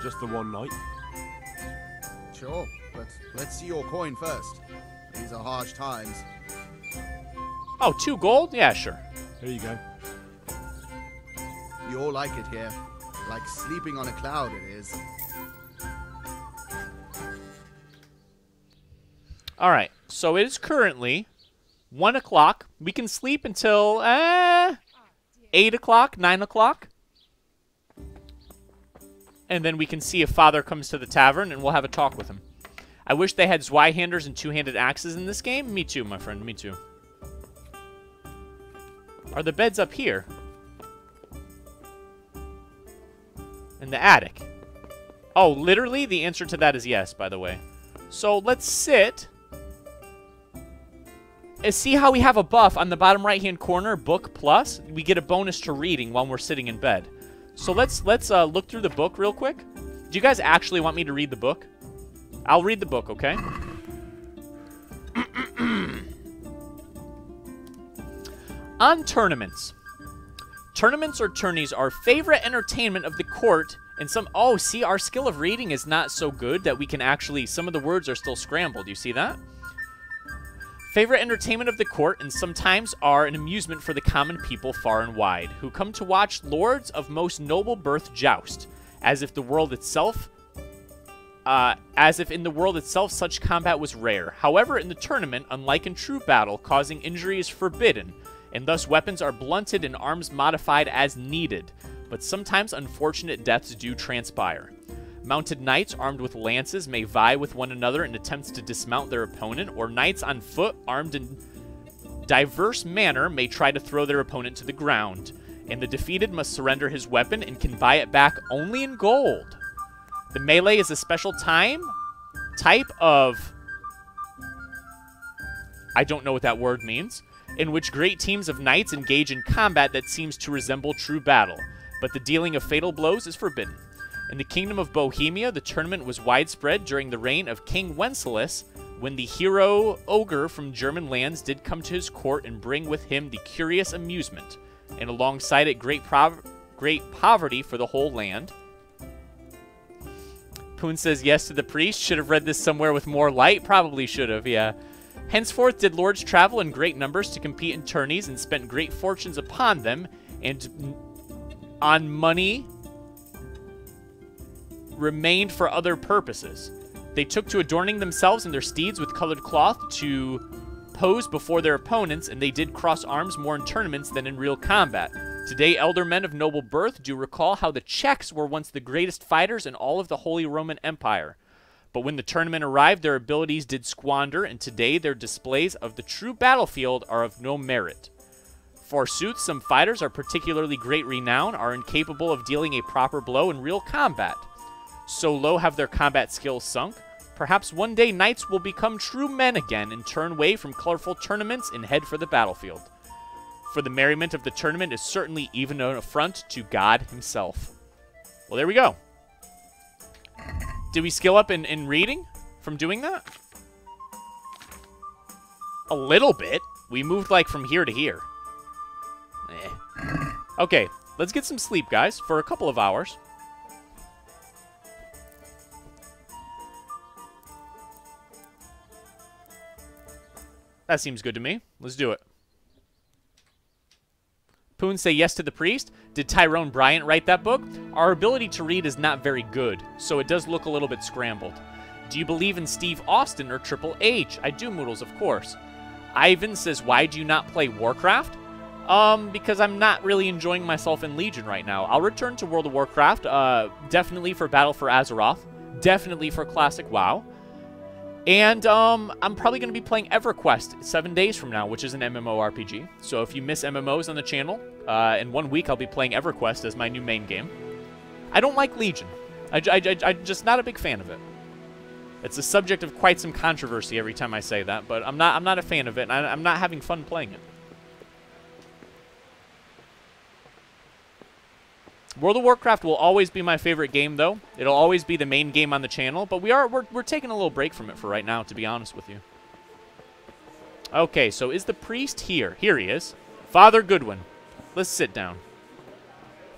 Just the one night? Sure, but let's see your coin first. These are harsh times. Oh, 2 gold? Yeah, sure. Here you go. You all like it here. Like sleeping on a cloud it is. All right, so it is currently 1 o'clock. We can sleep until 8 o'clock, 9 o'clock. And then we can see if Father comes to the tavern, and we'll have a talk with him. I wish they had Zweihanders and two-handed axes in this game. Me too, my friend, me too. Are the beds up here? In the attic. Oh, literally, the answer to that is yes, by the way. So let's sit... And see how we have a buff on the bottom right-hand corner, Book Plus? We get a bonus to reading while we're sitting in bed. So let's look through the book real quick. Do you guys actually want me to read the book? I'll read the book, okay? On tournaments. Tournaments or tourneys are favorite entertainment of the court, and some... Oh, see, our skill of reading is not so good that we can actually... Some of the words are still scrambled. You see that? Favorite entertainment of the court, and sometimes are an amusement for the common people far and wide, who come to watch lords of most noble birth joust, as if in the world itself such combat was rare. However, in the tournament, unlike in true battle, causing injury is forbidden, and thus weapons are blunted and arms modified as needed, but sometimes unfortunate deaths do transpire. Mounted knights armed with lances may vie with one another in attempts to dismount their opponent, or knights on foot armed in diverse manner may try to throw their opponent to the ground, and the defeated must surrender his weapon and can buy it back only in gold. The melee is a special type of... I don't know what that word means, in which great teams of knights engage in combat that seems to resemble true battle, but the dealing of fatal blows is forbidden. In the Kingdom of Bohemia, the tournament was widespread during the reign of King Wenceslas, when the hero ogre from German lands did come to his court and bring with him the curious amusement, and alongside it great poverty for the whole land. Poon says yes to the priest. Should have read this somewhere with more light. Probably should have, yeah. Henceforth did lords travel in great numbers to compete in tourneys and spent great fortunes upon them, and on money... remained for other purposes. They took to adorning themselves and their steeds with colored cloth to pose before their opponents, and they did cross arms more in tournaments than in real combat. Today, elder men of noble birth do recall how the Czechs were once the greatest fighters in all of the Holy Roman Empire. But when the tournament arrived, their abilities did squander, and today their displays of the true battlefield are of no merit. Forsooth, some fighters are particularly great renown, are incapable of dealing a proper blow in real combat. So low have their combat skills sunk. Perhaps one day knights will become true men again and turn away from colorful tournaments and head for the battlefield. For the merriment of the tournament is certainly even an affront to God himself. Well, there we go. Did we skill up in reading from doing that? A little bit. We moved like from here to here. Okay, let's get some sleep, guys, for a couple of hours. That seems good to me. Let's do it. Poon say yes to the priest. Did Tyrone Bryant write that book? Our ability to read is not very good, so it does look a little bit scrambled. Do you believe in Steve Austin or Triple H? I do, Moodles, of course. Ivan says, why do you not play Warcraft? Because I'm not really enjoying myself in Legion right now. I'll return to World of Warcraft, definitely for Battle for Azeroth, definitely for Classic WoW. And I'm probably going to be playing EverQuest 7 days from now, which is an MMORPG. So if you miss MMOs on the channel, in 1 week I'll be playing EverQuest as my new main game. I don't like Legion. I'm just not a big fan of it. It's a subject of quite some controversy every time I say that, but I'm not a fan of it, and I'm not having fun playing it. World of Warcraft will always be my favorite game, though. It'll always be the main game on the channel, but we're taking a little break from it for right now, to be honest with you. Okay, so is the priest here? Here he is. Father Goodwin. Let's sit down.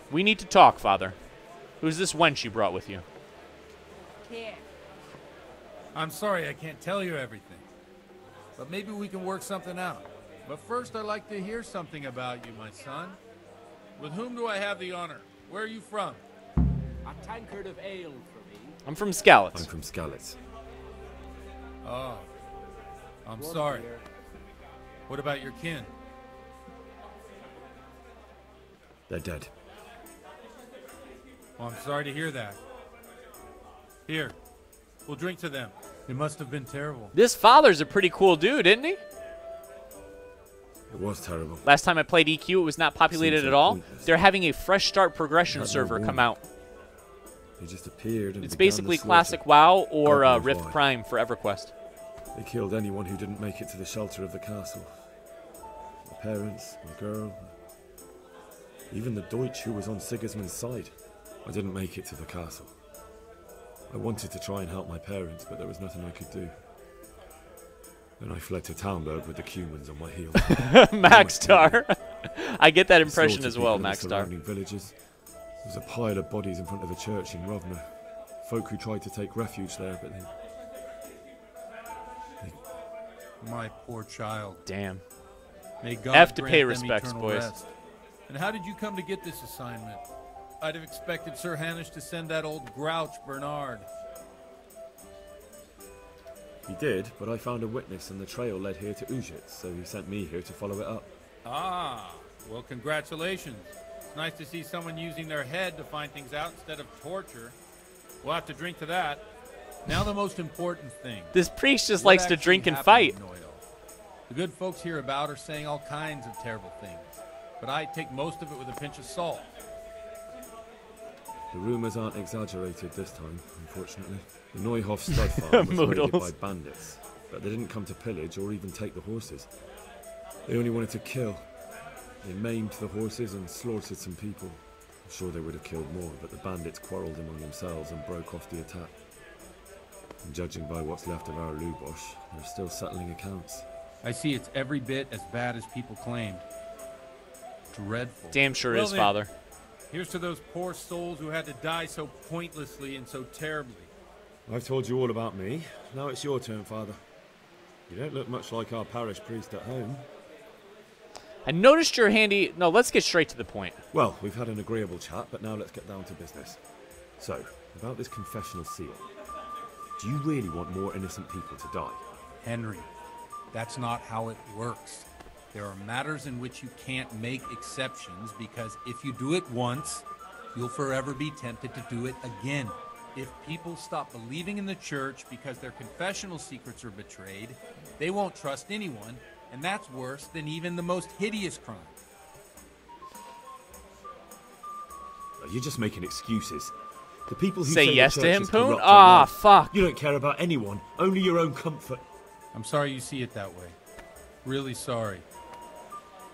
We need to talk, Father. Who's this wench you brought with you? Here. I'm sorry I can't tell you everything, but maybe we can work something out. But first, I'd like to hear something about you, my son. With whom do I have the honor? Where are you from? A tankard of ale for me. I'm from Skalitz. I'm from Skalitz. Oh, I'm sorry. What about your kin? They're dead. Well, I'm sorry to hear that. Here, we'll drink to them. It must have been terrible. This father's a pretty cool dude, isn't he? It was terrible. Last time I played EQ, it was not populated at all. They're having a fresh start progression server come out. They just appeared. And it's basically Classic WoW or Rift Prime for EverQuest. They killed anyone who didn't make it to the shelter of the castle. My parents, my girl, even the Deutsch who was on Sigismund's side. I didn't make it to the castle. I wanted to try and help my parents, but there was nothing I could do. Then I fled to Talmberg with the Cumans on my heels. Maxstar. I get that impression as well, Maxstar. Surrounding villages. There was a pile of bodies in front of the church in Rovna. Folk who tried to take refuge there, but they... My poor child. Damn. May God Have to grant pay them respects, eternal boys. rest. And how did you come to get this assignment? I'd have expected Sir Hanish to send that old grouch Bernard. He did, but I found a witness and the trail led here to Ujit, so he sent me here to follow it up. Ah, well, congratulations. It's nice to see someone using their head to find things out instead of torture. We'll have to drink to that. Now the most important thing. This priest just likes to drink and fight. The good folks hereabout are saying all kinds of terrible things, but I take most of it with a pinch of salt. The rumours aren't exaggerated this time, unfortunately. The Neuhof stud farm was raided by bandits, but they didn't come to pillage or even take the horses. They only wanted to kill. They maimed the horses and slaughtered some people. I'm sure they would have killed more, but the bandits quarrelled among themselves and broke off the attack. And judging by what's left of our Lubosh, they're still settling accounts. I see it's every bit as bad as people claimed. Dreadful. Damn sure is, Father. Here's to those poor souls who had to die so pointlessly and so terribly. I've told you all about me. Now it's your turn, Father. You don't look much like our parish priest at home. I noticed you're handy... No, let's get straight to the point. Well, we've had an agreeable chat, but now let's get down to business. So, about this confessional seal. Do you really want more innocent people to die? Henry, that's not how it works. There are matters in which you can't make exceptions because if you do it once, you'll forever be tempted to do it again. If people stop believing in the church because their confessional secrets are betrayed, they won't trust anyone, and that's worse than even the most hideous crime. You're just making excuses. The people who say yes the to him, is Poon? corrupt Ah, are fuck. You don't care about anyone, only your own comfort. I'm sorry you see it that way. Really sorry.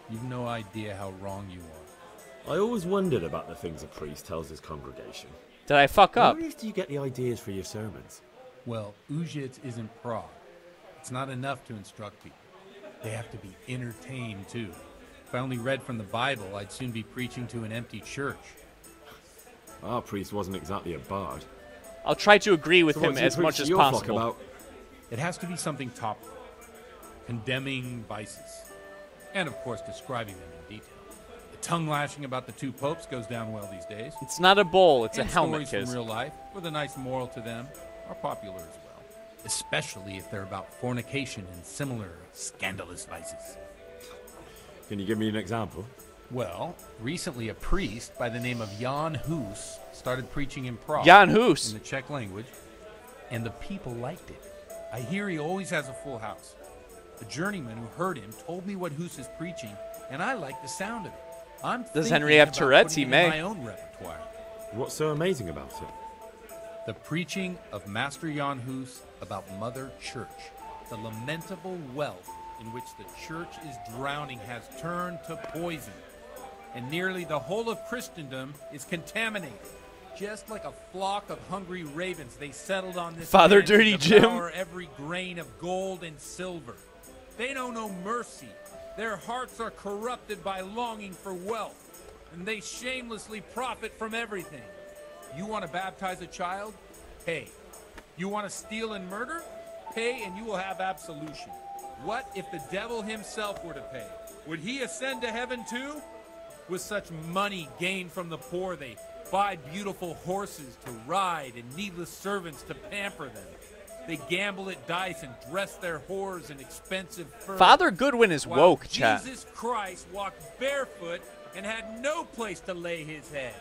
You've no idea how wrong you are. I always wondered about the things a priest tells his congregation. Did I fuck up? Where do you get the ideas for your sermons? Well, Ujits isn't Prague. It's not enough to instruct people. They have to be entertained, too. If I only read from the Bible, I'd soon be preaching to an empty church. Our priest wasn't exactly a bard. I'll try to agree with him as much as possible. It has to be something topical. condemning vices, and of course describing them in detail. The tongue lashing about the two popes goes down well these days. It's not a bowl, it's and a helmet, stories kids. from real life with a nice moral to them are popular as well, especially if they're about fornication and similar scandalous vices. Can you give me an example? Well, recently a priest by the name of Jan Hus started preaching in Prague. Jan Hus. In the Czech language, and the people liked it. I hear he always has a full house. The journeyman who heard him told me what Hus is preaching, and I like the sound of it. I'm Does Henry have about Tourette's? putting He it in may. my own repertoire. What's so amazing about it? The preaching of Master Jan Hus about Mother Church. The lamentable wealth in which the church is drowning has turned to poison, and nearly the whole of Christendom is contaminated. Just like a flock of hungry ravens, they settled on this Father land to Dirty Jim. devour every grain of gold and silver. They know no mercy. Their hearts are corrupted by longing for wealth, and they shamelessly profit from everything. You want to baptize a child? Pay. You want to steal and murder? Pay, and you will have absolution. What if the devil himself were to pay? Would he ascend to heaven too? With such money gained from the poor, they buy beautiful horses to ride and needless servants to pamper them. They gamble at dice and dress their whores in expensive furs. Father Goodwin is while woke, chat. Jesus Christ walked barefoot and had no place to lay his head.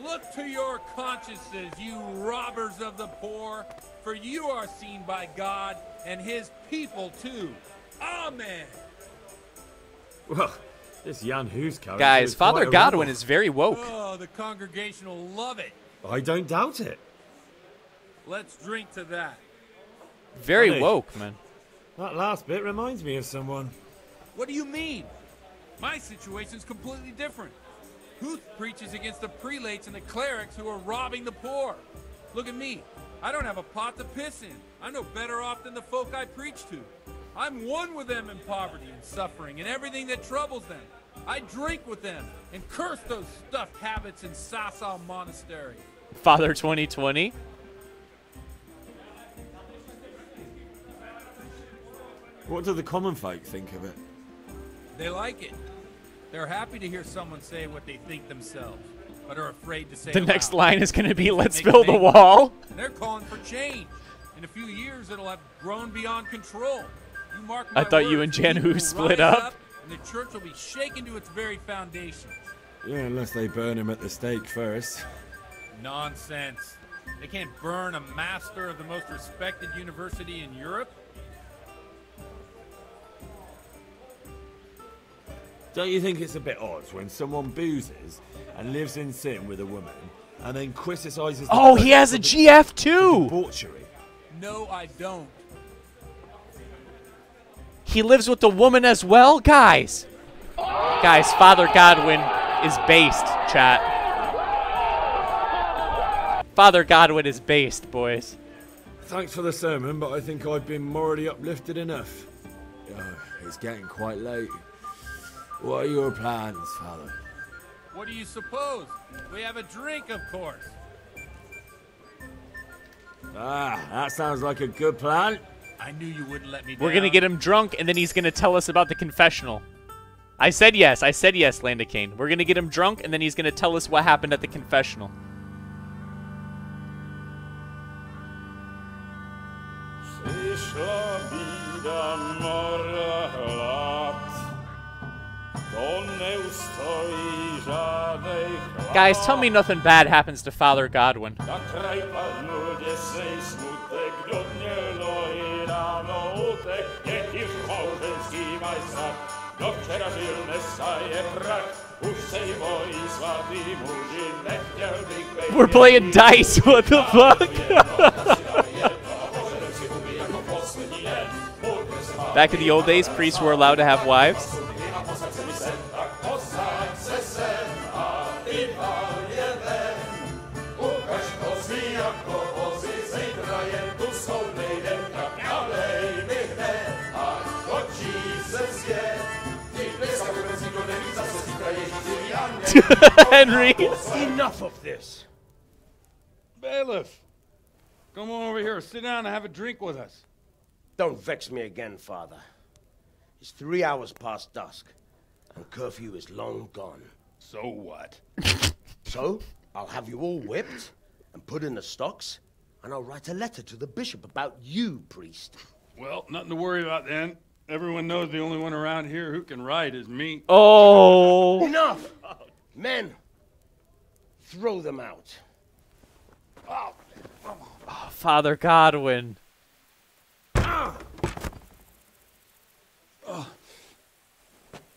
Look to your consciences, you robbers of the poor, for you are seen by God and his people too. Amen. Well, this Jan Hus character Guys, is Father quite a Godwin rebel. is very woke. Oh, the congregation will love it. I don't doubt it. Let's drink to that. Very Funny. woke, man. That last bit reminds me of someone. What do you mean? My situation's completely different. Huth preaches against the prelates and the clerics who are robbing the poor. Look at me. I don't have a pot to piss in. I'm no better off than the folk I preach to. I'm one with them in poverty and suffering and everything that troubles them. I drink with them and curse those stuffed habits in Sasau Monastery. Father 2020. What do the common folk think of it? They like it. They're happy to hear someone say what they think themselves, but are afraid to say The it next loud. line is going to be, let's Make fill the them wall. They're calling for change. In a few years, it'll have grown beyond control. You mark I my thought you words, and Jan people Hu will split rise up. And the church will be shaken to its very foundations. Yeah, unless they burn him at the stake first. Nonsense. They can't burn a master of the most respected university in Europe. Don't you think it's a bit odd when someone boozes and lives in sin with a woman and then criticizes the Oh, he has a for the- GF for too. debauchery? No, I don't. He lives with the woman as well, guys. Guys, Father Godwin is based, chat. Father Godwin is based, boys. Thanks for the sermon, but I think I've been morally uplifted enough. It's getting quite late. What are your plans, Father? What do you suppose? We have a drink, of course. Ah, that sounds like a good plan. I knew you wouldn't let me down. We're going to get him drunk, and then he's going to tell us about the confessional. I said yes, Landicane. We're going to get him drunk, and then he's going to tell us what happened at the confessional. Guys, tell me nothing bad happens to Father Godwin. We're playing dice, what the fuck? Back in the old days, priests were allowed to have wives. Henry! Enough of this! Bailiff! Come on over here, sit down and have a drink with us. Don't vex me again, Father. It's 3 hours past dusk, and curfew is long gone. So what? So, I'll have you all whipped and put in the stocks, and I'll write a letter to the bishop about you, priest. Well, nothing to worry about then. Everyone knows the only one around here who can write is me. Oh! Enough! Men, throw them out. Oh, Father Godwin.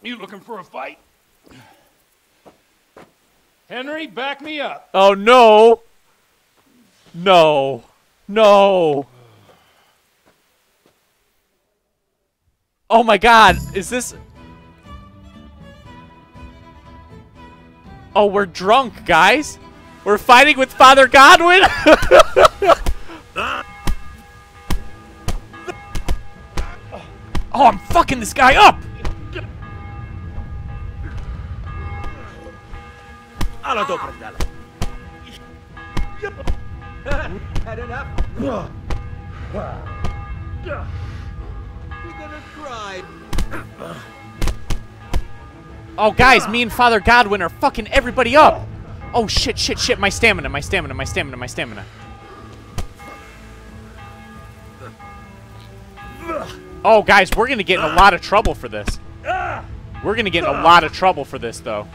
You looking for a fight? Henry, back me up. Oh, no. No. No. Oh, my God. Is this... Oh, we're drunk, guys. We're fighting with Father Godwin. Oh, I'm fucking this guy up. Had enough? You're gonna cry. Oh, guys, me and Father Godwin are fucking everybody up. Oh, shit, shit, shit. My stamina, my stamina, my stamina, my stamina. Oh, guys, we're gonna get in a lot of trouble for this. We're gonna get in a lot of trouble for this, though.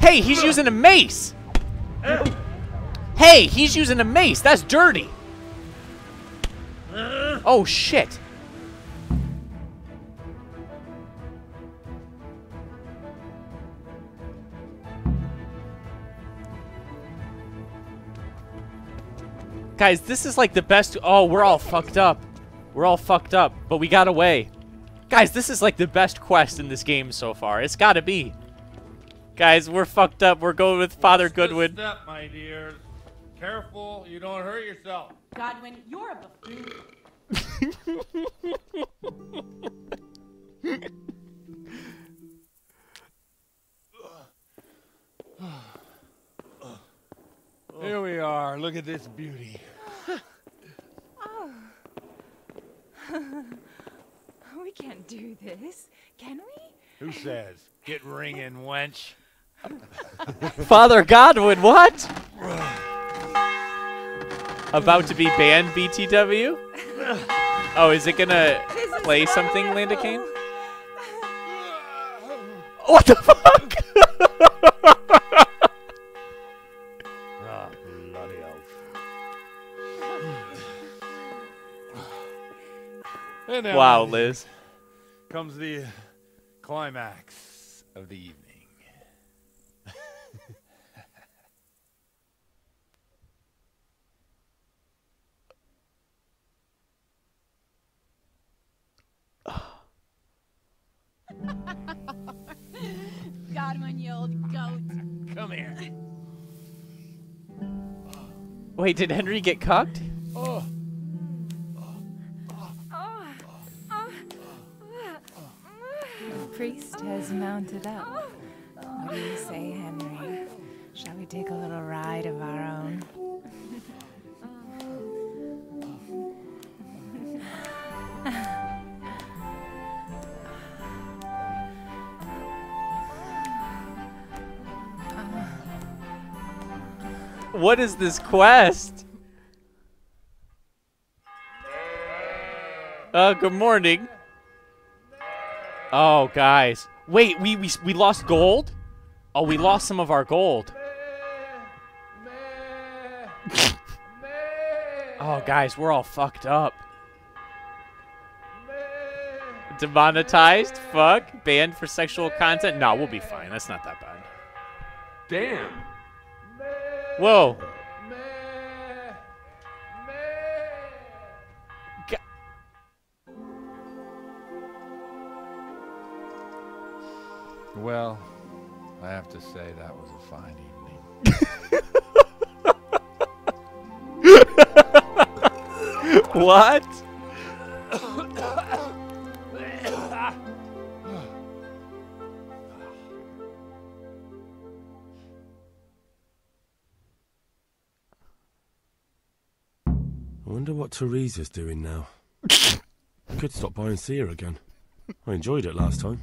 Hey, he's using a mace. Hey, he's using a mace. That's dirty. Oh, shit. Guys, this is like the best. Oh, we're all fucked up. We're all fucked up, but we got away. Guys, this is like the best quest in this game so far. It's gotta be. Guys, we're fucked up. We're going with Father Goodwin. Step, my dear. Careful, you don't hurt yourself. Godwin, you're a buffoon. Here we are. Look at this beauty. Oh. We can't do this, can we? Who says? Get ringing, wench. Father Godwin, what? About to be banned, BTW? Oh, is it gonna play something, Landa Kane? What the fuck? Ah, bloody oath. Wow, Liz. Comes the climax of the evening. Godwin, you old goat. Come here. Wait, did Henry get cucked? Oh. Priest has mounted up. What do you say, Henry? Shall we take a little ride of our own? What is this quest? Good morning. Oh, guys. Wait, we lost gold? Oh, we lost some of our gold. Oh, guys, we're all fucked up. Demonetized? Fuck. Banned for sexual content? No, we'll be fine. That's not that bad. Damn. Whoa. Well, I have to say that was a fine evening. What? I wonder what Teresa's doing now. I could stop by and see her again. I enjoyed it last time.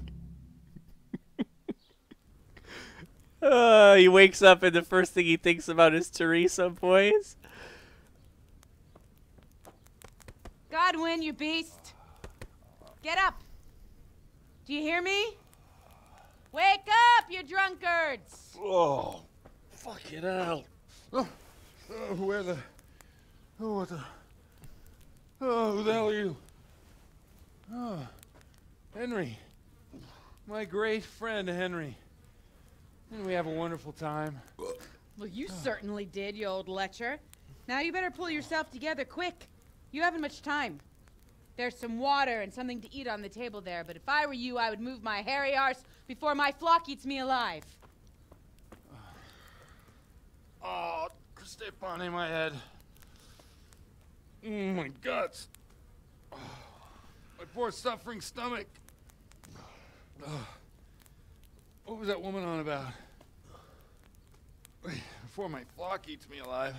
He wakes up and the first thing he thinks about is Teresa, boys. Godwin, you beast. Get up. Do you hear me? Wake up, you drunkards! Oh, fucking hell. Where the... Oh, what the... Oh, who the hell are you? Oh, Henry. My great friend, Henry. Didn't we have a wonderful time? Well, you certainly did, you old lecher. Now you better pull yourself together quick. You haven't much time. There's some water and something to eat on the table there, but if I were you, I would move my hairy arse before my flock eats me alive. Oh, step on my head. Oh, my guts. Oh, my poor suffering stomach. Oh, what was that woman on about? Before my flock eats me alive.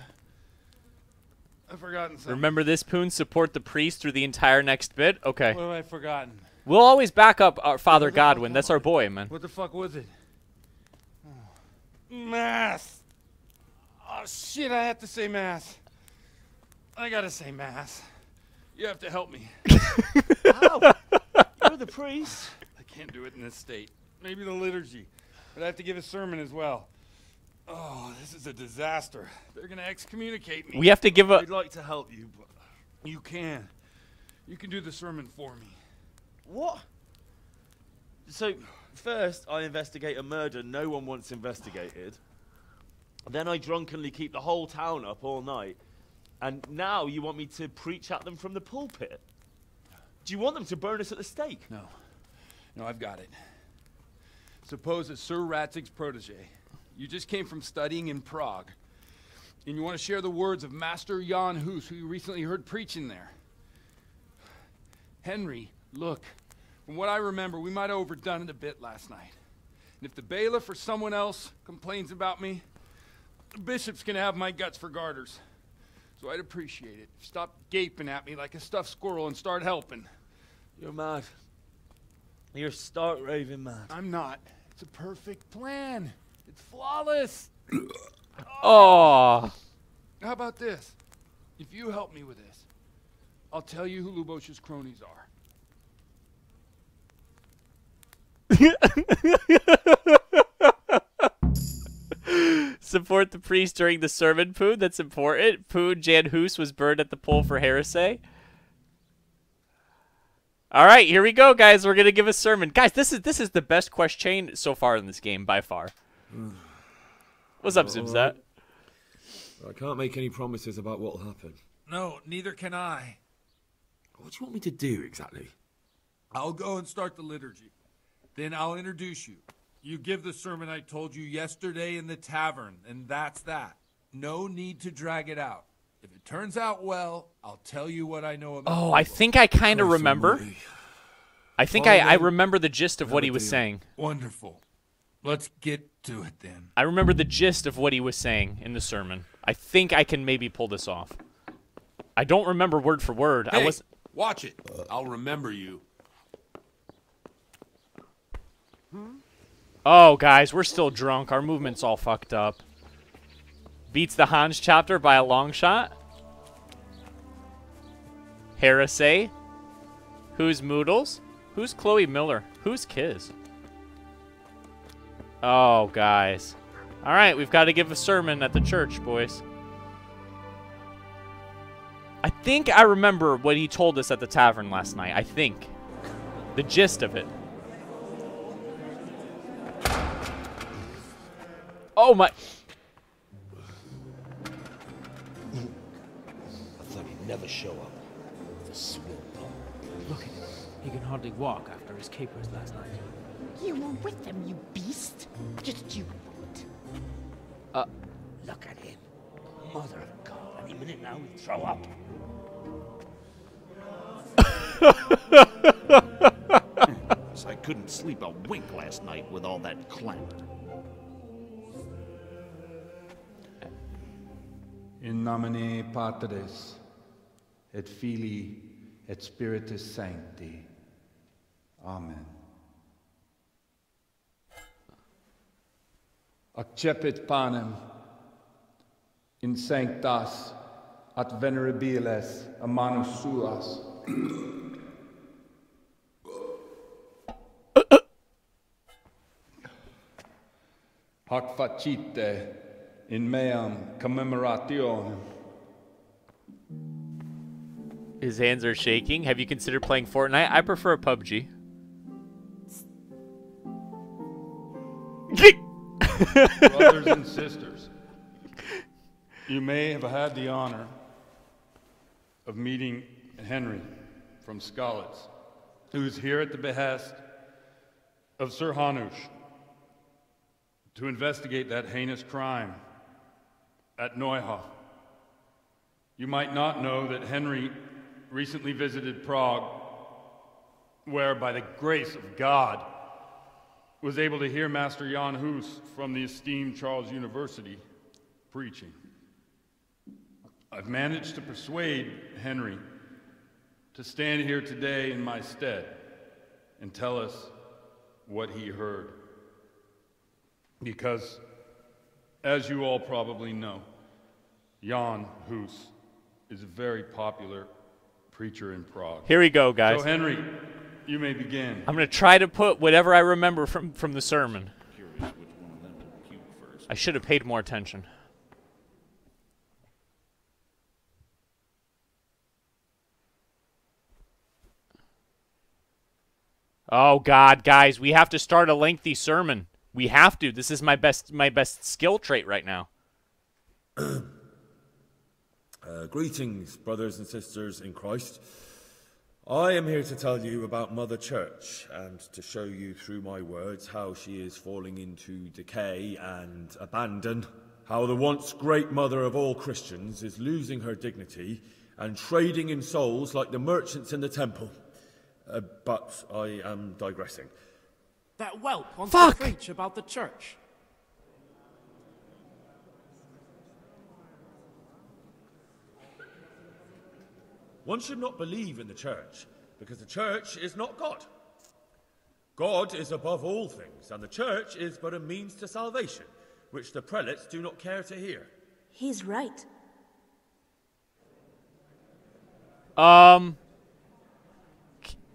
I've forgotten something. Remember this, Poon? Support the priest through the entire next bit? Okay. What have I forgotten? We'll always back up our Father Godwin. That's our boy, man. What the fuck was it? Oh. Mass! Oh, shit, I have to say mass. I gotta say mass. You have to help me. Ow! You're the priest. I can't do it in this state. Maybe the liturgy. But I have to give a sermon as well. Oh, this is a disaster. They're gonna excommunicate me. We have to give a... I'd like to help you, but you can. You can do the sermon for me. What? So, first I investigate a murder no one wants investigated. Then I drunkenly keep the whole town up all night. And now you want me to preach at them from the pulpit? Do you want them to burn us at the stake? No. No, I've got it. Suppose that Sir Ratzig's protege. You just came from studying in Prague. And you want to share the words of Master Jan Hus, who you recently heard preaching there. Henry, look. From what I remember, we might have overdone it a bit last night. And if the bailiff or someone else complains about me, the bishop's gonna have my guts for garters. So I'd appreciate it. Stop gaping at me like a stuffed squirrel and start helping. You're mad. You're stark raving mad. I'm not. It's a perfect plan. It's flawless. Oh. How about this? If you help me with this, I'll tell you who Lubosh's cronies are. Support the priest during the sermon, Poon. That's important. Poon, Jan Hus was burned at the pole for heresy. All right, here we go, guys. We're gonna give a sermon, guys. This is the best quest chain so far in this game by far. What's up, Zibzat? I can't make any promises about what'll happen. No, neither can I. What do you want me to do exactly? I'll go and start the liturgy. Then I'll introduce you. You give the sermon I told you yesterday in the tavern, and that's that. No need to drag it out. If it turns out well, I'll tell you what I know about Oh, I think I kind of remember. I think I remember the gist of what he was saying. Wonderful. Let's get to it then. I remember the gist of what he was saying in the sermon. I think I can maybe pull this off. I don't remember word for word. Hey, I was. Watch it. I'll remember you. Oh, guys, we're still drunk. Our movement's all fucked up. Beats the Hans chapter by a long shot. Heresy. Who's Moodles? Who's Chloe Miller? Who's Kiz? Oh, guys. All right, we've got to give a sermon at the church, boys. I think I remember what he told us at the tavern last night. I think. The gist of it. Oh, my... I thought he'd never show up. The swill ball. Look at him. He can hardly walk after his capers last night. You were with them, you beast. Just you wait. Look at him. Mother of God. Any minute now he'll throw up. So I couldn't sleep a wink last night with all that clamor. In nomine Patris, et Filii, et Spiritus Sancti. Amen. Accepit panem in sanctas at venerabiles a manus suas. Hac facite in meam commemorationem. His hands are shaking. Have you considered playing Fortnite? I prefer PUBG. Brothers and sisters, you may have had the honor of meeting Henry from Skalitz, who is here at the behest of Sir Hanush to investigate that heinous crime at Neuhof. You might not know that Henry recently visited Prague, where, by the grace of God, was able to hear Master Jan Hus from the esteemed Charles University preaching. I've managed to persuade Henry to stand here today in my stead and tell us what he heard. Because, as you all probably know, Jan Hus is a very popular preacher in Prague. Here we go, guys. So, Henry, you may begin. I'm going to try to put whatever I remember from the sermon. I should have paid more attention. Oh God, guys, we have to start a lengthy sermon. We have to. This is my best skill trait right now. Greetings, brothers and sisters in Christ. I am here to tell you about Mother Church and to show you through my words how she is falling into decay and abandon, how the once great mother of all Christians is losing her dignity and trading in souls like the merchants in the temple. But I am digressing. That whelp wants to preach about the church. One should not believe in the church, because the church is not God. God is above all things, and the church is but a means to salvation, which the prelates do not care to hear. He's right.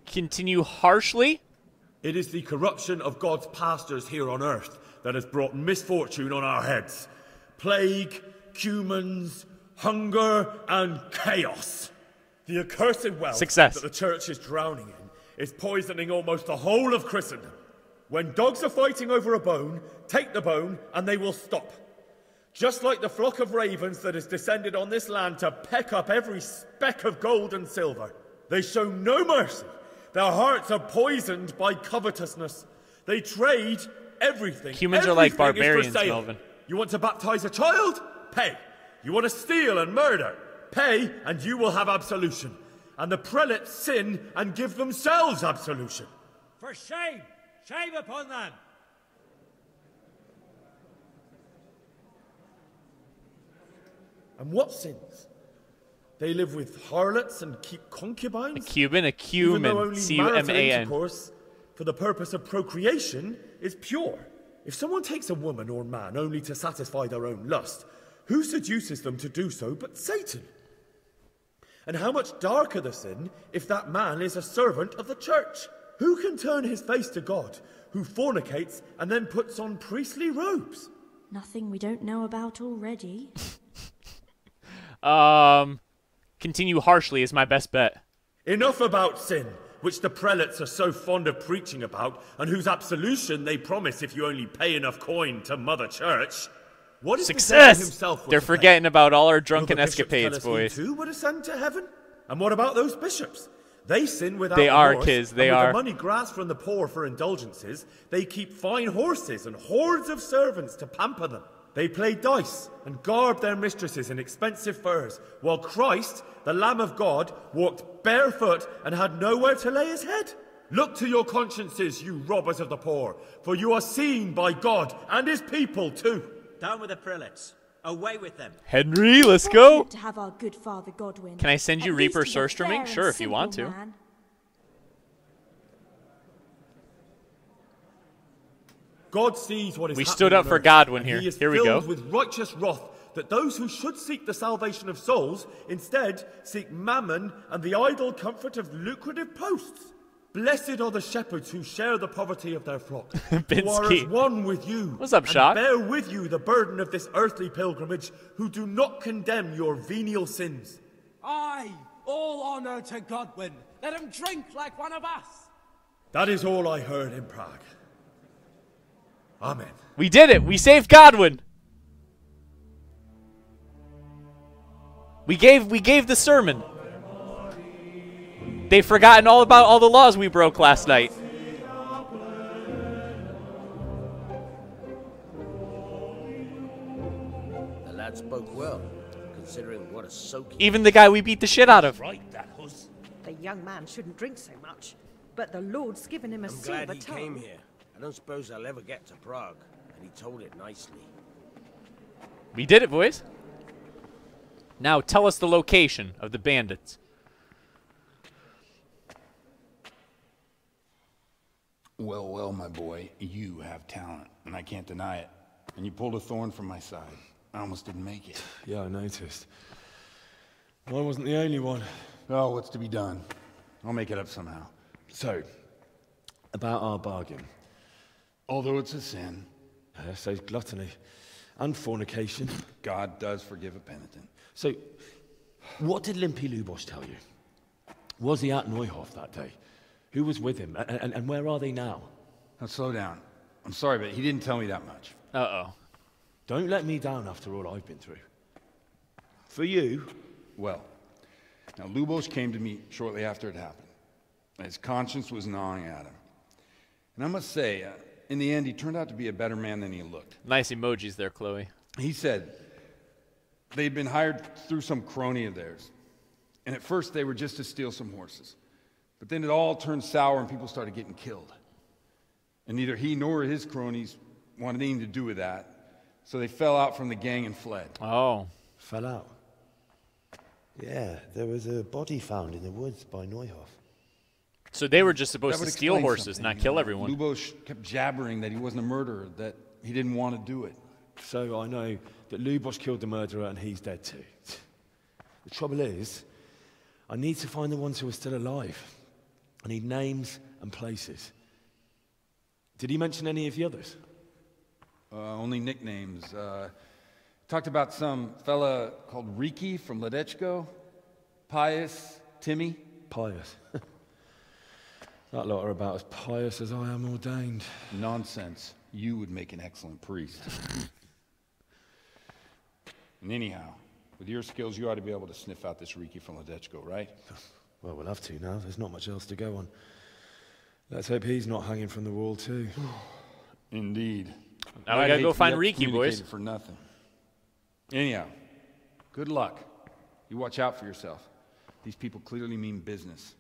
Continue harshly? It is the corruption of God's pastors here on earth that has brought misfortune on our heads. Plague, cumens, hunger, and chaos. The accursed wealth that the church is drowning in is poisoning almost the whole of Christendom. When dogs are fighting over a bone, take the bone and they will stop. Just like the flock of ravens that has descended on this land to peck up every speck of gold and silver. They show no mercy. Their hearts are poisoned by covetousness. They trade everything. Humans are like barbarians, Melvin. You want to baptize a child? Pay. You want to steal and murder? Pay, and you will have absolution. And the prelates sin and give themselves absolution. For shame! Shame upon them! And what sins? They live with harlots and keep concubines? A Cuban, C-U-M-A-N. Intercourse, for the purpose of procreation, is pure. If someone takes a woman or man only to satisfy their own lust, who seduces them to do so but Satan? And how much darker the sin if that man is a servant of the church? Who can turn his face to God, who fornicates and then puts on priestly robes? Nothing we don't know about already. Continue harshly is my best bet. Enough about sin, which the prelates are so fond of preaching about, and whose absolution they promise if you only pay enough coin to Mother Church. What is Success! Himself They're forgetting about all our drunken escapades, boys. He too would ascend to heaven? And what about those bishops? They sin without They are, remorse, kids, they and with are. the money grasped from the poor for indulgences, they keep fine horses and hordes of servants to pamper them. They play dice and garb their mistresses in expensive furs, while Christ, the Lamb of God, walked barefoot and had nowhere to lay his head. Look to your consciences, you robbers of the poor, for you are seen by God and his people too. Down with the prelates. Away with them. Henry, let's go. To have our good father Godwin. Can I send you At Reaper least he's a Surstroming? fair and Sure, if you simple want to. man. God sees what is We happening stood up on for earth, Godwin and here. He is Here we go. filled with righteous wrath that those who should seek the salvation of souls instead seek mammon and the idle comfort of lucrative posts. Blessed are the shepherds who share the poverty of their flock, who are as one with you. What's up, and Shock? bear with you the burden of this earthly pilgrimage, who do not condemn your venial sins. Aye, all honor to Godwin. Let him drink like one of us. That is all I heard in Prague. Amen. We did it. We saved Godwin. We gave the sermon. They've forgotten all about all the laws we broke last night. The lad spoke well, considering what a soak. Even the guy we beat the shit out of. Right, that was. The young man shouldn't drink so much, but the Lord's given him a I'm silver glad he tongue. came here. I don't suppose I'll ever get to Prague, and he told it nicely. We did it, boys. Now tell us the location of the bandits. Well, well, my boy, you have talent, and I can't deny it. And you pulled a thorn from my side. I almost didn't make it. Yeah, I noticed. I wasn't the only one. Oh, what's to be done? I'll make it up somehow. So, about our bargain. Although it's a sin. So gluttony and fornication. God does forgive a penitent. So, what did Limpy Lubosh tell you? Was he at Neuhof that day? Who was with him? And where are they now? Now, slow down. I'm sorry, but he didn't tell me that much. Uh-oh. Don't let me down after all I've been through. For you... Well, now Lubosh came to me shortly after it happened. His conscience was gnawing at him. And I must say, in the end, he turned out to be a better man than he looked. Nice emojis there, Chloe. He said they'd been hired through some crony of theirs. And at first, they were just to steal some horses. But then it all turned sour and people started getting killed. And neither he nor his cronies wanted anything to do with that. So they fell out from the gang and fled. Oh. Fell out? Yeah, there was a body found in the woods by Neuhof. So they were just supposed That to would steal explain horses, something, not you kill know. everyone. Lubosh kept jabbering that he wasn't a murderer, that he didn't want to do it. So I know that Lubosh killed the murderer and he's dead too. The trouble is, I need to find the ones who are still alive. I need names and places. Did he mention any of the others? Only nicknames. Talked about some fella called Riki from Ledechko, Pius, Timmy. Pius. That lot are about as pious as I am ordained. Nonsense. You would make an excellent priest. And anyhow, with your skills, you ought to be able to sniff out this Riki from Ledechko, right? Well, we'll have to now. There's not much else to go on. Let's hope he's not hanging from the wall too. Indeed. Now we gotta go find Riki, boys. For nothing. Anyhow, good luck. You watch out for yourself. These people clearly mean business.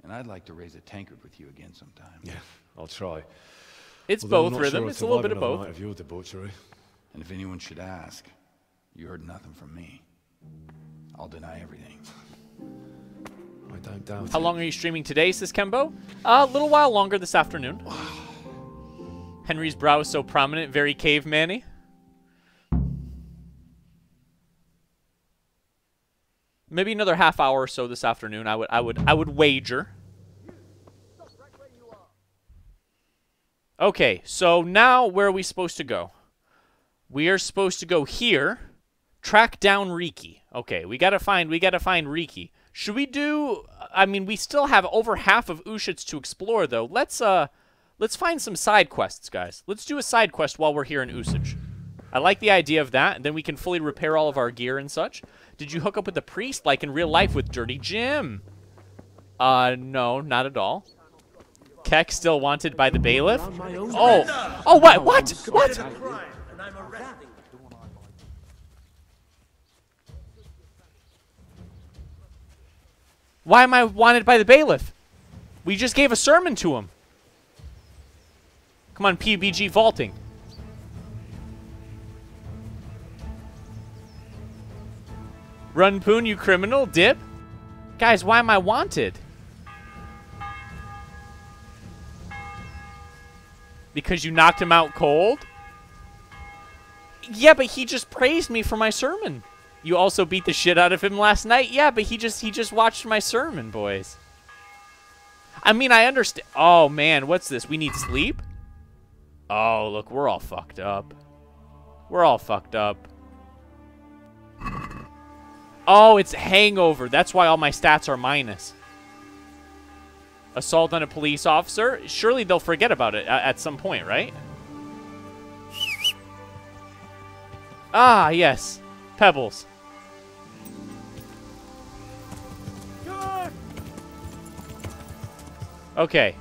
And I'd like to raise a tankard with you again sometime. Yeah, I'll try. It's Although I'm both not rhythm. sure It's I'll a little survive bit of another both. night of your debauchery. And if anyone should ask, you heard nothing from me. I'll deny everything. I don't doubt How it. long are you streaming today, says Kembo? A little while longer this afternoon. Henry's brow is so prominent, very caveman-y. Maybe another half hour or so this afternoon. I would wager. Okay, so now where are we supposed to go? We are supposed to go here, track down Riki. Okay, we gotta find Riki. Should we do? I mean, we still have over half of Ushitz to explore, though. Let's find some side quests, guys. Let's do a side quest while we're here in Usage. I like the idea of that, and then we can fully repair all of our gear and such. Did you hook up with the priest like in real life with Dirty Jim? No, not at all. Keck still wanted by the bailiff? Oh, what? What? Why am I wanted by the bailiff? We just gave a sermon to him. Come on, PUBG vaulting. Run, Poon, you criminal. Dip. Guys, why am I wanted? Because you knocked him out cold? Yeah, but he just praised me for my sermon. You also beat the shit out of him last night? Yeah, but he just watched my sermon, boys. I mean, I understand. Oh, man, what's this? We need sleep? Oh, look, we're all fucked up. We're all fucked up. Oh, it's hangover. That's why all my stats are minus. Assault on a police officer? Surely they'll forget about it at some point, right? Ah, yes. Pebbles. Okay.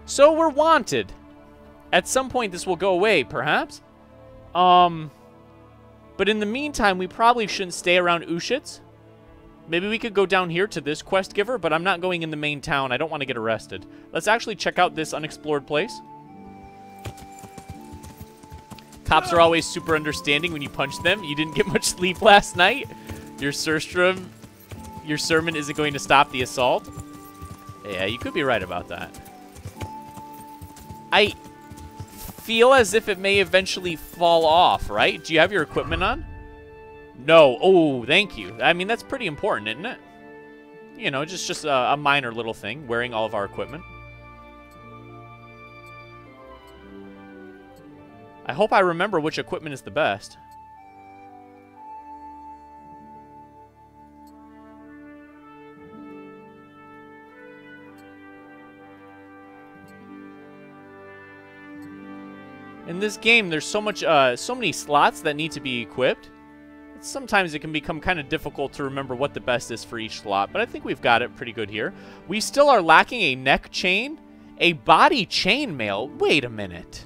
So we're wanted. At some point this will go away, perhaps? But in the meantime, we probably shouldn't stay around Ushitz. Maybe we could go down here to this quest giver, but I'm not going in the main town. I don't want to get arrested. Let's actually check out this unexplored place. Cops are always super understanding when you punch them. You didn't get much sleep last night. Your sermon isn't going to stop the assault. Yeah, you could be right about that. I feel as if it may eventually fall off, right? Do you have your equipment on? No. Oh, thank you. I mean, that's pretty important, isn't it? You know, just a minor little thing, wearing all of our equipment. I hope I remember which equipment is the best. In this game, there's so many slots that need to be equipped. Sometimes it can become kind of difficult to remember what the best is for each slot, but I think we've got it pretty good here. We still are lacking a neck chain, a body chainmail. Wait a minute.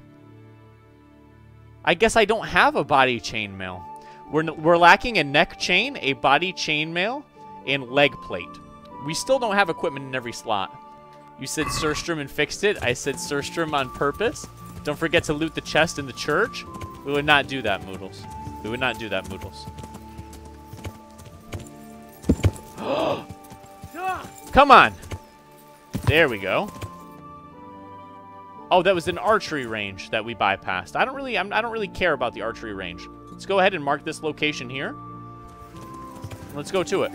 I guess I don't have a body chainmail. We're lacking a neck chain, a body chainmail, and leg plate. We still don't have equipment in every slot. You said Surstrom and fixed it. I said Surstrom on purpose. Don't forget to loot the chest in the church. We would not do that, Moodles. We would not do that, Moodles. Come on. There we go. Oh, that was an archery range that we bypassed. I don't really care about the archery range. Let's go ahead and mark this location here. Let's go to it.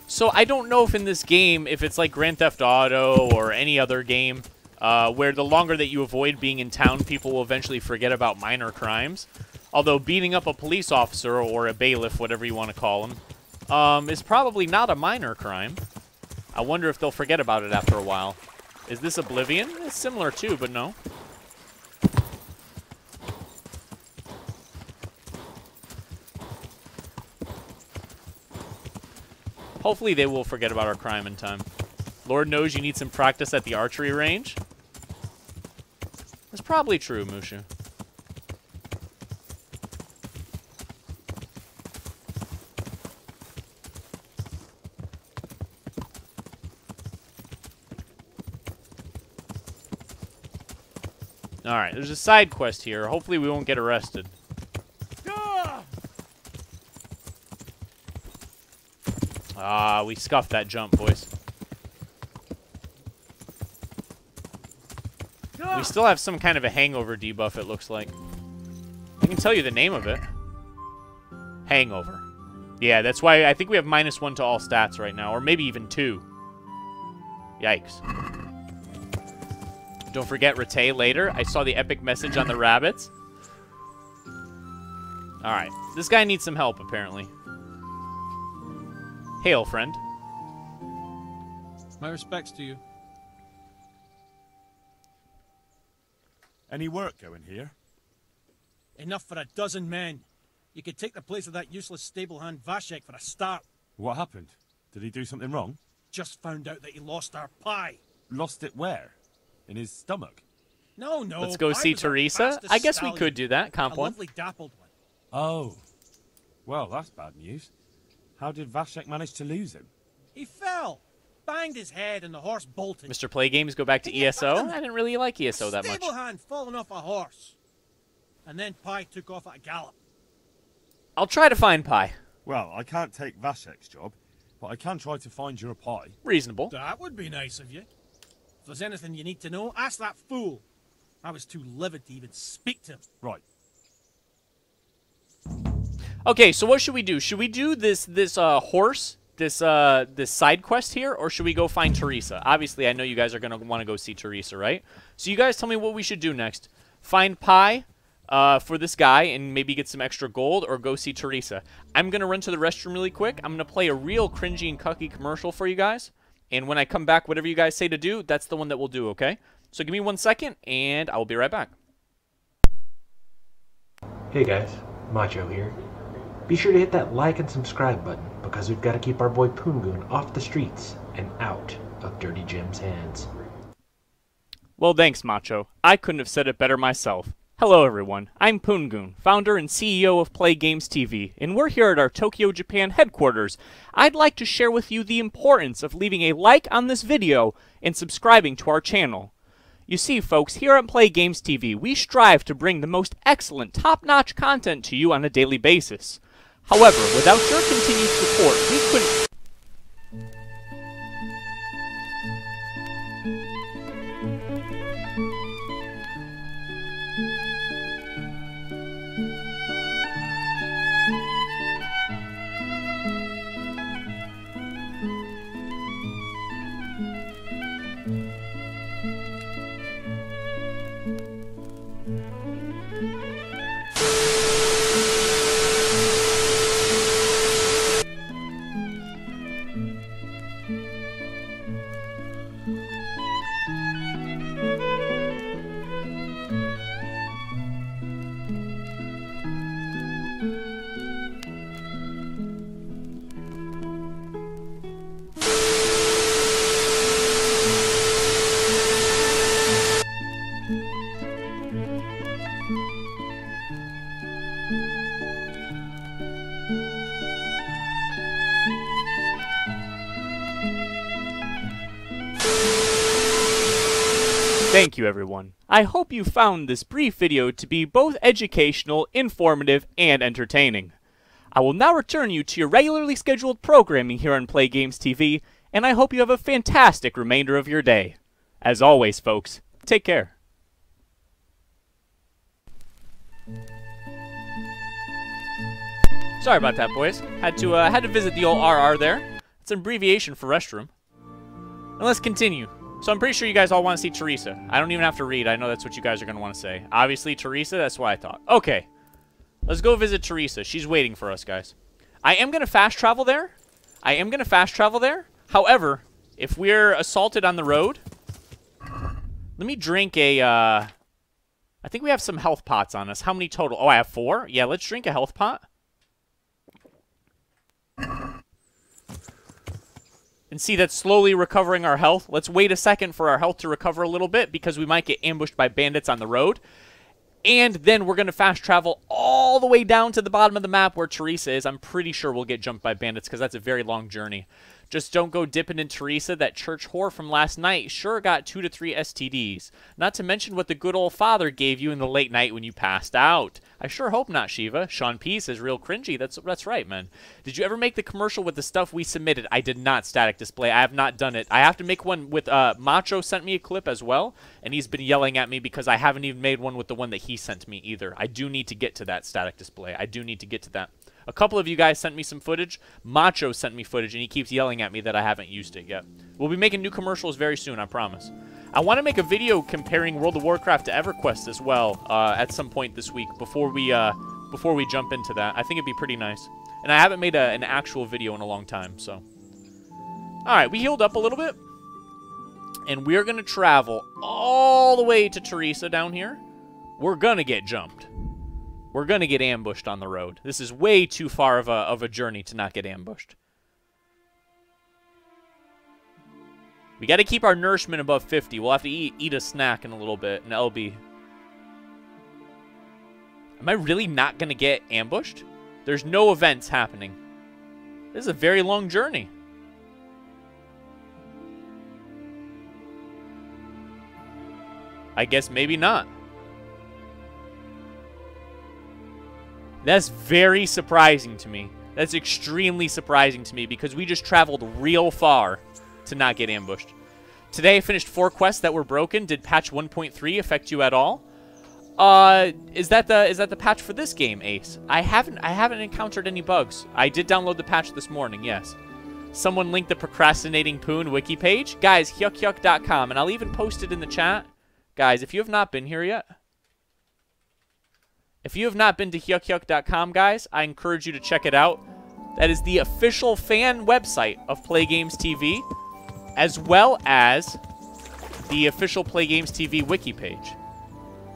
So I don't know if in this game, if it's like Grand Theft Auto or any other game, where the longer that you avoid being in town, people will eventually forget about minor crimes. Although beating up a police officer or a bailiff, whatever you want to call him, is probably not a minor crime. I wonder if they'll forget about it after a while. Is this Oblivion? It's similar too, but no. Hopefully they will forget about our crime in time. Lord knows you need some practice at the archery range. That's probably true, Mushu. Alright, there's a side quest here. Hopefully we won't get arrested. Ah, we scuffed that jump, boys. We still have some kind of a hangover debuff, it looks like. I can tell you the name of it. Hangover. Yeah, that's why I think we have -1 to all stats right now, or maybe even 2. Yikes. Don't forget Rete later. I saw the epic message on the rabbits. Alright, this guy needs some help, apparently. Hail, friend. My respects to you. Any work going here? Enough for a dozen men. You could take the place of that useless stable hand Vashek for a start. What happened? Did he do something wrong? Just found out that he lost our pie. Lost it where? In his stomach? No. Let's go see Teresa. I guess we could do that. Comp one. A lovely dappled one. Oh. Well, that's bad news. How did Vashek manage to lose him? He fell. Banged his head and the horse bolted. Mr. PlayGames, go back to ESO. I didn't really like ESO that much. Stable hand falling off a horse. And then Pie took off at a gallop. I'll try to find Pi. Well, I can't take Vashek's job, but I can try to find your Pi. Reasonable. That would be nice of you. If there's anything you need to know, ask that fool. I was too livid to even speak to him. Right. Okay, so what should we do? Should we do this horse, this side quest here, or should we go find Teresa? Obviously, I know you guys are gonna want to go see Teresa, right? So you guys tell me what we should do next. Find Pi for this guy and maybe get some extra gold, or go see Teresa. I'm gonna run to the restroom really quick. I'm gonna play a real cringy and cucky commercial for you guys, and when I come back, whatever you guys say to do, that's the one that we'll do. Okay? So give me 1 second, and I will be right back. Hey guys, Macho here. Be sure to hit that like and subscribe button, because we've got to keep our boy Poongoon off the streets and out of Dirty Jim's hands. Well, thanks, Macho. I couldn't have said it better myself. Hello, everyone. I'm Poongoon, founder and CEO of PlayGamesTV, and we're here at our Tokyo, Japan headquarters. I'd like to share with you the importance of leaving a like on this video and subscribing to our channel. You see, folks, here at PlayGamesTV, we strive to bring the most excellent, top-notch content to you on a daily basis. However, without your continued support, we couldn't... Thank you, everyone. I hope you found this brief video to be both educational, informative, and entertaining. I will now return you to your regularly scheduled programming here on PlayGamesTV, and I hope you have a fantastic remainder of your day. As always, folks, take care. Sorry about that, boys. Had to visit the old RR there. It's an abbreviation for restroom. And let's continue. So I'm pretty sure you guys all want to see Teresa. I don't even have to read. I know that's what you guys are going to want to say. Obviously, Teresa, that's what I thought. Okay. Let's go visit Teresa. She's waiting for us, guys. I am going to fast travel there. However, if we're assaulted on the road, let me drink a, I think we have some health pots on us. How many total? Oh, I have 4? Yeah, let's drink a health pot. And see, that's slowly recovering our health. Let's wait a second for our health to recover a little bit, because we might get ambushed by bandits on the road. And then we're going to fast travel all the way down to the bottom of the map where Teresa is. I'm pretty sure we'll get jumped by bandits, because that's a very long journey. Just don't go dipping in Teresa. That church whore from last night sure got 2 to 3 STDs. Not to mention what the good old father gave you in the late night when you passed out. I sure hope not, Shiva. Sean P says real cringy. That's right, man. Did you ever make the commercial with the stuff we submitted? I did not static display. I have not done it. I have to make one with Macho sent me a clip as well, and he's been yelling at me because I haven't even made one with the one that he sent me either. I do need to get to that static display. I do need to get to that. A couple of you guys sent me some footage. Macho sent me footage, and he keeps yelling at me that I haven't used it yet. We'll be making new commercials very soon, I promise. I want to make a video comparing World of Warcraft to EverQuest as well at some point this week before we jump into that. I think it'd be pretty nice. And I haven't made an actual video in a long time, so. All right, we healed up a little bit. And we're going to travel all the way to Teresa down here. We're going to get jumped. We're going to get ambushed on the road. This is way too far of a journey to not get ambushed. We got to keep our nourishment above 50. We'll have to eat a snack in a little bit, an LB. Am I really not going to get ambushed? There's no events happening. This is a very long journey. I guess maybe not. That's very surprising to me. That's extremely surprising to me because we just traveled real far to not get ambushed. Today I finished 4 quests that were broken. Did patch 1.3 affect you at all? Is that the patch for this game, Ace? I haven't encountered any bugs. I did download the patch this morning, yes. Someone linked the Procrastinating Poon wiki page. Guys, hyukhyuk.com, and I'll even post it in the chat. Guys, if you have not been here yet, if you have not been to hyukhyuk.com, guys, I encourage you to check it out. That is the official fan website of PlayGamesTV, as well as the official PlayGamesTV wiki page.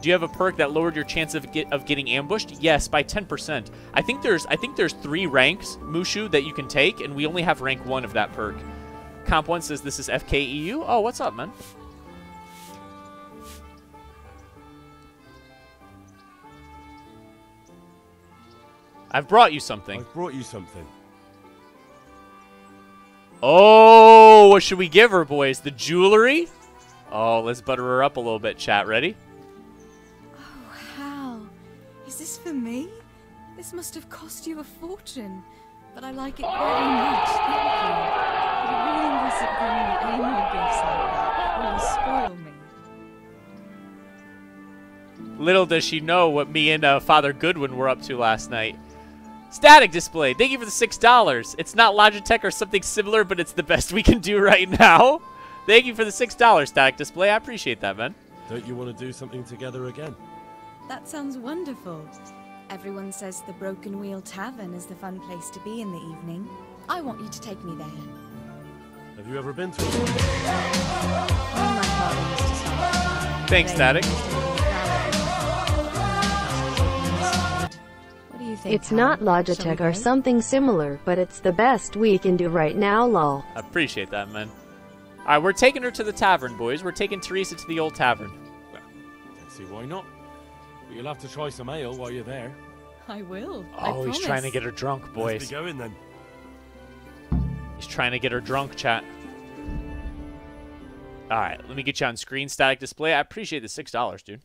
Do you have a perk that lowered your chance of getting ambushed? Yes, by 10%. I think there's 3 ranks, Mushu, that you can take, and we only have rank 1 of that perk. Comp1 says this is FKEU. Oh, what's up, man? I've brought you something. I've brought you something. Oh, what should we give her, boys? The jewelry? Oh, let's butter her up a little bit, chat. Ready? Is this for me? This must have cost you a fortune, but I like it very much, thank you. But it really wasn't bringing me any more gifts like that. It will spoil me. Little does she know what me and Father Goodwin were up to last night. Static Display, thank you for the $6. It's not Logitech or something similar, but it's the best we can do right now. Thank you for the $6, Static Display. I appreciate that, man. Don't you want to do something together again? That sounds wonderful. Everyone says the Broken Wheel Tavern is the fun place to be in the evening. I want you to take me there. Have you ever been to it? When my father used to start. Thanks, Static. What do you think? It's not Logitech or something similar, but it's the best we can do right now, lol. I appreciate that, man. All right, we're taking her to the tavern, boys. We're taking Teresa to the old tavern. Well, don't see why not. But you'll have to try some ale while you're there. I will. Oh, he's trying to get her drunk, boys. Let's be going then. He's trying to get her drunk, chat. All right, let me get you on screen, Static Display. I appreciate the $6, dude.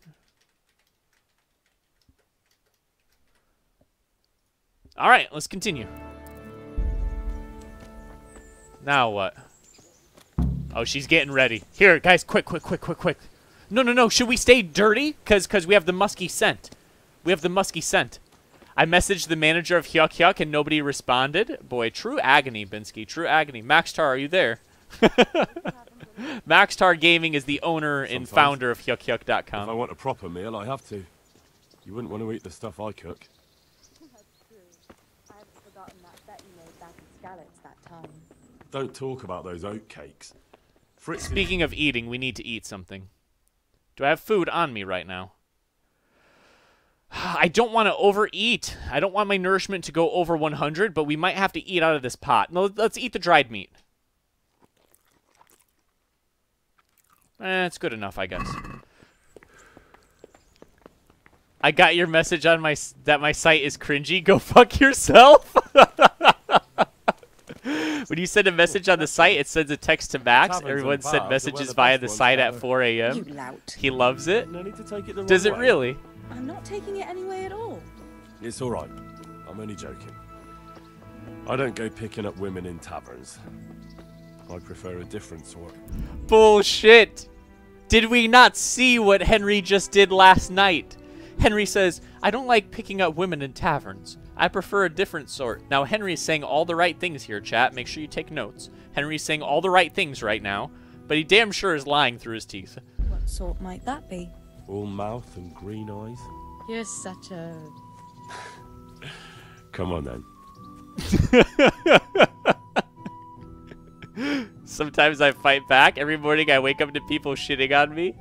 All right, let's continue. Now what? Oh, she's getting ready. Here, guys, quick. No. Should we stay dirty? Because we have the musky scent. We have the musky scent. I messaged the manager of Hyuk and nobody responded. Boy, true agony, Binsky. True agony. Maxtar, are you there? Maxtar Gaming is the owner and founder of HyukHyuk.com. If I want a proper meal, I have to. You wouldn't want to eat the stuff I cook. That's true. I haven't forgotten that bet you made back in Skalitz that time. Don't talk about those oat cakes. Fritz Speaking of eating, we need to eat something. Do I have food on me right now? I don't want to overeat. I don't want my nourishment to go over 100, but we might have to eat out of this pot. No, let's eat the dried meat. It's good enough, I guess. I got your message on that my site is cringy. Go fuck yourself. When you send a message on the site, it sends a text to Max. Everyone sent messages via the site at 4 a.m. You lout. He loves it. No need to take it the Does it wrong way. really? I'm not taking it anyway at all. It's all right. I'm only joking. I don't go picking up women in taverns. I prefer a different sort. Bullshit. Did we not see what Henry just did last night? Henry says, I don't like picking up women in taverns. I prefer a different sort. Now, Henry's saying all the right things here, chat. Make sure you take notes. Henry's saying all the right things right now, but he damn sure is lying through his teeth. What sort might that be? All mouth and green eyes. You're such a... Come on, then. Sometimes I fight back. Every morning I wake up to people shitting on me.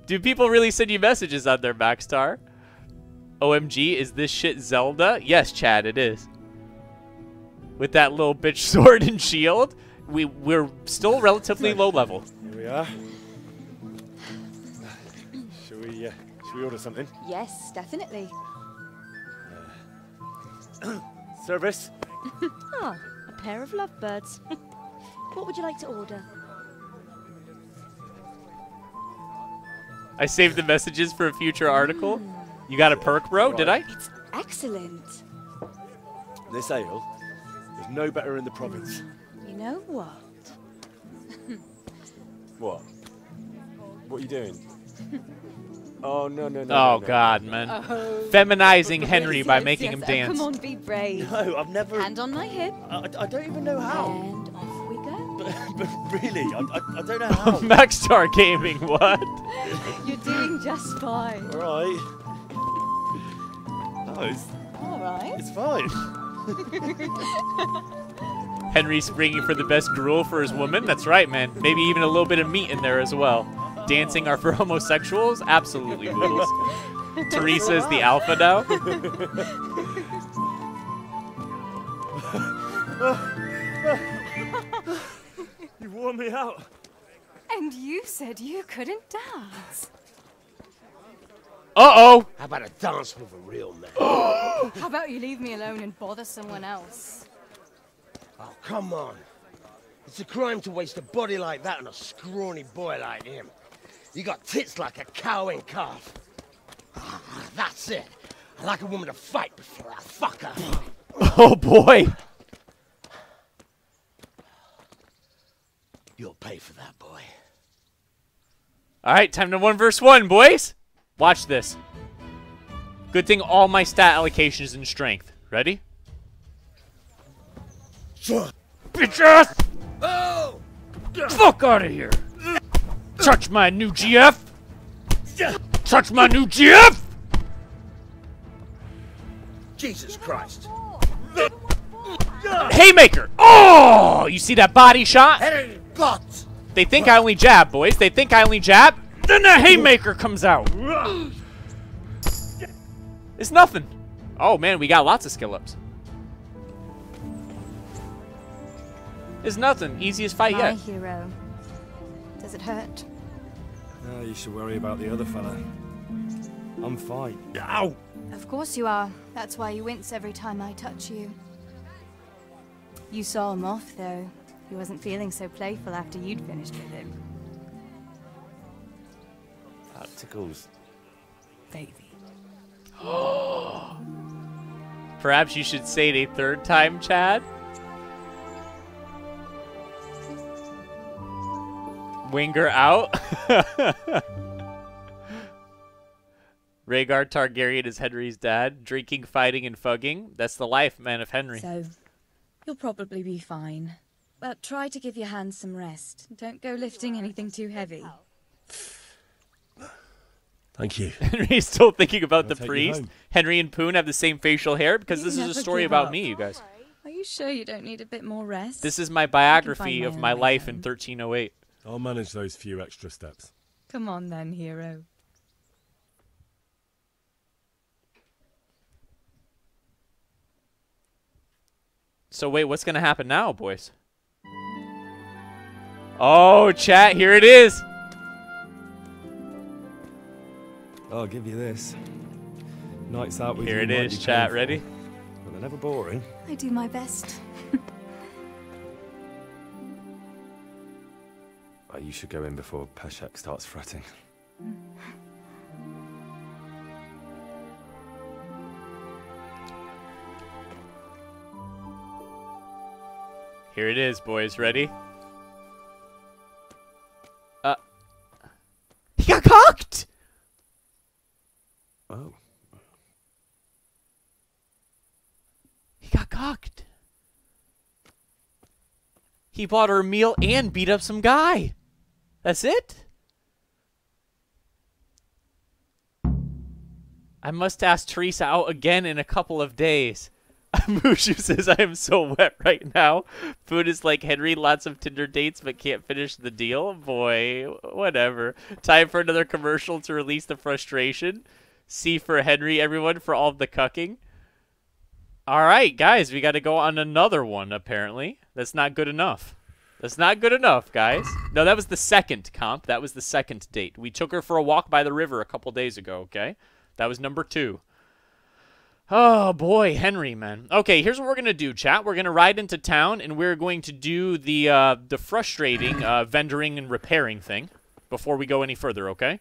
Do people really send you messages on their Maxstar? OMG, is this shit Zelda? Yes, Chad, it is. With that little bitch sword and shield, we're still relatively low level. Here we are. Should we order something? Yes, definitely. Service? Ah, a pair of lovebirds. What would you like to order? I saved the messages for a future article. You got a perk, bro? Did I? It's excellent. This ale, there's no better in the province. You know what? What? What are you doing? Oh, no. Oh, God, man. Oh, Feminizing Henry by yes, making him oh, dance. Come on, be brave. No, I've never... Hand on my hip. I don't even know how. And off we go. But really, I don't know how. Maxstar Gaming, what? You're doing just fine. All right. No, it's... All right. It's fine. Henry springing for the best gruel for his woman? That's right, man. Maybe even a little bit of meat in there as well. Dancing are for homosexuals? Absolutely, Boodles. Teresa's the alpha now. You wore me out. And you said you couldn't dance. Uh-oh! How about a dance with a real man? How about you leave me alone and bother someone else? Oh, come on. It's a crime to waste a body like that on a scrawny boy like him. You got tits like a cow and calf. That's it. I like a woman to fight before I fuck her. Oh, boy. You'll pay for that, boy. All right, time to 1 versus 1, boys. Watch this. Good thing all my stat allocation is in strength. Ready? Bitch ass! Oh! Fuck out of here! Touch my new GF! Touch my new GF! Jesus Christ. Haymaker! Oh! You see that body shot? Head in his butt. They think I only jab, boys. They think I only jab. Then the haymaker comes out. It's nothing. Oh, man, we got lots of skill ups. It's nothing. Easiest fight My yet. hero. Does it hurt? You should worry about the other fella. I'm fine. Ow! Of course you are. That's why you wince every time I touch you. You saw him off, though. He wasn't feeling so playful after you'd finished with him. That tickles. Baby. Perhaps you should say it a third time, Chad. Winger out. Rhaegar Targaryen is Henry's dad. Drinking, fighting, and fugging. That's the life, man, of Henry. So, you'll probably be fine. But try to give your hands some rest. Don't go lifting anything too heavy. Thank you. Henry's still thinking about I'll the take you priest. home. Henry and Poon have the same facial hair because this is a never story give about up. me, you guys. Are you sure you don't need a bit more rest? This is my I biography can of find my own way life in home. 1308. I'll manage those few extra steps. Come on then, hero. So wait, what's gonna happen now, boys? Oh, chat, here it is. I'll give you this. Nights out with Here you it might is, be chat. painful, Ready? But they're never boring. I do my best. You should go in before Peshek starts fretting. Here it is, boys. Ready? He got cocked! Oh. He got cocked. He bought her a meal and beat up some guy. That's it? I must ask Teresa out again in a couple of days. Mushu says, I am so wet right now. Food is like Henry, lots of Tinder dates, but can't finish the deal. Boy, whatever. Time for another commercial to release the frustration. C for Henry, everyone, for all of the cucking. All right, guys, we got to go on another one, apparently. That's not good enough. That's not good enough, guys. No, that was the second comp. That was the second date. We took her for a walk by the river a couple days ago, okay? That was number 2. Oh, boy, Henry, man. Okay, here's what we're going to do, chat. We're going to ride into town, and we're going to do the frustrating vendoring and repairing thing before we go any further, okay?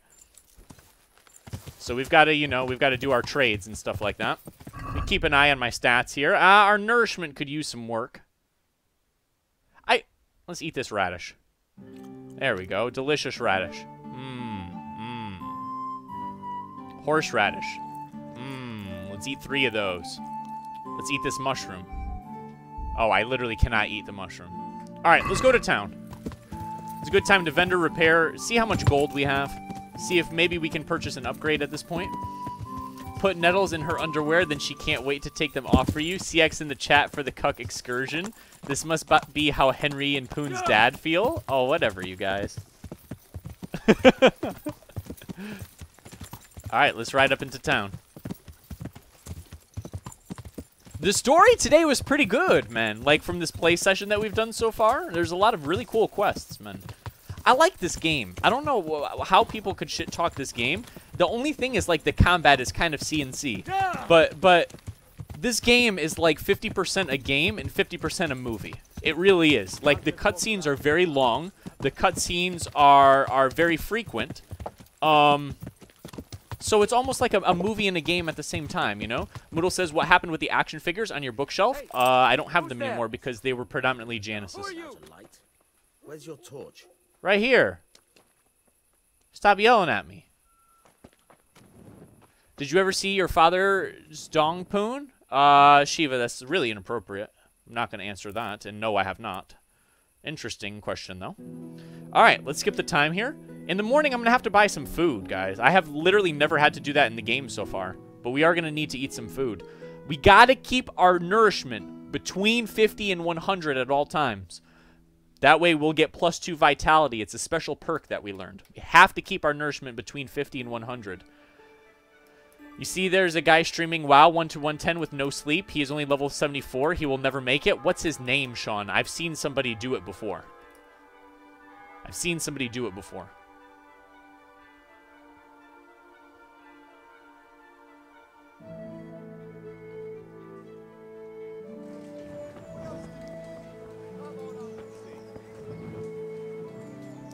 So we've got to, you know, we've got to do our trades and stuff like that. Keep an eye on my stats here. Our nourishment could use some work. Let's eat this radish. There we go. Delicious radish. Horseradish. Let's eat 3 of those. Let's eat this mushroom. Oh, I literally cannot eat the mushroom. All right, let's go to town. It's a good time to vendor repair. See how much gold we have. See if maybe we can purchase an upgrade at this point. Put nettles in her underwear, then she can't wait to take them off for you. CX in the chat for the cuck excursion. This must be how Henry and Poon's dad feel. Oh, whatever, you guys. Alright, let's ride up into town. The story today was pretty good, man. Like, from this play session that we've done so far, there's a lot of really cool quests, man. I like this game. I don't know how people could shit-talk this game. The only thing is, like, the combat is kind of CNC. But this game is, like, 50% a game and 50% a movie. It really is. Like, the cutscenes are very long. The cutscenes are very frequent. So it's almost like a movie and a game at the same time, you know? Moodle says, what happened with the action figures on your bookshelf? I don't have them anymore because they were predominantly Janice's. Where's your torch? Right here. Stop yelling at me. Did you ever see your father's dong, Poon? Shiva, that's really inappropriate. I'm not going to answer that, and no, I have not. Interesting question, though. All right, let's skip the time here. In the morning, I'm going to have to buy some food, guys. I have literally never had to do that in the game so far, but we are going to need to eat some food. We got to keep our nourishment between 50 and 100 at all times. That way, we'll get +2 vitality. It's a special perk that we learned. We have to keep our nourishment between 50 and 100. You see there's a guy streaming WoW 1 to 110 with no sleep. He is only level 74. He will never make it. What's his name, Sean? I've seen somebody do it before. I've seen somebody do it before.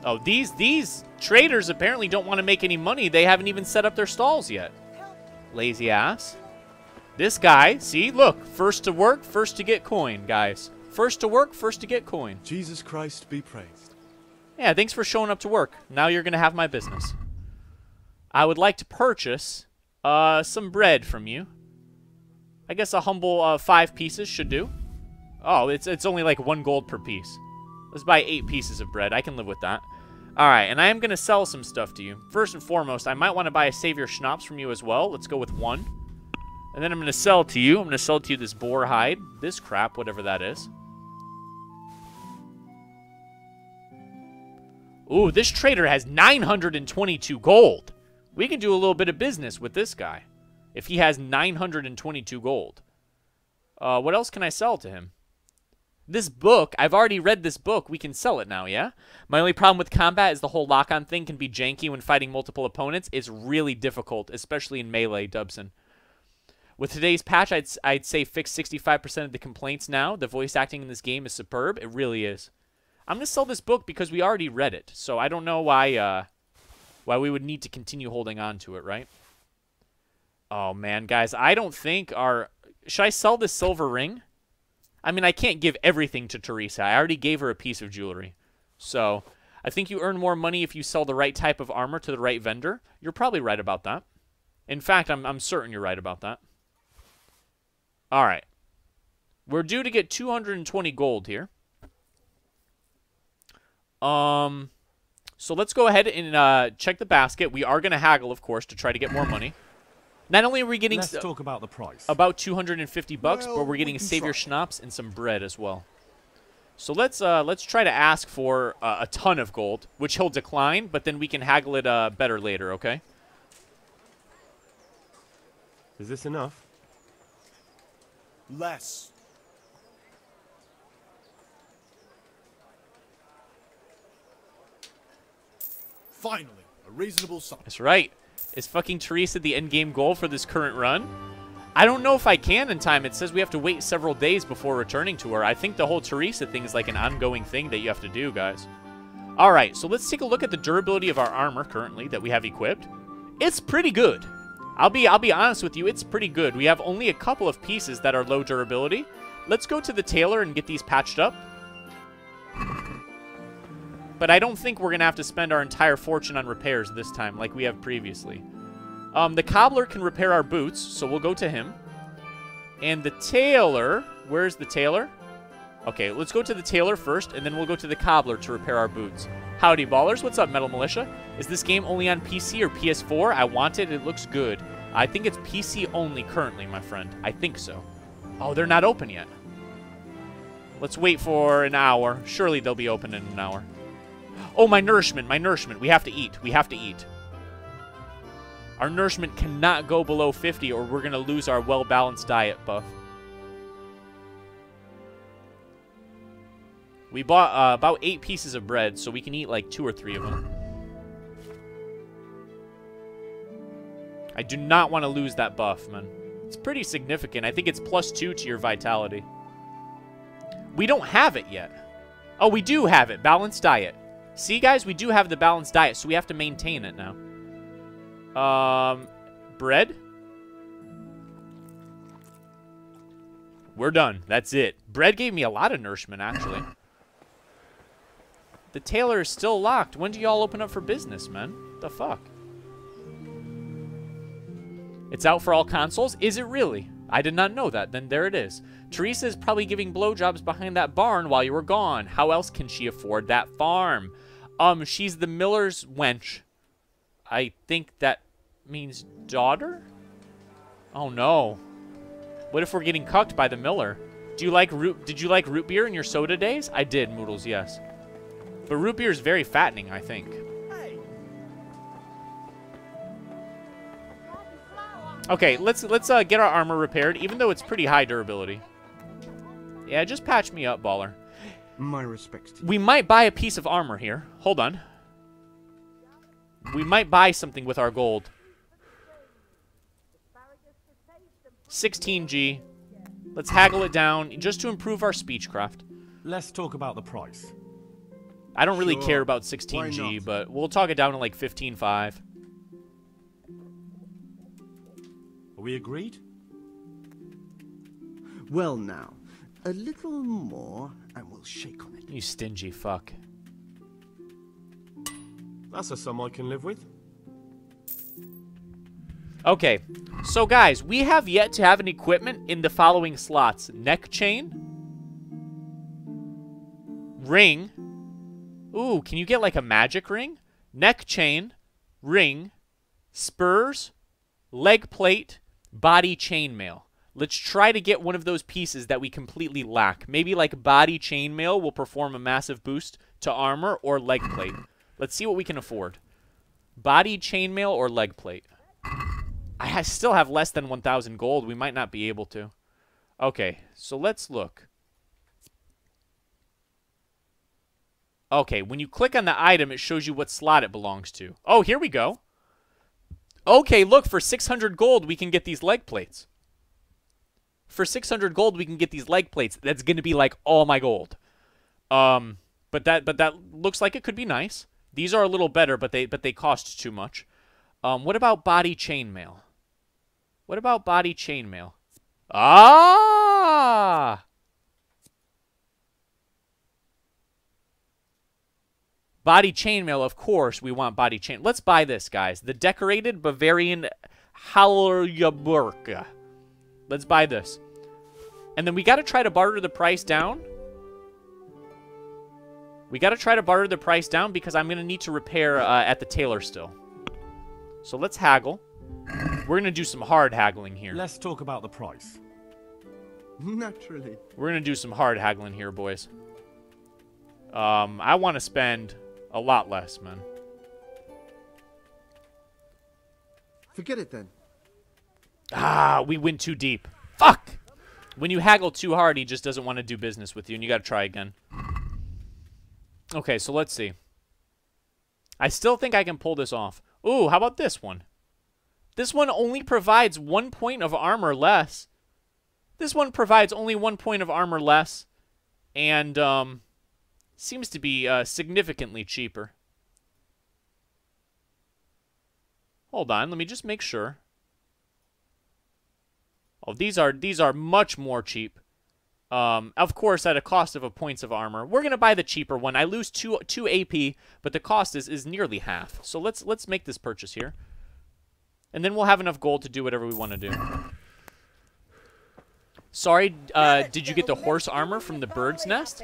Oh, these traders apparently don't want to make any money. They haven't even set up their stalls yet. Lazy ass. This guy, see, look, first to work, first to get coin, guys. First to work, first to get coin. Jesus Christ be praised. Yeah, thanks for showing up to work. Now you're going to have my business. I would like to purchase some bread from you. I guess a humble 5 pieces should do. Oh, it's only like 1 gold per piece. Let's buy 8 pieces of bread. I can live with that. All right, and I am going to sell some stuff to you. First and foremost, I might want to buy a Savior Schnapps from you as well. Let's go with 1. And then I'm going to sell to you. I'm going to sell to you this boar hide. This crap, whatever that is. Ooh, this trader has 922 gold. We can do a little bit of business with this guy if he has 922 gold. What else can I sell to him? This book, I've already read this book. We can sell it now, yeah? My only problem with combat is the whole lock-on thing can be janky when fighting multiple opponents. It's really difficult, especially in melee, Dubson. With today's patch, I'd say fix 65% of the complaints now. The voice acting in this game is superb. It really is. I'm going to sell this book because we already read it, so I don't know why we would need to continue holding on to it, right? Oh, man, guys, I don't think our... Should I sell this silver ring? I mean, I can't give everything to Teresa. I already gave her a piece of jewelry. So, I think you earn more money if you sell the right type of armor to the right vendor. You're probably right about that. In fact, I'm certain you're right about that. All right. We're due to get 220 gold here. So let's go ahead and check the basket. We are going to haggle, of course, to try to get more money. Not only are we getting... Let's talk about the price. About 250 bucks, but we're getting a Savior Schnapps and some bread as well. So let's try to ask for a ton of gold, which he'll decline, but then we can haggle it better later, okay? Is this enough? Less. Finally, a reasonable sum. That's right. Is fucking Teresa the endgame goal for this current run? I don't know if I can in time. It says we have to wait several days before returning to her. I think the whole Teresa thing is like an ongoing thing that you have to do, guys. All right, so let's take a look at the durability of our armor currently that we have equipped. It's pretty good. I'll be honest with you, it's pretty good. We have only a couple of pieces that are low durability. Let's go to the tailor and get these patched up. But I don't think we're going to have to spend our entire fortune on repairs this time like we have previously. The cobbler can repair our boots, so we'll go to him. And the tailor... Where's the tailor? Okay, let's go to the tailor first, and then we'll go to the cobbler to repair our boots. Howdy, ballers. What's up, Metal Militia? Is this game only on PC or PS4? I want it. It looks good. I think it's PC only currently, my friend. I think so. Oh, they're not open yet. Let's wait for an hour. Surely they'll be open in an hour. Oh, my nourishment. My nourishment. We have to eat. We have to eat. Our nourishment cannot go below 50 or we're going to lose our well-balanced diet buff. We bought about 8 pieces of bread, so we can eat like 2 or 3 of them. I do not want to lose that buff, man. It's pretty significant. I think it's +2 to your vitality. We don't have it yet. Oh, we do have it. Balanced diet. See, guys? We do have the balanced diet, so we have to maintain it now. Bread? We're done. That's it. Bread gave me a lot of nourishment, actually. The tailor is still locked. When do y'all open up for business, man? What the fuck? It's out for all consoles? Is it really? I did not know that. Then there it is. Teresa is probably giving blowjobs behind that barn while you were gone. How else can she afford that farm? She's the miller's wench. I think that means daughter? Oh, no. What if we're getting cucked by the miller? Did you like root beer in your soda days? I did, Moodles, yes. But root beer is very fattening, I think. Okay, let's get our armor repaired, even though it's pretty high durability. Yeah, just patch me up, baller. My respects to you. We might buy a piece of armor here. Hold on. We might buy something with our gold. 16G. Let's haggle it down just to improve our speechcraft. Let's talk about the price. I don't really care about 16G, but we'll talk it down to like 15.5. Are we agreed? Well now, a little more and we'll shake on it. You stingy fuck. That's a sum I can live with. Okay, so guys, we have yet to have an equipment in the following slots. Neck chain. Ring. Ooh, can you get like a magic ring? Neck chain. Ring. Spurs. Leg plate. Body chainmail. Let's try to get one of those pieces that we completely lack. Maybe like body chainmail will perform a massive boost to armor or leg plate. Let's see what we can afford. Body chainmail or leg plate. I still have less than 1,000 gold. We might not be able to. Okay, so let's look. Okay, when you click on the item, it shows you what slot it belongs to. Oh, here we go. Okay, look, for 600 gold, we can get these leg plates. For 600 gold, we can get these leg plates. That's going to be like all my gold. But that looks like it could be nice. These are a little better, but they cost too much. What about body chainmail? What about body chainmail? Ah! Body chainmail, of course, we want body chain. Let's buy this, guys. The decorated Bavarian Hallerburg. Let's buy this. And then we got to try to barter the price down. We got to try to barter the price down because I'm going to need to repair at the tailor still. So let's haggle. We're going to do some hard haggling here. Let's talk about the price. Naturally. We're going to do some hard haggling here, boys. I want to spend a lot less, man. Forget it then. Ah, we went too deep. Fuck! When you haggle too hard, he just doesn't want to do business with you, and you got to try again. Okay, so let's see. I still think I can pull this off. Ooh, how about this one? This one only provides 1 point of armor less. This one provides only 1 point of armor less. And, seems to be significantly cheaper. Hold on, let me just make sure. Oh, these are much more cheap. Of course, at a cost of a points of armor. We're gonna buy the cheaper one. I lose two AP, but the cost is nearly half. So let's make this purchase here, and then we'll have enough gold to do whatever we want to do. Sorry, did you get the horse armor from the bird's nest?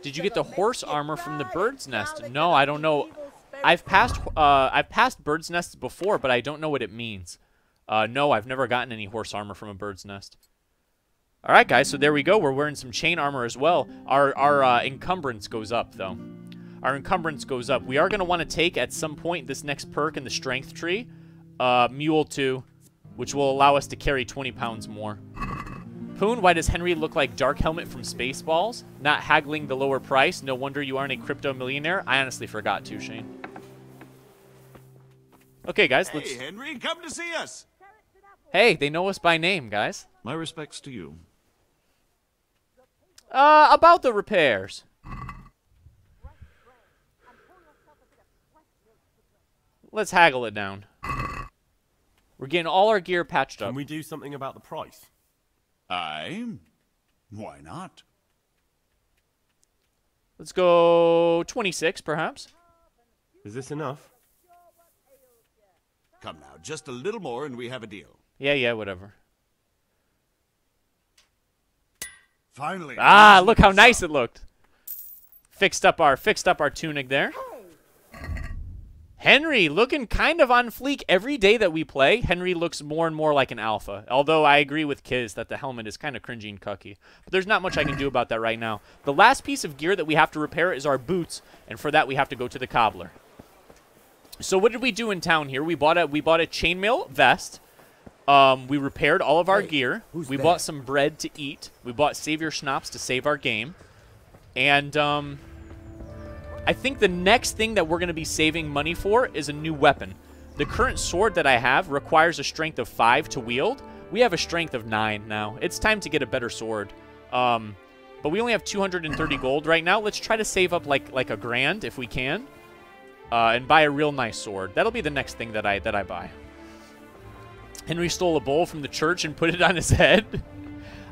Did you get the horse armor from the bird's nest? No, I don't know. I've passed bird's nests before, but I don't know what it means. No, I've never gotten any horse armor from a bird's nest. All right, guys, so there we go. We're wearing some chain armor as well. Our encumbrance goes up, though. Our encumbrance goes up. We are going to want to take, at some point, this next perk in the strength tree, Mule 2, which will allow us to carry 20 pounds more. Poon, why does Henry look like Dark Helmet from Spaceballs? Not haggling the lower price. No wonder you aren't a crypto millionaire. I honestly forgot to, Shane. Okay, guys, let's... Hey, Henry, come to see us. Hey, they know us by name, guys. My respects to you. About the repairs. Let's haggle it down. We're getting all our gear patched up. Can we do something about the price? Why not? Let's go 26, perhaps. Is this enough? Come now, just a little more and we have a deal. Yeah, whatever. Finally. Ah, look how nice it looked. Fixed up our tunic there. Henry looking kind of on fleek every day that we play. Henry looks more and more like an alpha. Although I agree with Kiz that the helmet is kind of cringy and cucky. But there's not much I can do about that right now. The last piece of gear that we have to repair is our boots, and for that we have to go to the cobbler. So what did we do in town here? We bought a chainmail vest. We repaired all of our gear. We bought some bread to eat. We bought Savior Schnapps to save our game. And I think the next thing that we're going to be saving money for is a new weapon. The current sword that I have requires a strength of 5 to wield. We have a strength of 9 now. It's time to get a better sword. But we only have 230 gold right now. Let's try to save up like a grand if we can. And buy a real nice sword. That'll be the next thing that I buy. Henry stole a bowl from the church and put it on his head.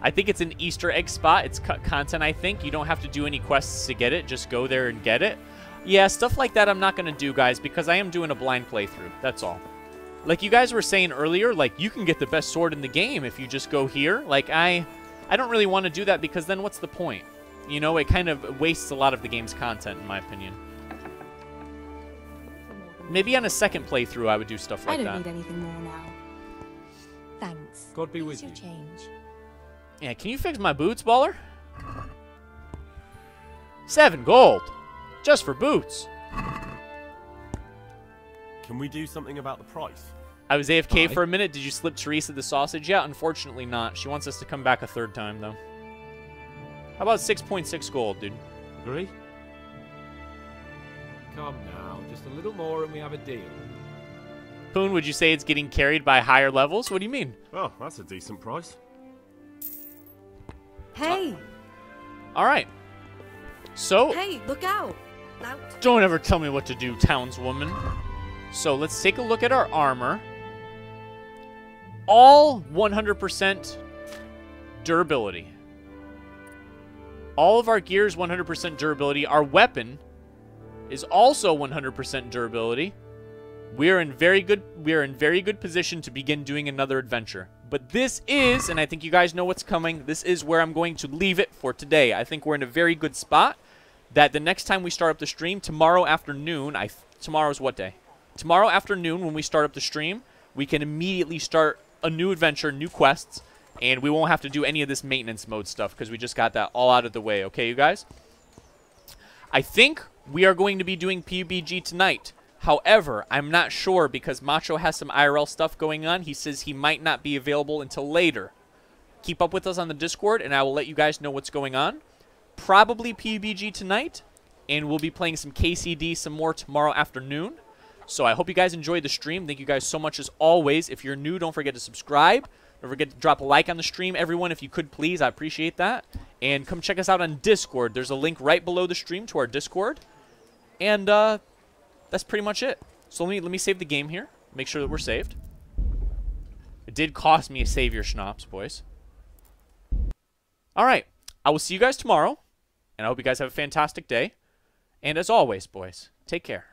I think it's an Easter egg spot. It's content, I think. You don't have to do any quests to get it. Just go there and get it. Yeah, stuff like that I'm not going to do, guys, because I am doing a blind playthrough. That's all. Like you guys were saying earlier, like, you can get the best sword in the game if you just go here. Like, I don't really want to do that because then what's the point? You know, it kind of wastes a lot of the game's content, in my opinion. Maybe on a second playthrough I would do stuff like that. I don't need anything more now. Thanks. God be with you. Change. Yeah, can you fix my boots, baller? 7 gold. Just for boots. Can we do something about the price? I was AFK for a minute. Did you slip Teresa the sausage? Yeah, unfortunately not. She wants us to come back a 3rd time, though. How about 6.6 gold, dude? Agree? Come now. Just a little more and we have a deal. Poon, would you say it's getting carried by higher levels? What do you mean? Oh, that's a decent price. Hey! All right. So... Hey, look out! Don't ever tell me what to do, townswoman. So let's take a look at our armor. All 100% durability. All of our gear is 100% durability. Our weapon is also 100% durability. We're in very good position to begin doing another adventure. But this is, and I think you guys know what's coming, this is where I'm going to leave it for today. I think we're in a very good spot that the next time we start up the stream, tomorrow afternoon, tomorrow's what day? Tomorrow afternoon when we start up the stream, we can immediately start a new adventure, new quests, and we won't have to do any of this maintenance mode stuff because we just got that all out of the way. Okay, you guys? I think we are going to be doing PUBG tonight. However, I'm not sure because Macho has some IRL stuff going on. He says he might not be available until later. Keep up with us on the Discord, and I will let you guys know what's going on. Probably PUBG tonight, and we'll be playing some KCD some more tomorrow afternoon. So I hope you guys enjoyed the stream. Thank you guys so much as always. If you're new, don't forget to subscribe. Don't forget to drop a like on the stream. Everyone, if you could, please. I appreciate that. And come check us out on Discord. There's a link right below the stream to our Discord. And, that's pretty much it. So let me save the game here. Make sure that we're saved. It did cost me a Savior Schnapps, boys. All right. I will see you guys tomorrow, and I hope you guys have a fantastic day. And as always, boys, take care.